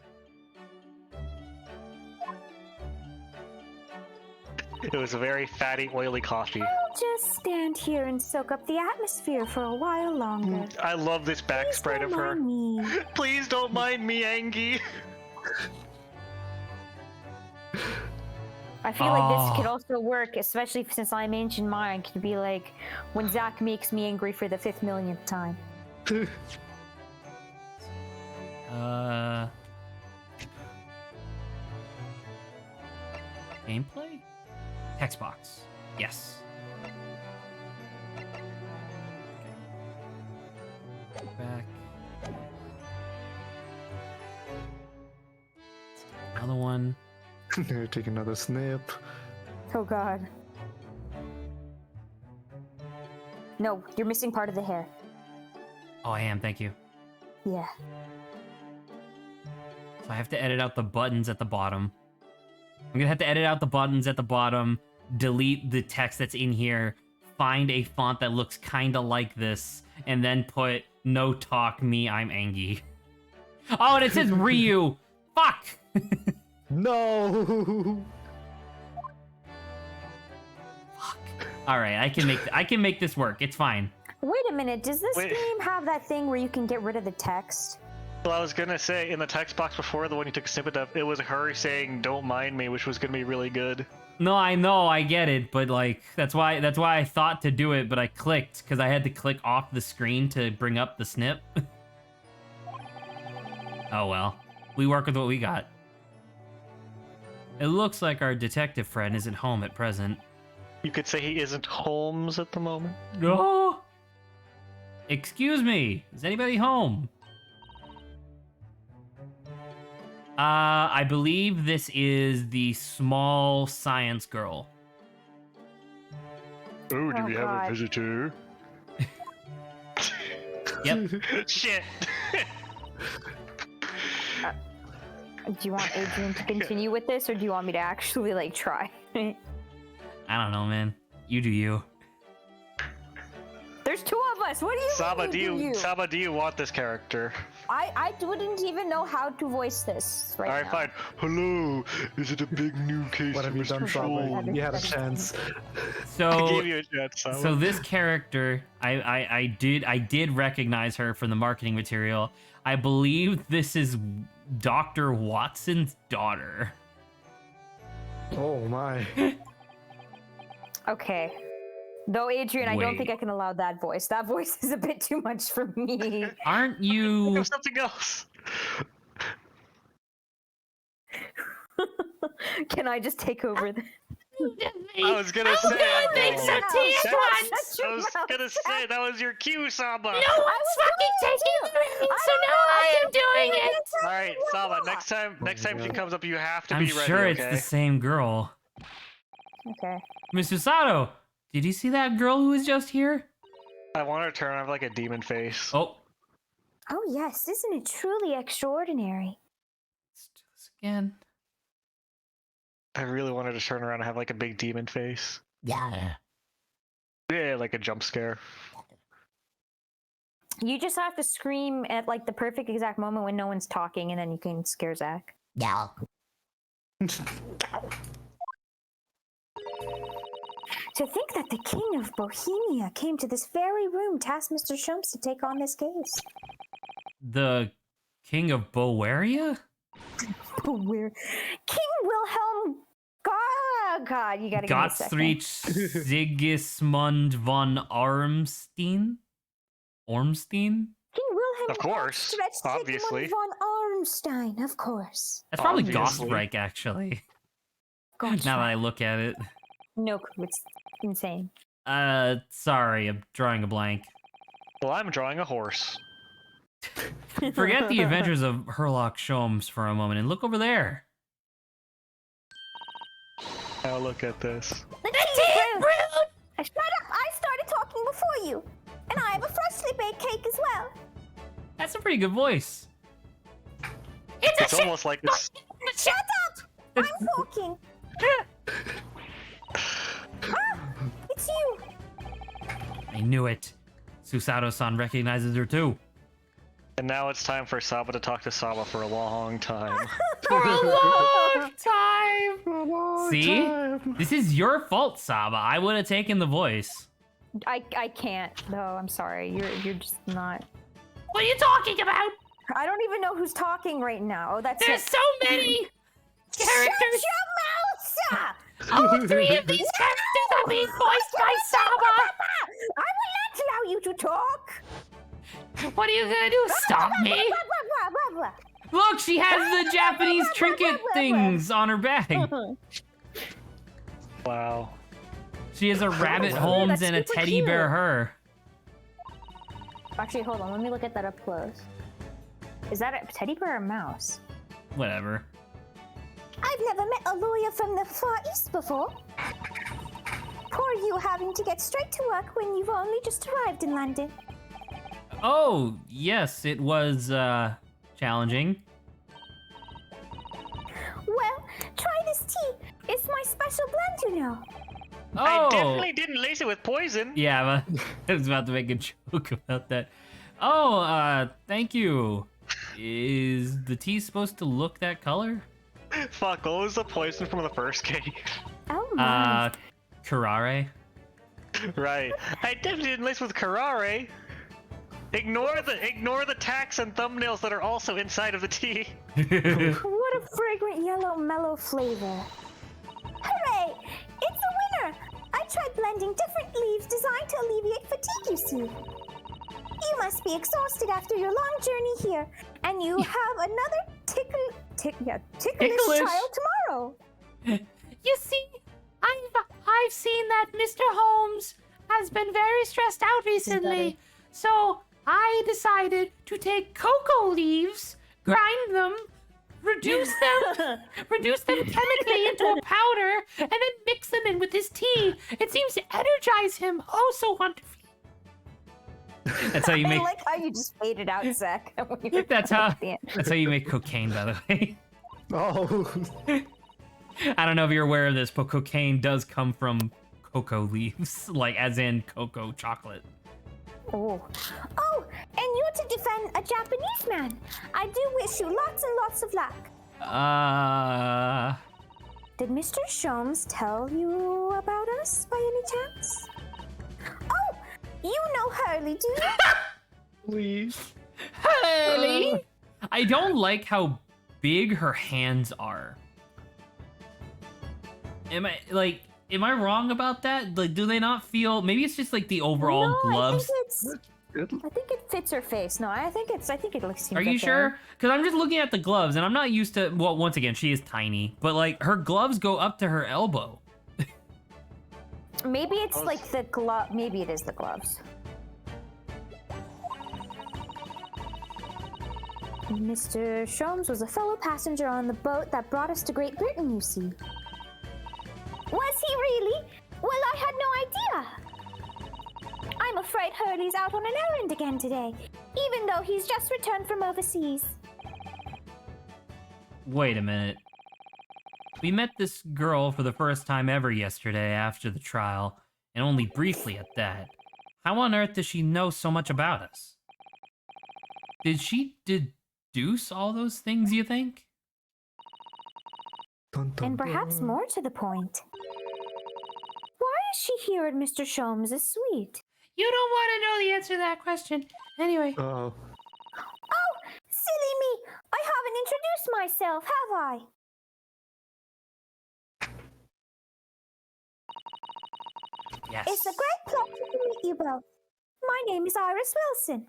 It was a very fatty, oily coffee. I'll just stand here and soak up the atmosphere for a while longer. I love this back Please sprite don't of her. mind me. Please don't mind me, Angie. I feel like this Oh. could also work, especially since I mentioned mine. Could be like when Zach makes me angry for the 5th millionth time. Gameplay? Text box. Yes. Back. Another one. Take another snip. Oh god. No, you're missing part of the hair. Oh, I am. Thank you. Yeah. So I have to edit out the buttons at the bottom. I'm gonna have to edit out the buttons at the bottom, delete the text that's in here, find a font that looks kind of like this, and then put "No talk me, I'm Angie." Oh, and it says Ryu. Fuck. No. All right, I can make this work. It's fine. Wait a minute, does this Wait. game have that thing where you can get rid of the text? Well, I was gonna say, in the text box before, the one you took a snippet of, it was her saying, "Don't mind me," which was gonna be really good. No, I know, I get it, but like that's why I thought to do it, but I clicked because I had to click off the screen to bring up the snip. Oh well, we work with what we got. It looks like our detective friend isn't home at present. You could say he isn't Holmes at the moment. No. Excuse me, is anybody home? I believe this is the small science girl. Oh, do Oh, we have God. a visitor? Yep. Shit. Do you want Adrian to continue with this, or do you want me to actually like try? I don't know, man. You do you. There's two of us. What do you Saba, mean? Saba, do you want this character? I wouldn't even know how to voice this right Alright, now. fine. Hello, is it a big new case What of have you done, Mr. Saba? Troll? You had a chance. I So gave you a chance, Saba. So this character, I did recognize her from the marketing material. I believe this is Dr. Watson's daughter. Oh my. Okay. Though, Adrian, I don't think Wait. I can allow that voice. That voice is a bit too much for me. Aren't you? Do something else. Can I just take over the... I was gonna say. I think so, T. Shut I your was mouth. gonna say that was your cue, Saba. No one's fucking taking the reins, so now I am doing it. All right, Saba. Next time she comes up, you have to I'm be ready. sure Okay. it's the same girl. Okay. Mr. Sato, did you see that girl who was just here? I want her to turn. I have like a demon face. Oh, Oh, yes. Isn't it truly extraordinary? let's do this again. I really wanted to turn around and have like a big demon face. Yeah. Yeah, like a jump scare. You just have to scream at like the perfect exact moment when no one's talking, and then you can scare Zach. Yeah. To think that the king of Bohemia came to this very room to ask Mr. Shumps to take on this case. The King of Bowaria? Where King Wilhelm God, you gotta give me a second. Gottsreich Sigismund von Ormstein? Ormstein? King Wilhelm Of course, Gottsreich obviously. Sigmund von Ormstein, of course. That's probably Obviously. Gottsreich, actually. Gottsreich. Now that I look at it. No clue, it's insane. Sorry, I'm drawing a blank. Well, I'm drawing a horse. Forget the adventures of Herlock Sholmes for a moment and look over there. Now look at this. The tea is brewed! Shut up! I started talking before you! And I have a freshly baked cake as well! That's a pretty good voice. It's almost like it's. Shut up! I'm talking! It's you! I knew it. Susato-san recognizes her too. And now it's time for Saba to talk to Saba for a long time. For a long time! See? This is your fault, Saba. I would have taken the voice. I can't, though. I'm sorry. You're just not... What are you talking about? I don't even know who's talking right now. Oh, that's There's it. so many characters. Shut your mouth! All three of these characters are being voiced by Saba. I will not allow you to talk! What are you gonna do? Stop me? Blah, blah, blah, Look, she has the Japanese trinket things on her bag. blah. Wow. She has a rabbit That's Holmes and a super teddy cute. bear her. Actually, hold on. Let me look at that up close. Is that a teddy bear or a mouse? Whatever. I've never met a lawyer from the Far East before. Poor you having to get straight to work when you've only just arrived in London. Oh, yes, it was, challenging. Well, try this tea. It's my special blend, you know. Oh! I definitely didn't lace it with poison. Yeah, I was about to make a joke about that. Oh, thank you. Is the tea supposed to look that color? Fuck, what was the poison from the first cake? Oh my. Curare. Right. I definitely didn't lace with Carrare. Ignore the tacks and thumbnails that are also inside of the tea. What a fragrant yellow mellow flavor. Hooray! It's a winner! I tried blending different leaves designed to alleviate fatigue, you see. You must be exhausted after your long journey here, and you have another ticklish child tomorrow. You see, I've seen that Mr. Holmes has been very stressed out recently. So I decided to take cocoa leaves, grind them, reduce them chemically into a powder, and then mix them in with his tea. It seems to energize him oh so wonderfully. That's how you I make. like how you just faded out, Zach. when you were That's done how. at the end. That's how you make cocaine, by the way. Oh, I don't know if you're aware of this, but cocaine does come from cocoa leaves, like as in cocoa chocolate. Oh, and you're to defend a Japanese man. I do wish you lots and lots of luck. Did Mr. Sholmes tell you about us by any chance? Oh, you know Hurley, do you? please. Hurley! I don't like how big her hands are. Am I wrong about that? Like, do they not feel? Maybe it's just like the overall no, gloves. I think it fits her face. No, I think it looks. Are you sure? Because I'm just looking at the gloves, and I'm not used to. Well, once again, she is tiny, but like her gloves go up to her elbow. Maybe it's like the glove. Maybe it is the gloves. Mr. Sholmes was a fellow passenger on the boat that brought us to Great Britain, you see. Was he really? Well, I had no idea. I'm afraid Hurley's out on an errand again today, even though he's just returned from overseas. Wait a minute. We met this girl for the first time ever yesterday after the trial, and only briefly at that. How on earth does she know so much about us? Did she deduce all those things, you think? And perhaps more to the point. Why is she here at Mr. Sholmes' suite? You don't want to know the answer to that question. Anyway. Oh, Oh, silly me! I haven't introduced myself, have I? Yes. It's a great pleasure to meet you both. My name is Iris Wilson.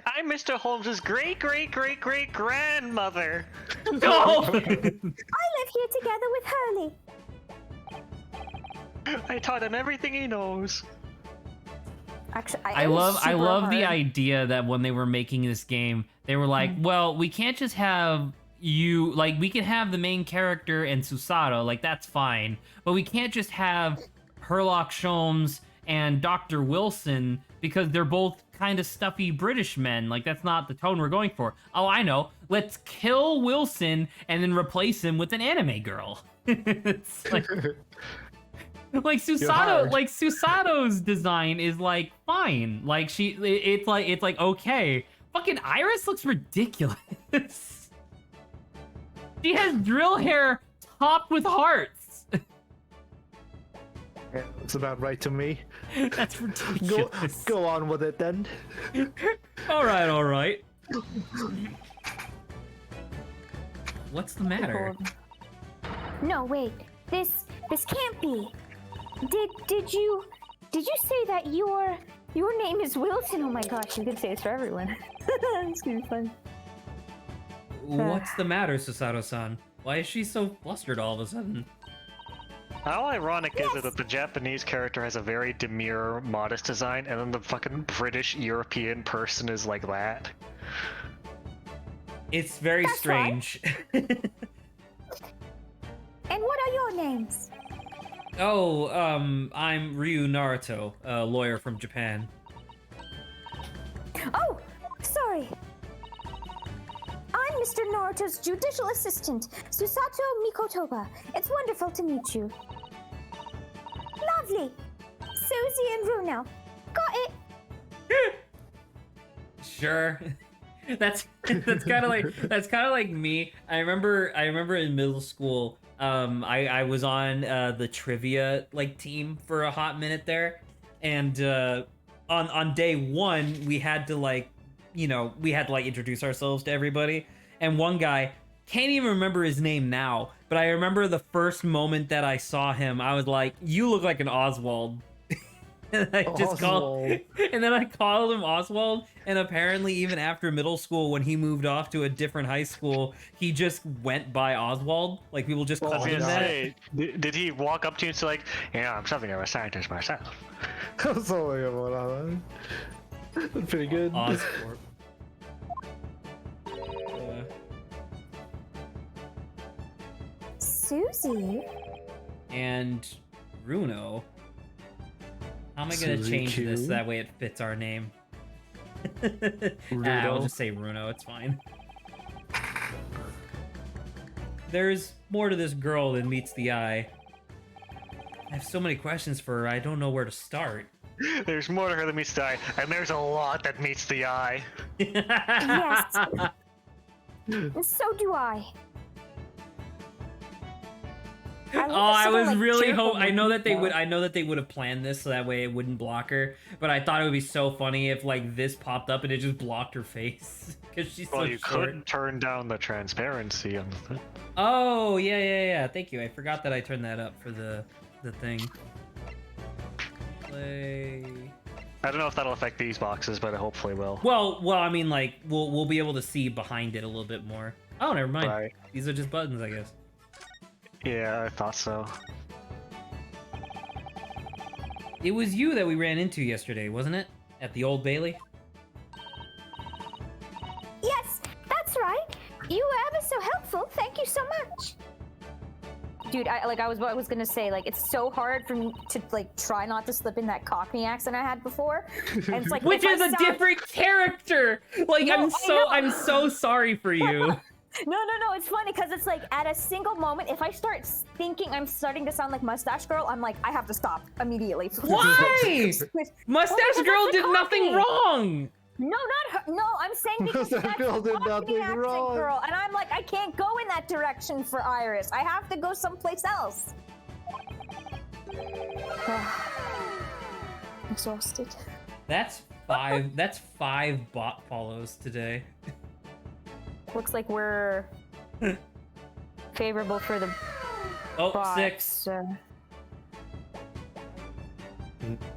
I'm Mr. Holmes's great grandmother. No! I live here together with Hurley. I taught him everything he knows. Actually, I love the idea that when they were making this game, they were like, well, we can't just have you, like, we can have the main character and Susato, like, that's fine, but we can't just have Sherlock Sholmes and Dr. Wilson because they're both kind of stuffy British men. Like, that's not the tone we're going for. Oh, I know. Let's kill Wilson and then replace him with an anime girl. It's like... Like Susato's design is like fine. Like it's like okay. Fucking Iris looks ridiculous. She has drill hair topped with hearts. yeah, that's about right to me. That's ridiculous. Go on with it then. All right. What's the matter? No, wait. This can't be. Did you say that your name is Wilson? Oh my gosh, you can say this for everyone. It's gonna be fun. What's the matter, Susato-san? Why is she so flustered all of a sudden? How ironic is it that the Japanese character has a very demure, modest design, and then the fucking British European person is like that? It's very That's strange. And what are your names? Oh, I'm Ryu Naruto, a lawyer from Japan. Oh, sorry. I'm Mr. Naruto's judicial assistant, Susato Mikotoba. It's wonderful to meet you. Lovely. Susie and Bruno. Got it. Sure. That's kind of like me. I remember in middle school, I was on the trivia like team for a hot minute there, and on day one we had to introduce ourselves to everybody, and one guy, can't even remember his name now, but I remember the first moment that I saw him, I was like, "You look like an Oswald." And I just called him Oswald, and apparently even after middle school, when he moved off to a different high school, he just went by Oswald. Like, people just called him that. Say, did he walk up to you and say like, "Yeah, I'm something of a scientist myself"? That's pretty good. Oscorp. Susie? And Runo. How am I gonna Suzy change Q. this that way it fits our name? I'll Runo. just say Runo, it's fine. There's more to this girl than meets the eye. I have so many questions for her, I don't know where to start. There's more to her than meets the eye, and there's a lot that meets the eye. Yes. And so do I. I was really hoping. I know that they would. I know that they would have planned this so that way it wouldn't block her. But I thought it would be so funny if like this popped up and it just blocked her face because she's Well, so you short. could turn down the transparency on the thing. Oh yeah. Thank you. I forgot that I turned that up for the thing. Play. I don't know if that'll affect these boxes, but it hopefully will. Well. I mean, like we'll be able to see behind it a little bit more. Oh, never mind. Right. These are just buttons, I guess. Yeah, I thought so. It was you that we ran into yesterday, wasn't it? At the Old Bailey. Yes, that's right. You were ever so helpful. Thank you so much. Dude, I was gonna say, like, it's so hard for me to like try not to slip in that Cockney accent I had before. And it's like Which if is I a sound- different character. Like No, I'm so sorry for you. No, it's funny because it's like at a single moment, if I start thinking I'm starting to sound like Mustache Girl, I'm like, I have to stop immediately. Why? Mustache because Girl of the did nothing Cockney. wrong. No, not her. No, I'm saying because Mustache that's Girl the did Cockney nothing accent wrong. girl, and I'm like, I can't go in that direction for Iris. I have to go someplace else. Exhausted. That's five bot follows today. Looks like we're favorable for the Oh, bots. 6.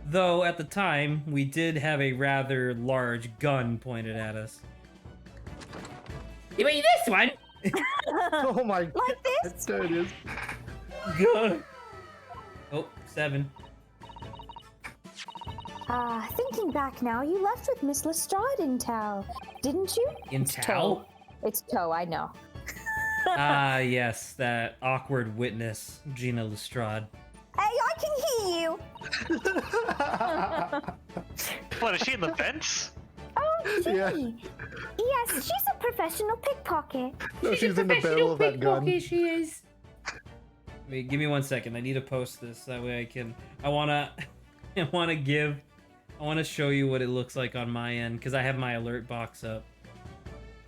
Though at the time we did have a rather large gun pointed at us. You mean this one? Oh my Like this? There it is. Good. Oh, 7. Thinking back now, you left with Miss Lestrade in Tao, didn't you? In It's Tao? It's Toe, I know. Ah, yes, that awkward witness, Gina Lestrade. Hey, I can hear you! What, is she in the vents? Oh, gee. Yeah. Yes, she's a professional pickpocket. No, she's in the barrel of that gun. She is. Wait, give me 1 second. I need to post this. That way I can. I wanna show you what it looks like on my end because I have my alert box up.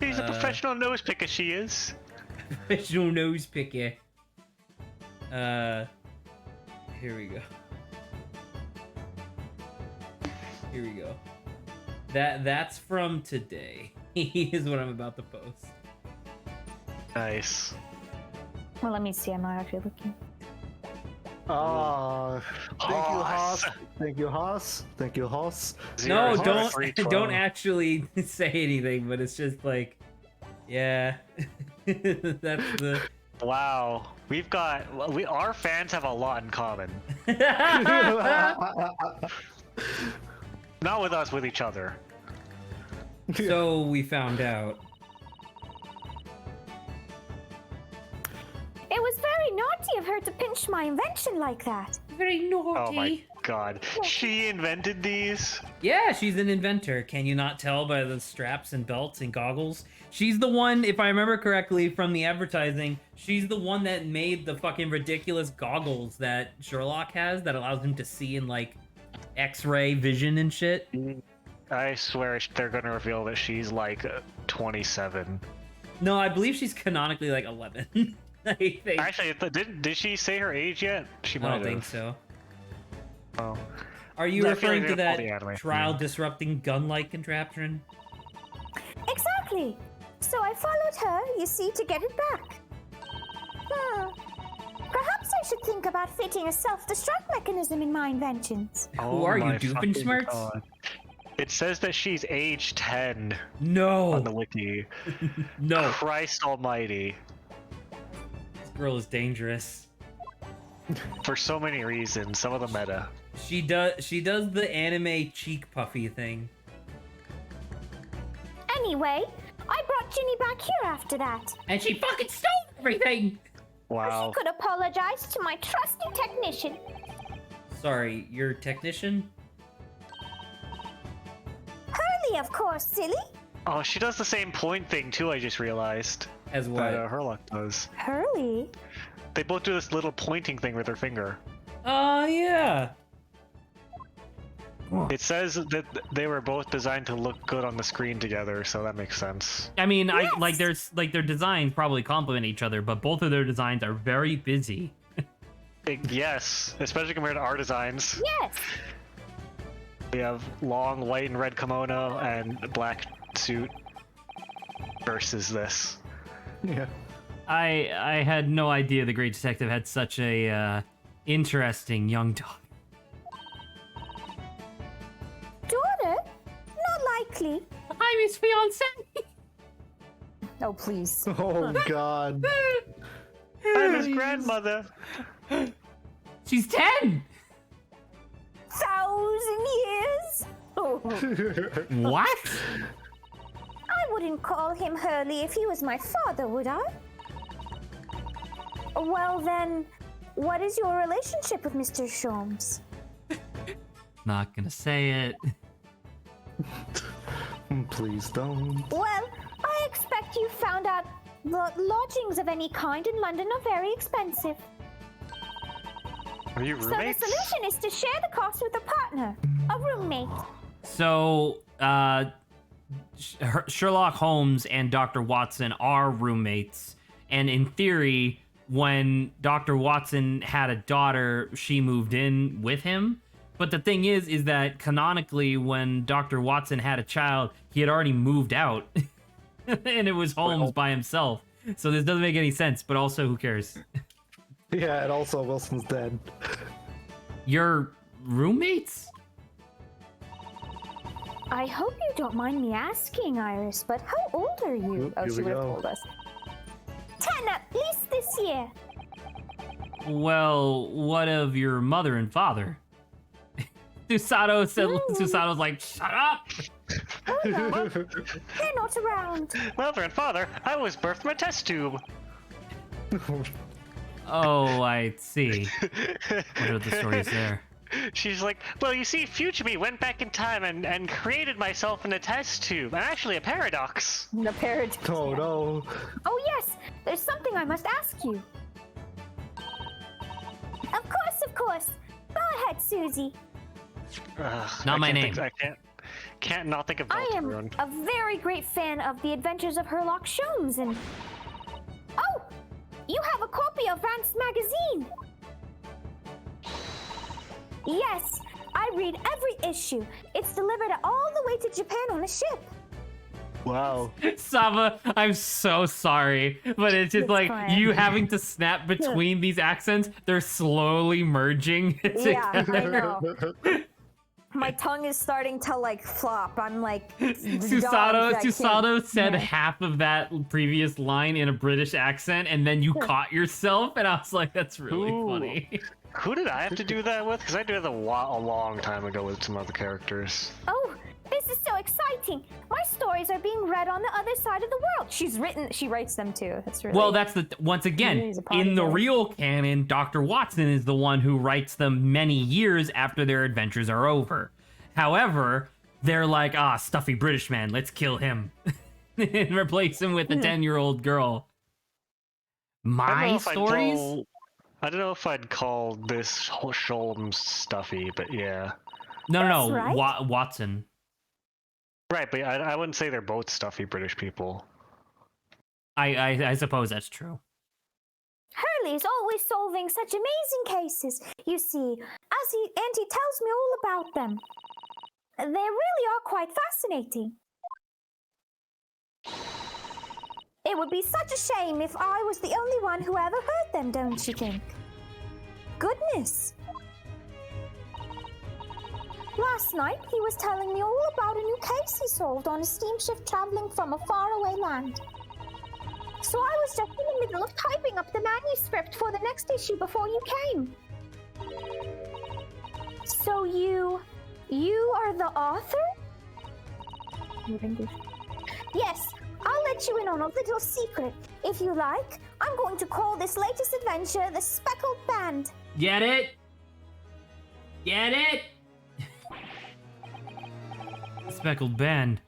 She's a professional nose picker, she is. Professional nose picker. Here we go. Here we go. That's from today. Is what I'm about to post. Nice. Well, let me see. I'm not actually looking. Ah, thank you, Hoss. Haas. Thank you, Haas. Thank you, Haas. No, 0, don't 3, don't 12. actually say anything. But it's just like, yeah, that's the. Wow, our fans have a lot in common. Not with us, with each other. So we found out. It was very naughty of her to pinch my invention like that. Very naughty. Oh my god. She invented these? Yeah, she's an inventor. Can you not tell by the straps and belts and goggles? She's the one, if I remember correctly from the advertising, she's the one that made the fucking ridiculous goggles that Sherlock has that allows him to see in like X-ray vision and shit. I swear they're gonna reveal that she's like 27. No, I believe she's canonically like 11. I think. Actually, did she say her age yet? She I might don't think have. so. Oh. Are you I feel referring like to they're that all the anime. trial disrupting gun-like contraption? Exactly. So I followed her, you see, to get it back. Perhaps I should think about fitting a self-destruct mechanism in my inventions. Who are you, my fucking Doofenshmirtz? God. It says that she's age 10 No. on the wiki. No. Christ almighty. This girl is dangerous. For so many reasons, some of the meta. She does the anime cheek puffy thing. Anyway, I brought Ginny back here after that. And she fucking stole everything! Wow. She could apologize to my trusty technician. Sorry, your technician? Hurley, of course, silly. Oh, she does the same point thing too, I just realized. As what? That Herlock does. Hurley? They both do this little pointing thing with their finger. Oh, yeah. It says that they were both designed to look good on the screen together, so that makes sense. I mean, Yes! their designs probably complement each other, but both of their designs are very busy. Yes, especially compared to our designs. Yes. We have long white and red kimono and black suit versus this. Yeah. I had no idea the Great Detective had such a interesting young daughter. Daughter? Not likely. I'm his fiance. Oh, please. Oh God. I'm his grandmother. She's 10. 1,000 years? Oh, What? I wouldn't call him Hurley if he was my father, would I? Well then, what is your relationship with Mr. Sholmes? Not gonna say it. Please don't. Well, I expect you found out the lodgings of any kind in London are very expensive. Are you So the roommates? solution is to share the cost with a partner, a roommate. So, Sherlock Holmes and Dr. Watson are roommates, and in theory, when Dr. Watson had a daughter, she moved in with him. But the thing is that canonically, when Dr. Watson had a child, he had already moved out, and it was Holmes by himself. So this doesn't make any sense, but also, who cares? Yeah, and also Wilson's dead. Your roommates? I hope you don't mind me asking, Iris, but how old are you? Oop, Oh, here she we would have go. told us. 10 at least this year. Well, what of your mother and father? Susato said. Susato's like, shut up. Oh no, they're not around. Mother and father, I was birthed from a test tube. Oh, I see. What are the stories there? She's like, well, you see, future me went back in time and created myself in a test tube. And actually a paradox. The paradox. Oh no. Oh yes, there's something I must ask you. Of course. Go ahead, Susie. Ugh, Not I my can't name. think- I can't not think of I am Voltron. a very great fan of the adventures of Sherlock Holmes and... Oh! You have a copy of Rance magazine! Yes, I read every issue. It's delivered all the way to Japan on a ship. Wow. Sava, I'm so sorry, but it's just It's like fine. you having to snap between these accents. They're slowly merging Yeah, I together. know. My tongue is starting to like flop. I'm like Susato said Yeah. half of that previous line in a British accent, and then you caught yourself, and I was like, "That's really Ooh. funny." Who did I have to do that with? Because I did it a long time ago with some other characters. Oh, this is so exciting! My stories are being read on the other side of the world. She writes them too. That's really Well, that's once again He's a in the podcast. real canon, Dr. Watson is the one who writes them many years after their adventures are over. However, they're like, stuffy British man, let's kill him and replace him with a 10-year-old girl. My stories? I don't know if I'd call this Sholmes stuffy, but yeah. No, That's right. Watson. Right, but I wouldn't say they're both stuffy British people. I suppose that's true. Hurley's always solving such amazing cases. You see, and he tells me all about them. They really are quite fascinating. It would be such a shame if I was the only one who ever heard them, don't you think? Goodness. Last night, he was telling me all about a new case he solved on a steamship traveling from a faraway land. So I was just in the middle of typing up the manuscript for the next issue before you came. So you are the author? Yes, I'll let you in on a little secret. If you like, I'm going to call this latest adventure the Speckled Band. Get it? Get it? Speckled Band.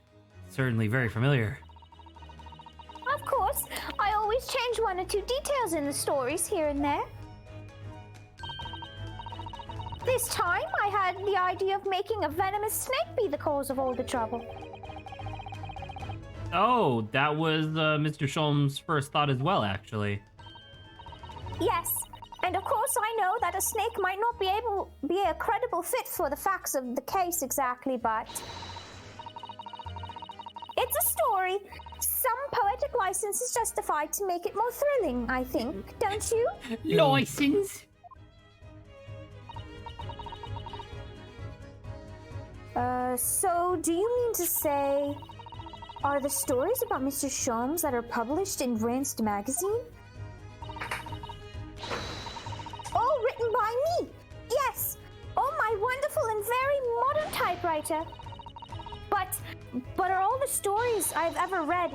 Certainly very familiar. Of course, I always change one or two details in the stories here and there. This time, I had the idea of making a venomous snake be the cause of all the trouble. Oh, that was Mr. Sholm's first thought as well, actually. Yes, and of course I know that a snake might not be a credible fit for the facts of the case exactly, but it's a story. Some poetic license is justified to make it more thrilling, I think, don't you? License? So do you mean to say, are the stories about Mr. Sholmes that are published in Rinsed magazine all written by me? Yes! Oh, my wonderful and very modern typewriter. But are all the stories I've ever read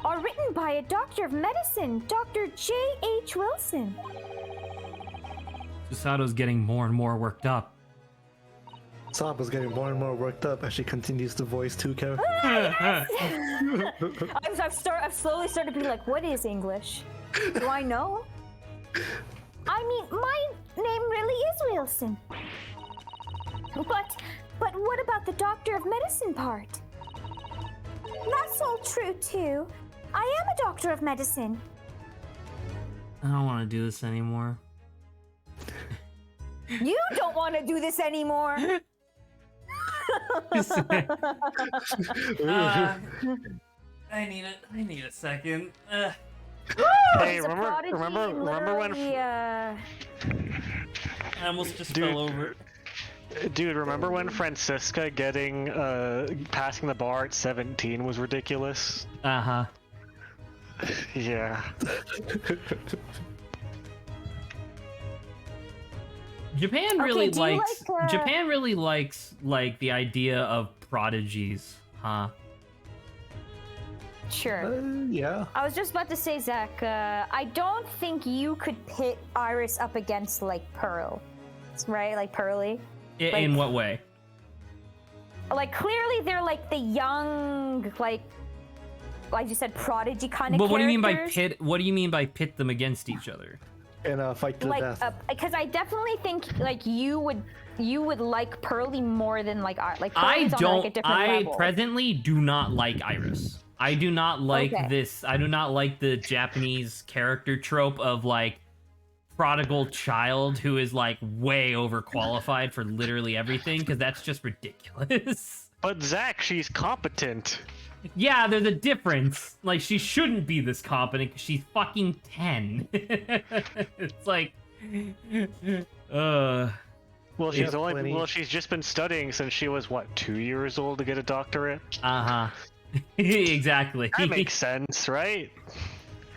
are written by a doctor of medicine, Dr. J.H. Wilson. Susato's getting more and more worked up. Saba's getting more and more worked up as she continues to voice two characters. I've slowly started to be like, what is English? Do I know? I mean, my name really is Wilson. But what about the doctor of medicine part? That's all true too. I am a doctor of medicine. I don't want to do this anymore. You don't want to do this anymore. I need a second. Hey, He's a prodigy, remember when? literally, I almost just Dude. fell over. Dude, remember when Francisca getting passing the bar at 17 was ridiculous? Uh-huh. Yeah. Japan really do you likes like, Japan really likes like the idea of prodigies, huh? Sure. Yeah. I was just about to say, Zach, I don't think you could pit Iris up against, like, Pearl. Right? Like, Pearly. In what way? Like, clearly they're, like, the young, like you said, prodigy kind of But characters. what do you mean by pit? What do you mean by pit them against each other? In a fight to the Like, death. because I definitely think, like, you would like Pearly more than, like, I Pearly's on, like, a different I level. presently do not like Iris. I do not like Okay. this. I do not like the Japanese character trope of like prodigal child who is like way overqualified for literally everything because that's just ridiculous. But Zach, she's competent. Yeah, there's a difference. Like she shouldn't be this competent because she's fucking 10. It's like, Well, she's Yeah, only plenty. well, she's just been studying since she was what, 2 years old to get a doctorate. uh-huh. Exactly. That makes sense, right?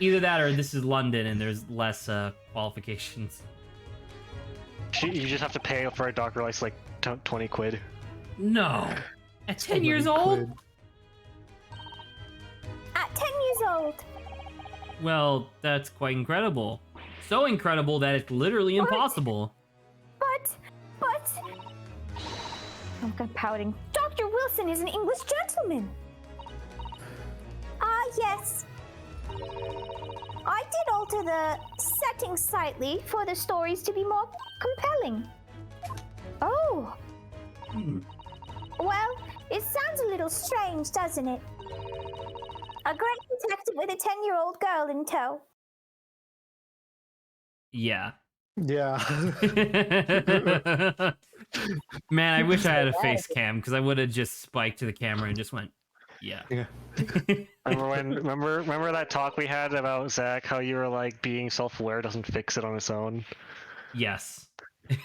Either that or this is London and there's less qualifications. You just have to pay for a doctor license like 20 quid. No. At 10 years old? At 10 years old. Well, that's quite incredible. So incredible that it's literally impossible. But I'm pouting. Dr. Wilson is an English gentleman. Yes. I did alter the setting slightly for the stories to be more compelling. Oh. Well, it sounds a little strange, doesn't it? A great detective with a 10-year-old girl in tow. Yeah. Yeah. Man, I wish I had a face cam because I would have just spiked to the camera and just went, yeah. Remember that talk we had about Zach, how you were like being self-aware doesn't fix it on its own? Yes.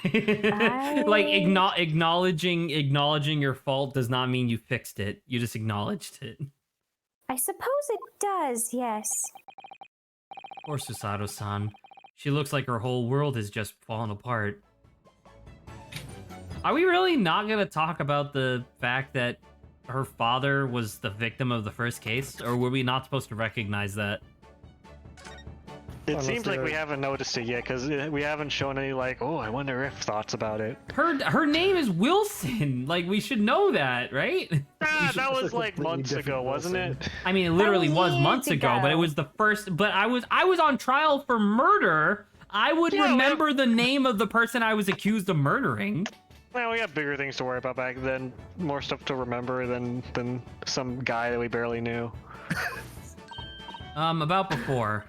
Like acknowledging your fault does not mean you fixed it. You just acknowledged it. I suppose it does, yes. Poor Susato-san. She looks like her whole world has just fallen apart. Are we really not gonna talk about the fact that her father was the victim of the first case, or were we not supposed to recognize that? It seems like we haven't noticed it yet because we haven't shown any like, oh, I wonder if thoughts about it. Her name is Wilson. Like, we should know that, right? That was like months ago, wasn't it? I mean, it literally was years months ago, but it ago. was the first. But I was on trial for murder. I would Yeah, remember the name of the person I was accused of murdering. Well, we had bigger things to worry about back then, more stuff to remember than some guy that we barely knew. About before.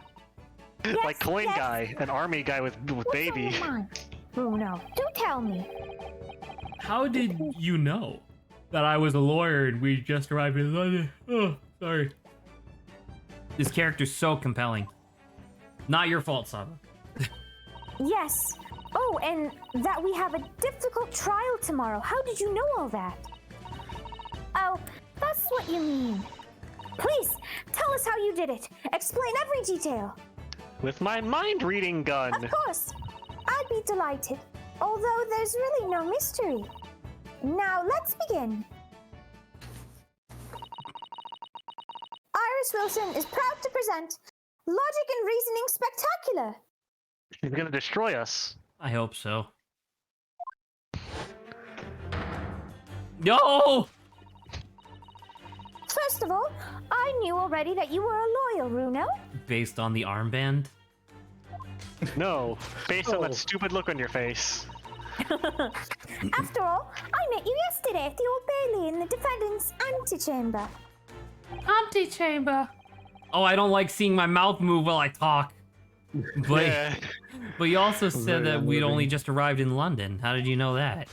Like coin guy, an army guy with What's baby. on your mind? Bruno, do tell me. How did you know that I was a lawyer and we just arrived in London? Oh, sorry. This character's so compelling. Not your fault, Saba. Yes. Oh, and that we have a difficult trial tomorrow. How did you know all that? Oh, that's what you mean. Please, tell us how you did it. Explain every detail. With my mind-reading gun. Of course. I'd be delighted. Although there's really no mystery. Now, let's begin. Iris Wilson is proud to present Logic and Reasoning Spectacular. He's gonna destroy us. I hope so. No! First of all, I knew already that you were a lawyer, Bruno. Based on the armband? No, based on that stupid look on your face. After all, I met you yesterday at the Old Bailey in the defendant's antechamber. Antechamber. Oh, I don't like seeing my mouth move while I talk. But, Yeah. but you also said very that we'd only unnerving. just arrived in London. How did you know that?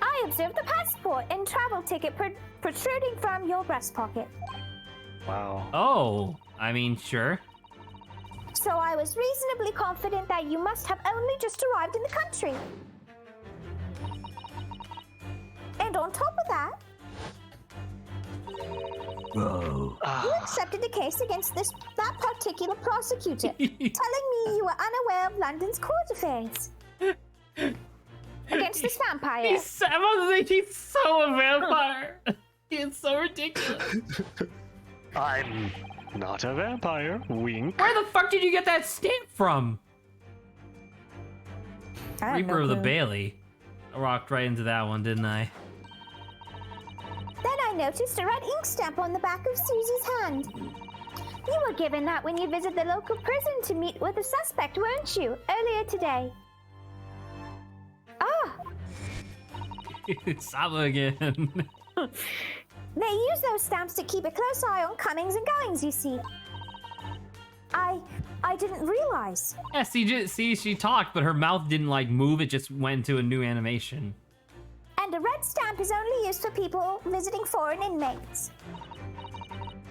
I observed the passport and travel ticket protruding from your breast pocket. Wow. Oh, I mean, sure. So I was reasonably confident that you must have only just arrived in the country. And on top of that, you accepted a case against that particular prosecutor, telling me you were unaware of London's court affairs. Against this vampire. He's so a vampire. It's so ridiculous. I'm not a vampire. Wink. Where the fuck did you get that stamp from? I have Reaper no of the clue. Bailey. I walked right into that one, didn't I? Then I noticed a red ink stamp on the back of Susie's hand. You were given that when you visited the local prison to meet with a suspect, weren't you, earlier today? Ah, Saba again. they use those stamps to keep a close eye on comings and goings, you see. I didn't realize. Yeah, see, she talked, but her mouth didn't like move. It just went into a new animation. And a red stamp is only used for people visiting foreign inmates.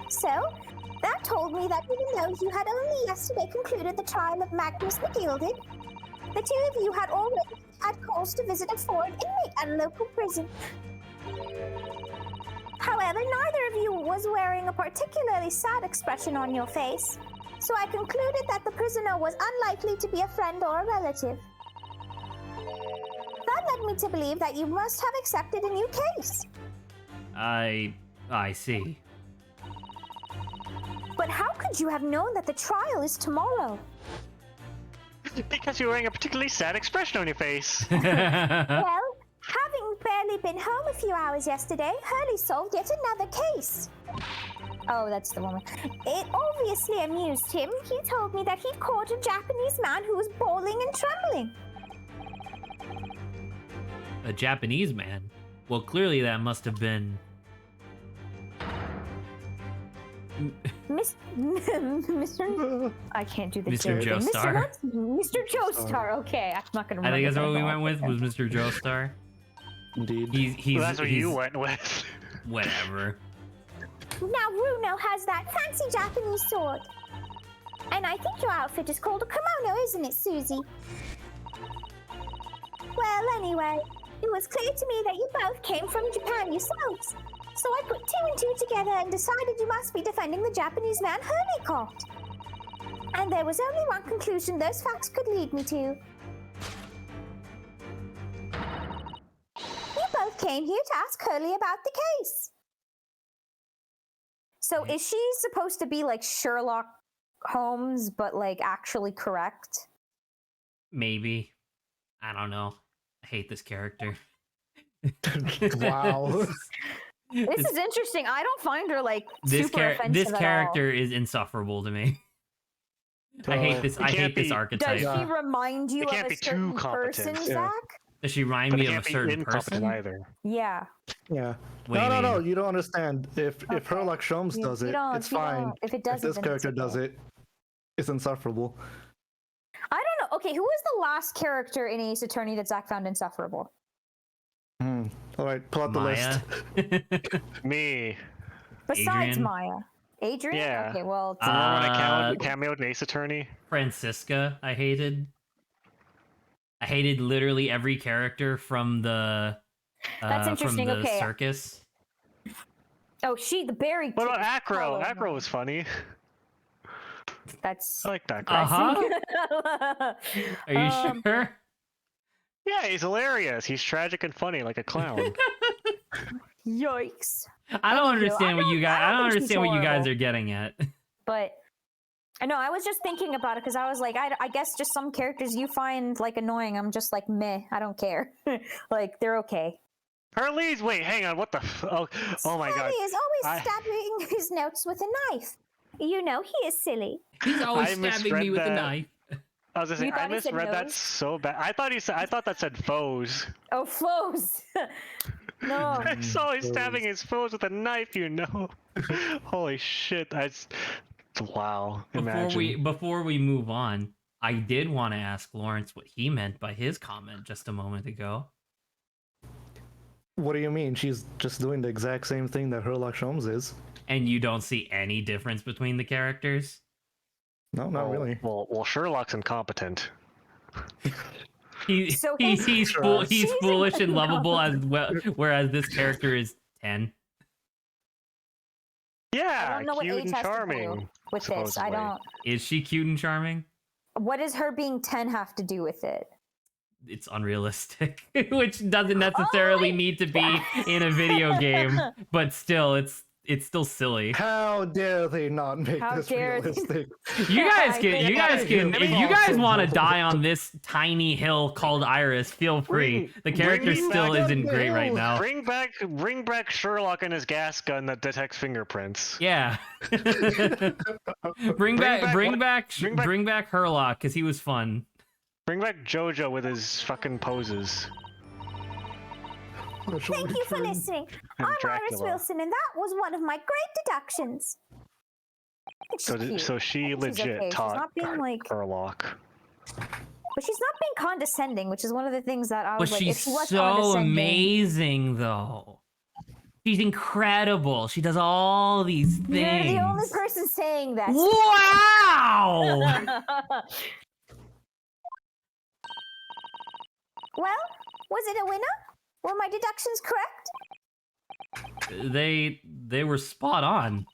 So, that told me that even though you had only yesterday concluded the trial of Magnus the Gilded, the two of you had already had cause to visit a foreign inmate at a local prison. However, neither of you was wearing a particularly sad expression on your face, so I concluded that the prisoner was unlikely to be a friend or a relative. That led me to believe that you must have accepted a new case. I see. But how could you have known that the trial is tomorrow? Because you're wearing a particularly sad expression on your face. Well, having barely been home a few hours yesterday, Hurley solved yet another case. Oh, that's the woman. It obviously amused him. He told me that he'd caught a Japanese man who was bawling and trembling. A Japanese man? Well, clearly that must have been... Mr. I can't do the Mr. J. Joestar. Mr. Joestar. Okay, I'm not gonna. I think that's what we remember went that. with, was Mr. Joestar. Indeed. He's Well, that's what he's, you went with. Whatever. Now Bruno has that fancy Japanese sword. And I think your outfit is called a kimono, isn't it, Susie? Well, anyway, it was clear to me that you both came from Japan yourselves. So I put two and two together and decided you must be defending the Japanese man Hurley caught. And there was only one conclusion those facts could lead me to. You both came here to ask Hurley about the case. So is she supposed to be like Sherlock Holmes, but like actually correct? Maybe. I don't know. I hate this character. Wow. This is interesting. I don't find her like this super offensive this at all. character is insufferable to me. I hate this. I hate this archetype. Does she remind you It of can't a be too certain competent. person, Yeah. Zach? Does she remind But me it of a can't be certain incompetent person? either. Yeah. Yeah. What do you No, mean? you don't understand. If Okay. Herlock Sholmes You- does you it, don't- it's you fine. don't. If it If doesn't, this then character it's does okay. it, it's insufferable. I don't know. Okay, who was the last character in Ace Attorney that Zach found insufferable? All right, pull out the Maya. list. Me. Besides Adrian? Maya. Adrian? Yeah. Okay, well, Remember when I Uh, cameoed in Ace Attorney? Francisca, I hated. I hated literally every character from the That's interesting, from the okay. circus. oh, the berry. What chick about is Acro? hollow Acro now. was funny. That's. I like that guy. Uh-huh. Are you sure? Yeah, he's hilarious. He's tragic and funny, like a clown. Yikes! I don't Anywho, understand what you guys. I don't think she's understand what you guys horrible. are getting at. But I know I was just thinking about it because I was like, I guess just some characters you find like annoying. I'm just like, meh, I don't care. Like they're okay. Hurley's. Wait, hang on. What the? Oh my god. Hurley is always I- stabbing his notes with a knife. You know he is silly. He's always I stabbing me misread with a that. knife. I was just saying, You I thought he said misread that nose? so bad. I thought that said foes. Oh, foes. No. I saw him stabbing his foes with a knife. You know. Holy shit! Wow. Imagine. Before we move on, I did want to ask Lawrence what he meant by his comment just a moment ago. What do you mean? She's just doing the exact same thing that Herlock Sholmes is. And you don't see any difference between the characters? No, not really. Well, Sherlock's incompetent. So He's his- he's She's foolish and incompetent. lovable as well, whereas this character is 10. Yeah, I don't know what cute age and has to do charming. with this. I supposedly. don't. Is she cute and charming? What does her being 10 have to do with it? It's unrealistic, which doesn't necessarily my need to be in a video game, but still, it's still silly. How dare they not make How this dare they- realistic? You guys I can, think you guys I can, am if you guys awesome. want to die on this tiny hill called Iris, feel free. The character bring still back isn't the great right hill. now. Bring back Sherlock and his gas gun that detects fingerprints. Yeah. bring back back Herlock because he was fun. Bring back Jojo with his fucking poses. I shall Thank you for return. listening. And I'm Iris Dracula. Wilson, and that was one of my great deductions. So she legit okay. She's taught not being like, Sherlock. but she's not being condescending, which is one of the things that I But was like, if she's she was so condescending, amazing, though. She's incredible. She does all these things. you're the only person saying that. Wow! Well, was it a winner? Were my deductions correct? They were spot on.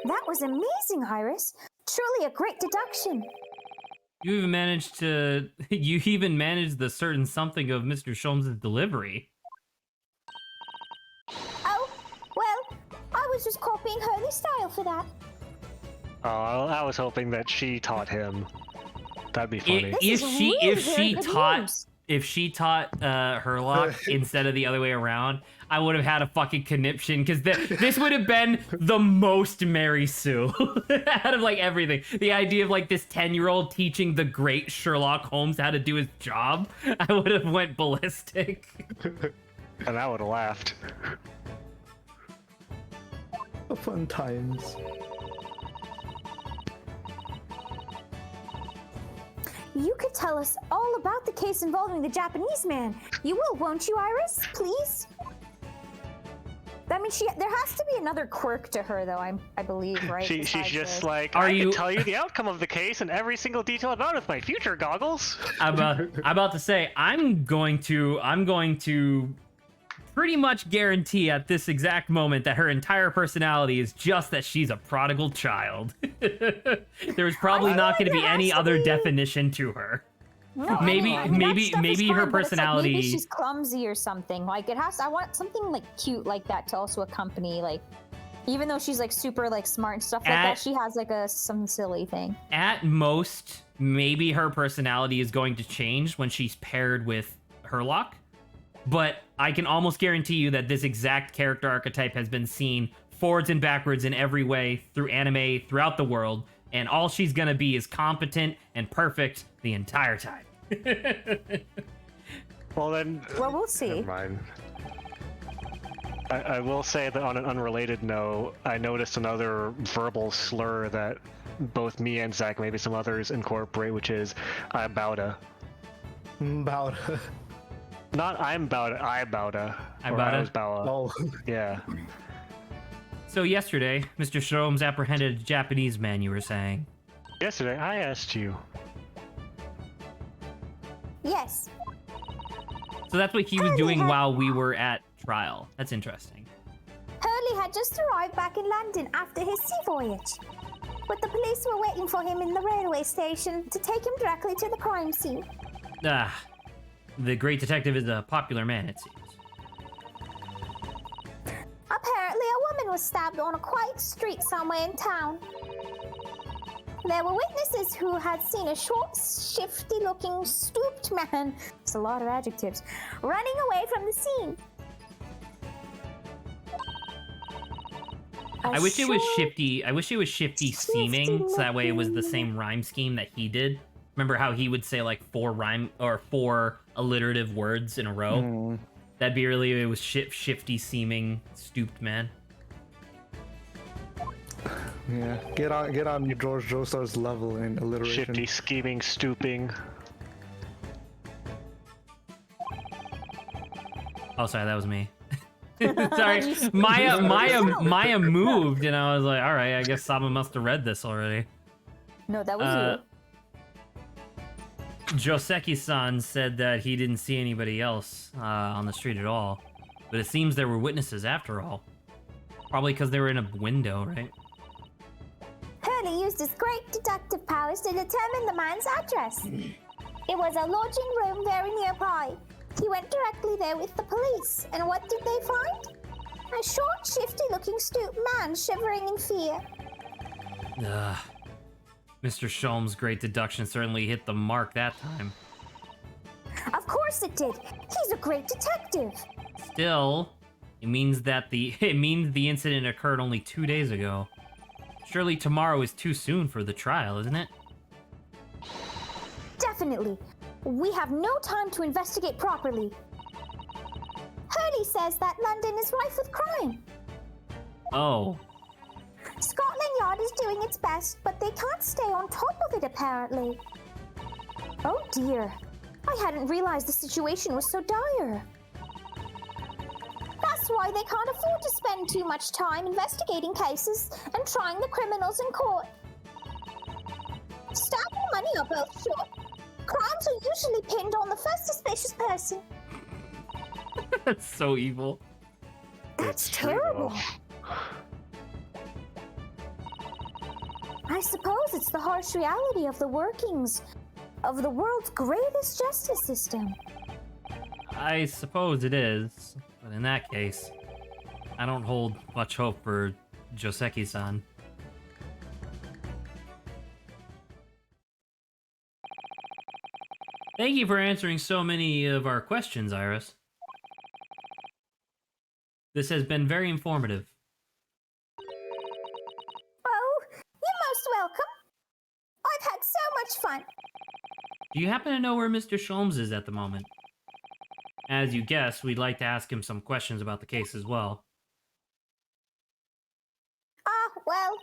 That was amazing, Iris. Truly a great deduction. You even managed the certain something of Mr. Sholmes' delivery. Oh, well, I was just copying Hurley's style for that. Oh, I was hoping that she taught him. That'd be funny. This is really very good news. If she taught Herlock instead of the other way around, I would have had a fucking conniption because this would have been the most Mary Sue out of like everything. The idea of like this 10-year-old teaching the great Sherlock Holmes how to do his job, I would have went ballistic. And I would have laughed. Fun times. You could tell us all about the case involving the Japanese man. You will, won't you, Iris? Please? I mean, there has to be another quirk to her, though, I believe, right? She's Besides just the- like, Are I you- can tell you the outcome of the case and every single detail about it with my future goggles. I'm about to say I'm going to pretty much guarantee at this exact moment that her entire personality is just that she's a prodigal child. There's probably I not feel going to like be there any has to other be- definition to her. No, I Maybe- mean, that maybe- stuff is maybe fine, her but it's like personality- maybe she's clumsy or something. Like it has. I want something like cute like that to also accompany. Like, even though she's like super like smart and stuff like that, she has like some silly thing. At most, maybe her personality is going to change when she's paired with Herlock. But I can almost guarantee you that this exact character archetype has been seen forwards and backwards in every way through anime throughout the world, and all she's gonna be is competent and perfect the entire time. Well then. Well, we'll see. Never mind. I will say that on an unrelated note, I noticed another verbal slur that both me and Zach, maybe some others, incorporate, which is "I'm bowda." About. Not "I'm bowda," I bowda. I Or bowda? I was bowda. Oh. Yeah. So yesterday, Mr. Sholmes apprehended a Japanese man, you were saying. Yesterday, I asked you. Yes. So that's what he was doing while we were at trial. That's interesting. Hurley had just arrived back in London after his sea voyage. But the police were waiting for him in the railway station to take him directly to the crime scene. The great detective is a popular man, it seems. Apparently, a woman was stabbed on a quiet street somewhere in town. There were witnesses who had seen a short, shifty-looking, stooped man, it's a lot of adjectives, running away from the scene. I wish it was shifty. I wish it was shifty seeming, so that way it was the same rhyme scheme that he did. Remember how he would say like 4 alliterative words in a row? That'd be really, it was shifty seeming, stooped man. Yeah, get on George Joestar's level in alliteration. Shifty, scheming, stooping. Oh, sorry, that was me. Sorry, Maya moved, and I was like, all right, I guess Saba must have read this already. No, that was Joseki-san said that he didn't see anybody else on the street at all, but it seems there were witnesses after all. Probably because they were in a window, right? Hurley used his great deductive powers to determine the man's address. It was a lodging room very nearby. He went directly there with the police, and what did they find? A short, shifty-looking stooped man shivering in fear. Mr. Sholmes' great deduction certainly hit the mark that time. Of course it did. He's a great detective. Still, it means the incident occurred only 2 days ago. Surely tomorrow is too soon for the trial, isn't it? Definitely. We have no time to investigate properly. Hurley says that London is rife with crime. Oh. Scotland Yard is doing its best, but they can't stay on top of it, apparently. Oh dear. I hadn't realized the situation was so dire. That's why they can't afford to spend too much time investigating cases and trying the criminals in court. Staff and money are both short. Crimes are usually pinned on the first suspicious person. That's so evil. That's It's true, terrible. though. I suppose it's the harsh reality of the workings of the world's greatest justice system. I suppose it is, but in that case, I don't hold much hope for Joseki-san. Thank you for answering so many of our questions, Iris. This has been very informative. Oh, you're most welcome. I've had so much fun. Do you happen to know where Mr. Sholmes is at the moment? As you guessed, we'd like to ask him some questions about the case as well. Well,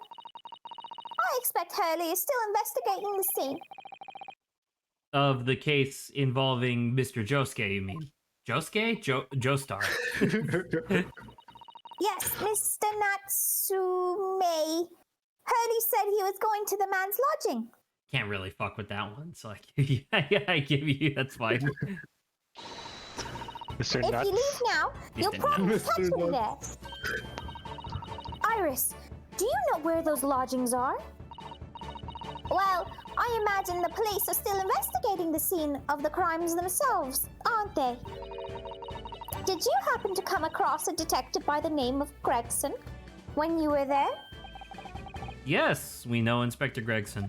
I expect Hurley is still investigating the scene. Of the case involving Mr. Josuke, you mean? Josuke? Joestar. Yes, Mr. Natsume. Hurley said he was going to the man's lodging. Can't really fuck with that one, so I give you, that's fine. Mr. If Nuts. you leave now, you'll Mr. probably Nuts. catch me there. Iris, do you know where those lodgings are? Well, I imagine the police are still investigating the scene of the crimes themselves, aren't they? Did you happen to come across a detective by the name of Gregson when you were there? Yes, we know Inspector Gregson.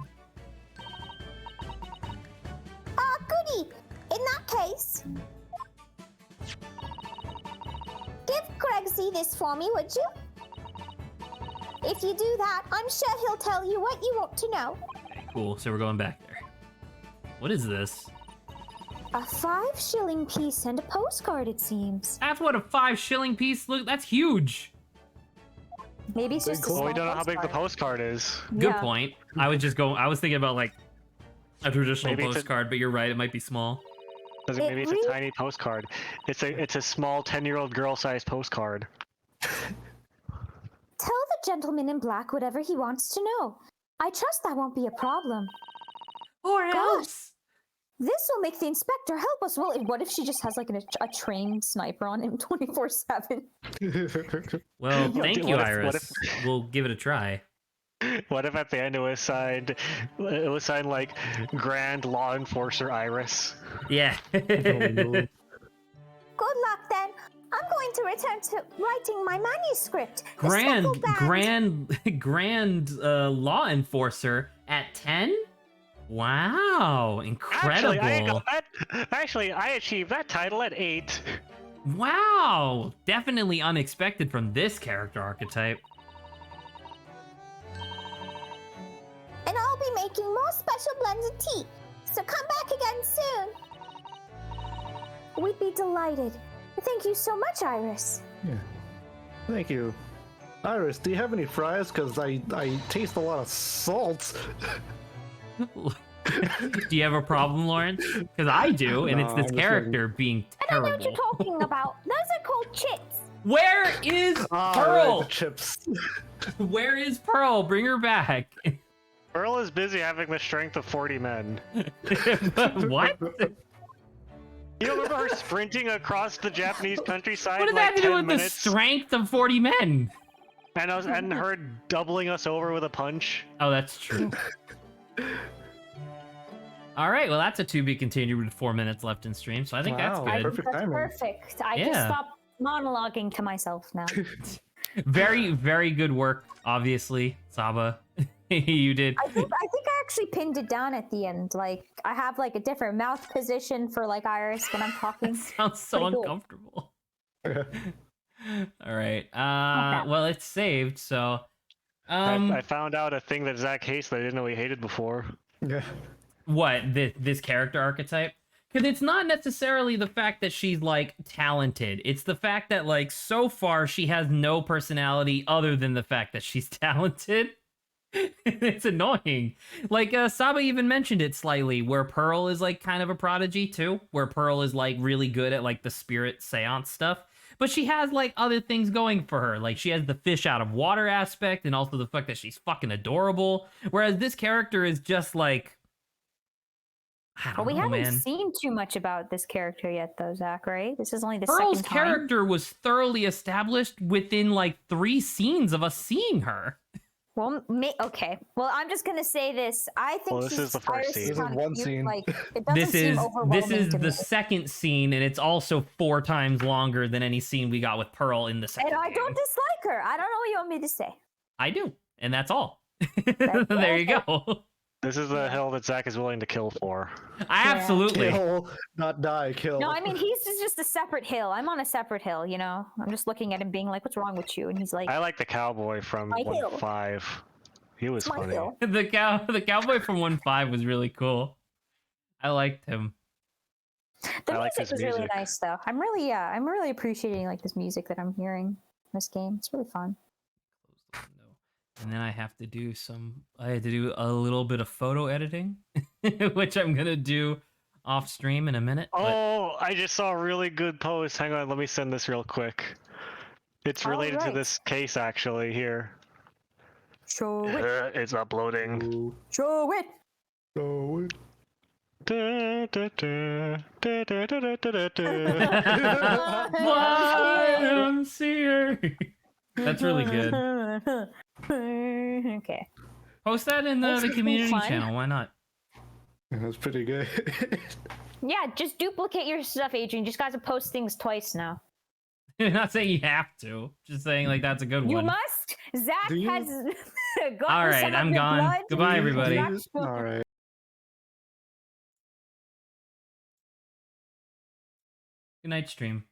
Ah, goody! In that case, give Gregsy this for me, would you? If you do that, I'm sure he'll tell you what you want to know. Okay, cool. So we're going back there. What is this? A 5-shilling piece and a postcard, it seems. That's what a 5-shilling piece. Look, that's huge. Maybe it's just a Well, small we don't know how big the postcard. postcard is. Good Yeah. point. I was thinking about like a traditional Maybe it's a- postcard, but you're right. It might be small. Maybe it's really- a tiny postcard. It's a small 10-year-old girl-sized postcard. Tell the gentleman in black whatever he wants to know. I trust that won't be a problem. Or else. This will make the inspector help us. Well, what if she just has like a trained sniper on him 24/7? Well, thank you, What Iris. We'll give it a try. What if at the end it was signed like Grand Law Enforcer Iris? Yeah. Good luck then. I'm going to return to writing my manuscript. The Snuffle Band. grand law enforcer at 10? Wow, incredible. Actually, I achieved that title at 8. Wow, definitely unexpected from this character archetype. And I'll be making more special blends of tea. So come back again soon. We'd be delighted. Thank you so much, Iris. Yeah. Thank you. Iris, do you have any fries? Because I taste a lot of salt. Do you have a problem, Lawrence? Because I do, and it's No, this I'm just character being I don't know what terrible. you're talking about. Those are called chips. Where is Right, Pearl? the chips. Where is Pearl? Bring her back. Earl is busy having the strength of 40 men. What? You don't remember her sprinting across the Japanese countryside What in did that like have to do 10 with minutes? the strength of 40 men? And her doubling us over with a punch? Oh, that's true. All right, well, that's a to be continued with 4 minutes left in stream, so I think Wow, that's good. perfect That's timing. perfect. I can Yeah. stop monologuing to myself now. Very, very good work, obviously, Saba. You did. I think I actually pinned it down at the end. Like I have like a different mouth position for like Iris when I'm talking. Sounds so Pretty cool. uncomfortable. All right. Well, it's saved, so. I found out a thing that Zach hates that I didn't know he hated before. Yeah. What, this character archetype? Because it's not necessarily the fact that she's like talented. It's the fact that like so far she has no personality other than the fact that she's talented. It's annoying. Like Saba even mentioned it slightly, where Pearl is like kind of a prodigy too, where Pearl is like really good at like the spirit seance stuff. But she has like other things going for her. Like she has the fish out of water aspect, and also the fact that she's fucking adorable. Whereas this character is just like, I don't Well, we know, haven't man. seen too much about this character yet, though, Zach. Right? This is only the Pearl's second time. character was thoroughly established within like 3 scenes of us seeing her. Well, okay. Well, I'm just gonna say this. I think Well, this is the first Iris scene. is This is kinda one cute. scene. Like, it doesn't This seem is overwhelming to the me. second scene, and it's also 4 times longer than any scene we got with Pearl in the second. And I game. don't dislike her. I don't know what you want me to say. I do, and that's all. That's There you all. go. This is the hill that Zach is willing to kill for. I absolutely. Kill, not die, kill. No, I mean he's just a separate hill. I'm on a separate hill, you know. I'm just looking at him, being like, "What's wrong with you?" And he's like, I like the cowboy from My hill. 1.5. He was "It's my funny. hill." The cowboy from 1.5 was really cool. I liked him. The I like music this was really music. nice, though. I'm really appreciating like this music that I'm hearing in this game. It's really fun. Close the window. And then I had to do a little bit of photo editing, which I'm gonna do off stream in a minute. but- Oh, I just saw a really good post. Hang on, let me send this real quick. It's related to Alright. this case actually here. Show it, It's uploading. show it. So, Da, da, da, da, da, da, da, da, da. YMCA. That's really good. Okay. Post that in the That's community fun. channel. Why not? That's pretty good. Yeah, just duplicate your stuff, Adrian. Just got to post things twice now. I'm not saying you have to. Just saying like that's a good You one. must. Zach Do you- has got All right, some of I'm your gone. blood. Goodbye, everybody. All right. Good night, stream.